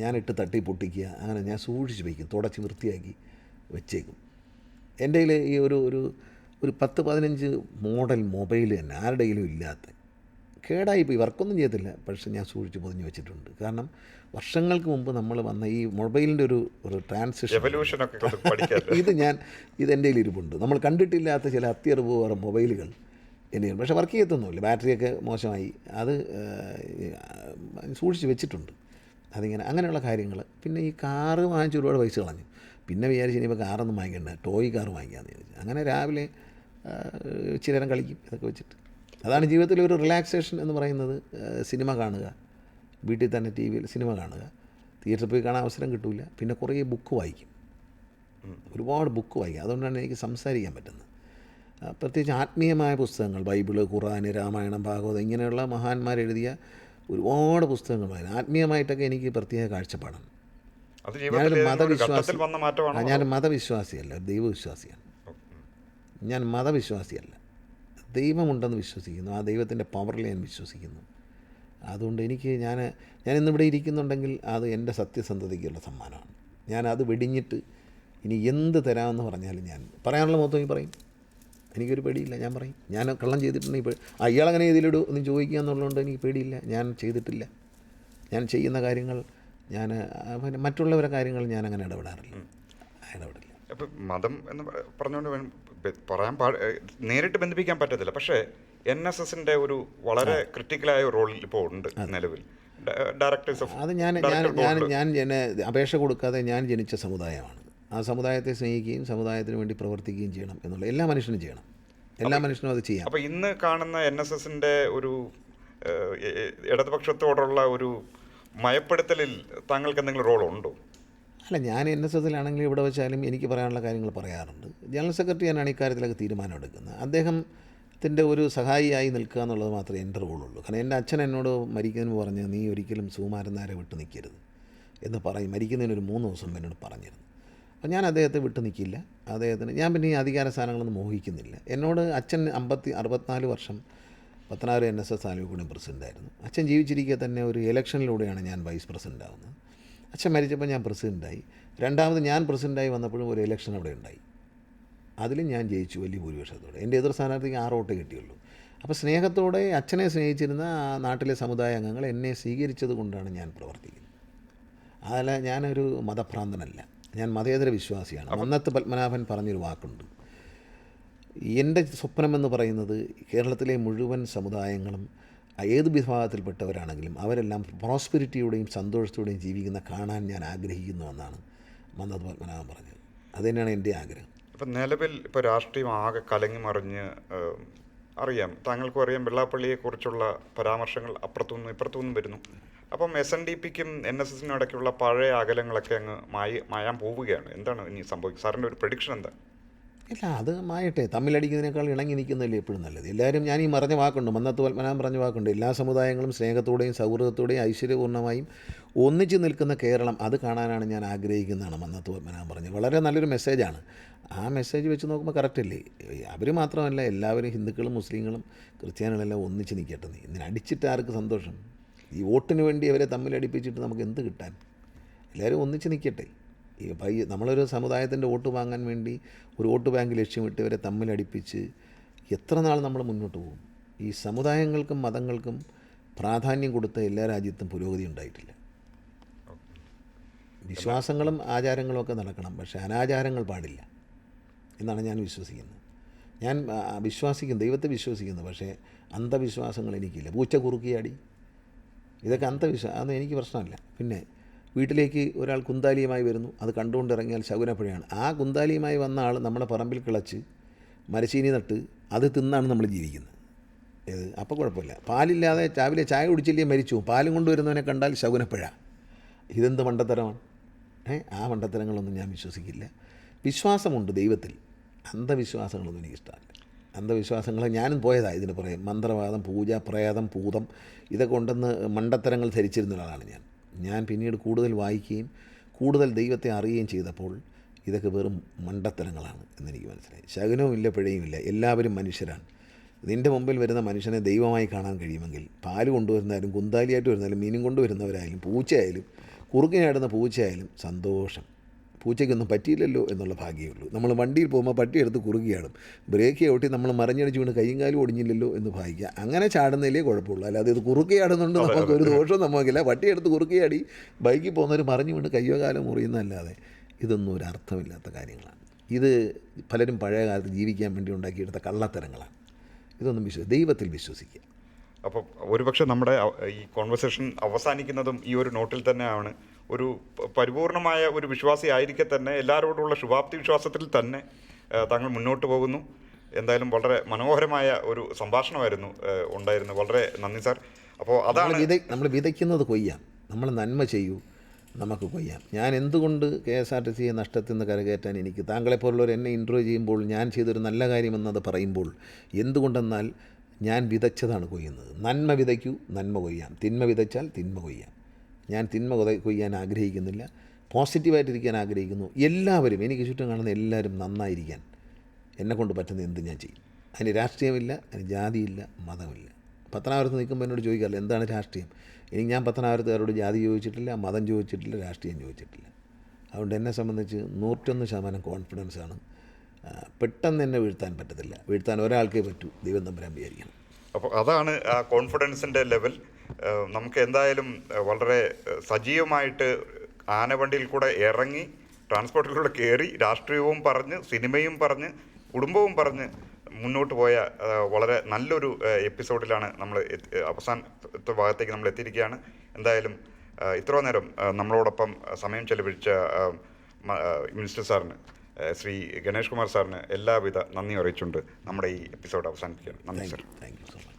ഞാനിട്ട് തട്ടി പൊട്ടിക്കുക, അങ്ങനെ ഞാൻ സൂക്ഷിച്ച് വയ്ക്കും, തുടച്ച് വൃത്തിയാക്കി വെച്ചേക്കും. എൻ്റെ കയ്യിൽ ഈ ഒരു 10-15 മോഡൽ മൊബൈൽ തന്നെ ആരുടെയെങ്കിലും ഇല്ലാത്ത, കേടായിപ്പോയി, വർക്കൊന്നും ചെയ്യത്തില്ല, പക്ഷേ ഞാൻ സൂക്ഷിച്ച് പൊതിഞ്ഞ് വെച്ചിട്ടുണ്ട്. കാരണം വർഷങ്ങൾക്ക് മുമ്പ് നമ്മൾ വന്ന ഈ മൊബൈലിൻ്റെ ഒരു ട്രാൻസിഷൻ, ഇതെൻ്റെ കയ്യിൽ ഇരിപ്പുണ്ട്. നമ്മൾ കണ്ടിട്ടില്ലാത്ത ചില അത്യപൂർവ മൊബൈലുകൾ എൻ്റെ, പക്ഷേ വർക്ക് ചെയ്യത്തൊന്നുമില്ല, ബാറ്ററിയൊക്കെ മോശമായി, അത് സൂക്ഷിച്ച് വെച്ചിട്ടുണ്ട്. അങ്ങനെയുള്ള കാര്യങ്ങൾ. പിന്നെ ഈ കാറ് വാങ്ങിച്ച് ഒരുപാട് പൈസ കളഞ്ഞു. പിന്നെ വിചാരിച്ച് ഇനിയിപ്പോൾ കാറൊന്നും വാങ്ങിക്കണ്ട, ടോയ് കാർ വാങ്ങിക്കാമെന്ന് വിചാരിച്ചു. അങ്ങനെ രാവിലെ ഇച്ചിരി നേരം കളിക്കും ഇതൊക്കെ വെച്ചിട്ട്. അതാണ് ജീവിതത്തിലെ ഒരു റിലാക്സേഷൻ എന്ന് പറയുന്നത്. സിനിമ കാണുക, വീട്ടിൽ തന്നെ TV-യിൽ സിനിമ കാണുക, തിയേറ്ററിൽ പോയി കാണാൻ അവസരം കിട്ടില്ല. പിന്നെ കുറേ ബുക്ക് വായിക്കും, ഒരുപാട് ബുക്ക് വായിക്കും. അതുകൊണ്ടാണ് എനിക്ക് സംസാരിക്കാൻ പറ്റുന്നത്. പ്രത്യേകിച്ച് ആത്മീയമായ പുസ്തകങ്ങൾ, ബൈബിള്, ഖുറാൻ, രാമായണം, ഭാഗവതം, ഇങ്ങനെയുള്ള മഹാന്മാരെഴുതിയ ഒരുപാട് പുസ്തകങ്ങൾ വായന. ആത്മീയമായിട്ടൊക്കെ എനിക്ക് പ്രത്യേക കാഴ്ചപ്പാടാണ്. ഞാൻ മതവിശ്വാസിയല്ല, ദൈവവിശ്വാസിയാണ്. ഞാൻ മതവിശ്വാസിയല്ല, ദൈവമുണ്ടെന്ന് വിശ്വസിക്കുന്നു. ആ ദൈവത്തിൻ്റെ പവറിൽ ഞാൻ വിശ്വസിക്കുന്നു. അതുകൊണ്ട് ഞാൻ ഇന്നിവിടെ ഇരിക്കുന്നുണ്ടെങ്കിൽ അത് എൻ്റെ സത്യസന്ധതയ്ക്കുള്ള സമ്മാനമാണ്. ഞാനത് വെടിഞ്ഞിട്ട് ഇനി എന്ത് തരാമെന്ന് പറഞ്ഞാലും ഞാൻ പറയാനുള്ള മൊത്തം പറയും. എനിക്കൊരു പേടിയില്ല, ഞാൻ പറയും. ഞാൻ കള്ളം ചെയ്തിട്ടുണ്ടെങ്കിൽ അയാളങ്ങനെ ഇതിലിടും എന്ന് ചോദിക്കുക എന്നുള്ളതുകൊണ്ട് എനിക്ക് പേടിയില്ല. ഞാൻ ചെയ്തിട്ടില്ല. ഞാൻ ചെയ്യുന്ന കാര്യങ്ങൾ, മറ്റുള്ളവരുടെ കാര്യങ്ങൾ ഞാൻ അങ്ങനെ ഇടപെടാറില്ല. അപ്പം മതം എന്ന് പറഞ്ഞുകൊണ്ട് പറയാൻ നേരിട്ട് ബന്ധിപ്പിക്കാൻ പറ്റത്തില്ല. പക്ഷേ NSSന്റെ ഒരു വളരെ ക്രിട്ടിക്കലായ റോളിൽ ഇപ്പോൾ ഉണ്ട് നിലവിൽ. ഡയറക്ടേഴ്സ് ഓഫ് അത് ഞാൻ അപേക്ഷ കൊടുക്കാതെ ഞാൻ ജനിച്ച സമുദായമാണ്. ആ സമുദായത്തെ സ്നേഹിക്കുകയും സമുദായത്തിന് വേണ്ടി പ്രവർത്തിക്കുകയും ചെയ്യണം എന്നുള്ള എല്ലാ മനുഷ്യനും ചെയ്യണം. എല്ലാ മനുഷ്യനും അത് ചെയ്യാം. അപ്പോൾ ഇന്ന് കാണുന്ന NSSന്റെ ഒരു ഇടതുപക്ഷത്തോടുള്ള ഒരു മയപ്പെടുത്തലിൽ താങ്കൾക്ക് എന്തെങ്കിലും റോളുണ്ടോ? അല്ല, ഞാൻ NSSലാണെങ്കിൽ ഇവിടെ വെച്ചാലും എനിക്ക് പറയാനുള്ള കാര്യങ്ങൾ പറയാറുണ്ട്. ജനറൽ സെക്രട്ടറിയാണ് ഇക്കാര്യത്തിലൊക്കെ തീരുമാനം എടുക്കുന്നത്. അദ്ദേഹത്തിൻ്റെ ഒരു സഹായിയായി നിൽക്കുക എന്നുള്ളത് മാത്രമേ എൻ്റെ റോളുള്ളൂ. കാരണം എൻ്റെ അച്ഛൻ എന്നോട് മരിക്കുന്നതിന് പറഞ്ഞ് നീ ഒരിക്കലും സുകുമാരൻ നായരെ വിട്ട് നിൽക്കരുത് എന്ന് പറയും. മരിക്കുന്നതിനൊരു 3 ദിവസം എന്നോട് പറഞ്ഞിരുന്നു. അപ്പോൾ ഞാൻ അദ്ദേഹത്തെ വിട്ട് നിൽക്കില്ല. ഞാൻ പിന്നെ ഈ അധികാര സ്ഥാനങ്ങളൊന്നും മോഹിക്കുന്നില്ല. എന്നോട് അച്ഛൻ 64 വർഷം പത്തനാപുരം NSS താലൂക്കിൻ്റെ പ്രസിഡൻ്റായിരുന്നു. അച്ഛൻ ജീവിച്ചിരിക്കെ തന്നെ ഒരു ഇലക്ഷനിലൂടെയാണ് ഞാൻ വൈസ് പ്രസിഡൻ്റ് ആവുന്നത്. അച്ഛൻ മരിച്ചപ്പോൾ ഞാൻ പ്രസിഡൻ്റായി. രണ്ടാമത് ഞാൻ പ്രസിഡൻ്റായി വന്നപ്പോഴും ഒരു ഇലക്ഷൻ അവിടെ ഉണ്ടായി. അതിലും ഞാൻ ജയിച്ചു വലിയ ഭൂരിപക്ഷത്തോടെ. എൻ്റെ എതിർ സ്ഥാനാർത്ഥിക്ക് 6 വോട്ടേ കിട്ടിയുള്ളൂ. അപ്പോൾ സ്നേഹത്തോടെ അച്ഛനെ സ്നേഹിച്ചിരുന്ന ആ നാട്ടിലെ സമുദായ അംഗങ്ങൾ എന്നെ സ്വീകരിച്ചത് കൊണ്ടാണ് ഞാൻ പ്രവർത്തിക്കുന്നത്. അതല്ല, ഞാനൊരു മതഭ്രാന്തനല്ല, ഞാൻ മതേതര വിശ്വാസിയാണ്. മന്നത്ത് പത്മനാഭൻ പറഞ്ഞൊരു വാക്കുണ്ട്, എൻ്റെ സ്വപ്നമെന്ന് പറയുന്നത് കേരളത്തിലെ മുഴുവൻ സമുദായങ്ങളും ഏത് വിഭാഗത്തിൽപ്പെട്ടവരാണെങ്കിലും അവരെല്ലാം പ്രോസ്പെരിറ്റിയോടെയും സന്തോഷത്തോടെയും ജീവിക്കുന്ന കാണാൻ ഞാൻ ആഗ്രഹിക്കുന്നു എന്നാണ് മന്നത്ത് പത്മനാഭൻ പറഞ്ഞത്. അതുതന്നെയാണ് എൻ്റെ ആഗ്രഹം. ഇപ്പം നിലവിൽ ഇപ്പോൾ രാഷ്ട്രീയം ആകെ കലങ്ങി മറിഞ്ഞ് അറിയാം, താങ്കൾക്കും അറിയാം, വെള്ളാപ്പള്ളിയെക്കുറിച്ചുള്ള പരാമർശങ്ങൾ അപ്പുറത്തുനിന്നും ഇപ്പുറത്തുനിന്നും വരുന്നു. അപ്പം SNDPക്കും NSSനും ഇടയ്ക്കുള്ള പഴയ അകലങ്ങളൊക്കെ അങ്ങ് മായാൻ പോവുകയാണ്. എന്താണ് ഇനി സംഭവിക്കുക? സാറിൻ്റെ ഒരു പ്രഡിക്ഷൻ എന്താ? ഇല്ല, അത് മായട്ടെ. തമ്മിലടിക്കുന്നതിനേക്കാൾ ഇണങ്ങി നിൽക്കുന്നതല്ലേ എപ്പോഴും നല്ലത്. എല്ലാവരും, ഞാൻ ഈ പറഞ്ഞ വാക്കുണ്ട്, മന്നത്ത് പത്മനാഭൻ പറഞ്ഞ വാക്കുണ്ട്, എല്ലാ സമുദായങ്ങളും സ്നേഹത്തോടെയും സൗഹൃദത്തോടെയും ഐശ്വര്യപൂർണ്ണമായും ഒന്നിച്ച് നിൽക്കുന്ന കേരളം അത് കാണാനാണ് ഞാൻ ആഗ്രഹിക്കുന്നതാണ് മന്നത്ത് പത്മനാഭൻ പറഞ്ഞത്. വളരെ നല്ലൊരു മെസ്സേജാണ്. ആ മെസ്സേജ് വെച്ച് നോക്കുമ്പോൾ കറക്റ്റല്ലേ? അവർ മാത്രമല്ല, എല്ലാവരും ഹിന്ദുക്കളും മുസ്ലിങ്ങളും ക്രിസ്ത്യാനികളെല്ലാം ഒന്നിച്ച് നിൽക്കട്ടെ. ഇതിന് അടിച്ചിട്ട് ആർക്ക് സന്തോഷം? ഈ വോട്ടിന് വേണ്ടി അവരെ തമ്മിലടിപ്പിച്ചിട്ട് നമുക്ക് എന്ത് കിട്ടാൻ? എല്ലാവരും ഒന്നിച്ച് നിൽക്കട്ടെ. നമ്മളൊരു സമുദായത്തിൻ്റെ വോട്ട് വാങ്ങാൻ വേണ്ടി ഒരു വോട്ട് ബാങ്ക് ലക്ഷ്യമിട്ട് ഇവരെ തമ്മിലടിപ്പിച്ച് എത്ര നാൾ നമ്മൾ മുന്നോട്ട് പോകും? ഈ സമുദായങ്ങൾക്കും മതങ്ങൾക്കും പ്രാധാന്യം കൊടുത്ത എല്ലാ രാജ്യത്തും പുരോഗതി ഉണ്ടായിട്ടില്ല. വിശ്വാസങ്ങളും ആചാരങ്ങളും ഒക്കെ നടക്കണം, പക്ഷേ അനാചാരങ്ങൾ പാടില്ല എന്നാണ് ഞാൻ വിശ്വസിക്കുന്നത്. ഞാൻ വിശ്വസിക്കുന്നു, ദൈവത്തെ വിശ്വസിക്കുന്നു, പക്ഷേ അന്ധവിശ്വാസങ്ങൾ എനിക്കില്ല. പൂച്ച കുറുക്കിയാടി, ഇതൊക്കെ അന്ധവിശ്വാസം, അതൊന്നും എനിക്ക് പ്രശ്നമല്ല. പിന്നെ വീട്ടിലേക്ക് ഒരാൾ കുന്താലിയുമായി വരുന്നു, അത് കണ്ടുകൊണ്ടിറങ്ങിയാൽ ശകുനപ്പുഴയാണ്. ആ കുന്താലിയുമായി വന്ന ആൾ നമ്മുടെ പറമ്പിൽ കിളച്ച് മരച്ചീനി നട്ട് അത് തിന്നാണ് നമ്മൾ ജീവിക്കുന്നത്. അപ്പോൾ കുഴപ്പമില്ല. പാലില്ലാതെ രാവിലെ ചായ കുടിച്ചില്ലേ മരിച്ചു, പാലും കൊണ്ടുവരുന്നവനെ കണ്ടാൽ ശകുനപ്പുഴ. ഇതെന്ത് മണ്ടത്തരമാണ്? ആ മണ്ടത്തരങ്ങളൊന്നും ഞാൻ വിശ്വസിക്കില്ല. വിശ്വാസമുണ്ട് ദൈവത്തിൽ, അന്ധവിശ്വാസങ്ങളൊന്നും എനിക്കിഷ്ടമല്ല. അന്ധവിശ്വാസങ്ങൾ ഞാനും പോയതാണ് ഇതിന് പുറകെ. മന്ത്രവാദം, പൂജ, പ്രേതം, ഭൂതം ഇതൊക്കെ ഉണ്ടെന്ന് മണ്ടത്തരങ്ങൾ ധരിച്ചിരുന്ന ഒരാളാണ് ഞാൻ പിന്നീട് കൂടുതൽ വായിക്കുകയും കൂടുതൽ ദൈവത്തെ അറിയുകയും ചെയ്തപ്പോൾ ഇതൊക്കെ വെറും മണ്ടത്തരങ്ങളാണ് എന്നെനിക്ക് മനസ്സിലായി. ശകുനവും ഇല്ല, പിഴയും ഇല്ല, എല്ലാവരും മനുഷ്യരാണ്. നിൻ്റെ മുമ്പിൽ വരുന്ന മനുഷ്യനെ ദൈവമായി കാണാൻ കഴിയുമെങ്കിൽ പാല് കൊണ്ടുവരുന്നാലും കുന്താലിയായിട്ട് വരുന്നാലും മീനും കൊണ്ടുവരുന്നവരായാലും പൂച്ചയായാലും കുറുക്കിനാടുന്ന പൂച്ചയായാലും സന്തോഷം. പൂച്ചയ്ക്കൊന്നും പറ്റിയില്ലല്ലോ എന്നുള്ള ഭാഗ്യമേ ഉള്ളൂ. നമ്മൾ വണ്ടിയിൽ പോകുമ്പോൾ പട്ടി എടുത്ത് കുറുകിയാടും, ബ്രേക്ക് ചവിട്ടി നമ്മൾ മറിഞ്ഞടിച്ച് വീണ് കൈയും കാലും ഒടിഞ്ഞില്ലല്ലോ എന്ന് ഭാഗ്യം. അങ്ങനെ ചാടുന്നതിലേ കുഴപ്പമുള്ളൂ. അല്ലാതെ ഇത് കുറുക്കിയാടുന്നുണ്ട് നമുക്ക് ഒരു ദോഷവും നമുക്കില്ല. പട്ടി എടുത്ത് കുറുക്കിയാടി ബൈക്കിൽ പോകുന്നവർ മറിഞ്ഞു വീണ് കയ്യോ കാലം മുറിയുന്നതല്ലാതെ ഇതൊന്നും ഒരു അർത്ഥമില്ലാത്ത കാര്യങ്ങളാണ്. ഇത് പലരും പഴയ കാലത്ത് ജീവിക്കാൻ വേണ്ടി ഉണ്ടാക്കിയെടുത്ത കള്ളത്തരങ്ങളാണ്. ഇതൊന്നും ദൈവത്തിൽ വിശ്വസിക്കുക. അപ്പം ഒരുപക്ഷെ നമ്മുടെ ഈ കോൺവെർസേഷൻ അവസാനിക്കുന്നതും ഈ ഒരു നോട്ടിൽ തന്നെയാണ്. ഒരു പരിപൂർണമായ ഒരു വിശ്വാസി ആയിരിക്കെ തന്നെ എല്ലാവരോടുള്ള ശുഭാപ്തി വിശ്വാസത്തിൽ തന്നെ താങ്കൾ മുന്നോട്ട് പോകുന്നു. എന്തായാലും വളരെ മനോഹരമായ ഒരു സംഭാഷണമായിരുന്നു ഉണ്ടായിരുന്നത്. വളരെ നന്ദി സാർ. അപ്പോൾ അതാണ് നമ്മൾ വിതയ്ക്കുന്നത് കൊയ്യാം. നമ്മൾ നന്മ ചെയ്യൂ, നമുക്ക് കൊയ്യാം. ഞാൻ എന്തുകൊണ്ട് KSRTC നഷ്ടത്തിൽ നിന്ന് കരകയറ്റാൻ എനിക്ക് താങ്കളെപ്പോലുള്ളവർ എന്നെ ഇൻട്രോ ചെയ്യുമ്പോൾ ഞാൻ ചെയ്തൊരു നല്ല കാര്യമെന്നത് പറയുമ്പോൾ എന്തുകൊണ്ടെന്നാൽ ഞാൻ വിതച്ചതാണ് കൊയ്യുന്നത്. നന്മ വിതയ്ക്കൂ, നന്മ കൊയ്യാം. തിന്മ വിതച്ചാൽ തിന്മ കൊയ്യാം. ഞാൻ തിന്മ കൊയ്യാൻ ആഗ്രഹിക്കുന്നില്ല, പോസിറ്റീവായിട്ടിരിക്കാൻ ആഗ്രഹിക്കുന്നു. എല്ലാവരും, എനിക്ക് ചുറ്റും കാണുന്ന എല്ലാവരും നന്നായിരിക്കാൻ എന്നെക്കൊണ്ട് പറ്റുന്ന എന്ത് ഞാൻ ചെയ്യും. അതിന് രാഷ്ട്രീയമില്ല, അതിന് ജാതിയില്ല, മതമില്ല. പത്തനാപുരത്ത് നിൽക്കുമ്പോൾ എന്നോട് ചോദിക്കാറില്ല എന്താണ് രാഷ്ട്രീയം. ഞാൻ പത്തനാപുരത്തുകാരോട് ജാതി ചോദിച്ചിട്ടില്ല, മതം ചോദിച്ചിട്ടില്ല, രാഷ്ട്രീയം ചോദിച്ചിട്ടില്ല. അതുകൊണ്ട് എന്നെ സംബന്ധിച്ച് 101% കോൺഫിഡൻസാണ്. പെട്ടെന്ന് എന്നെ വീഴ്ത്താൻ പറ്റത്തില്ല. വീഴ്ത്താൻ ഒരാൾക്കേ പറ്റൂ, ദൈവം തമ്പുരാൻ വിചാരിക്കണം. അപ്പോൾ അതാണ് ആ കോൺഫിഡൻസിൻ്റെ ലെവൽ. നമുക്ക് എന്തായാലും വളരെ സജീവമായിട്ട് ആനവണ്ടിയിൽ കൂടെ ഇറങ്ങി ട്രാൻസ്പോർട്ടിലൂടെ കയറി രാഷ്ട്രീയവും പറഞ്ഞ് സിനിമയും പറഞ്ഞ് കുടുംബവും പറഞ്ഞ് മുന്നോട്ട് പോയ വളരെ നല്ലൊരു എപ്പിസോഡിലാണ് നമ്മൾ അവസാനത്തെ ഭാഗത്തേക്ക് നമ്മൾ എത്തിയിരിക്കുകയാണ്. എന്തായാലും ഇത്രയും നേരം നമ്മളോടൊപ്പം സമയം ചെലവഴിച്ച മിനിസ്റ്റർ സാറിന്, ശ്രീ ഗണേഷ് കുമാർ സാറിന് എല്ലാവിധ നന്ദി അറിയിച്ചുകൊണ്ട് നമ്മുടെ ഈ എപ്പിസോഡ് അവസാനിപ്പിക്കുകയാണ്. നന്ദി sir. Thank you so much.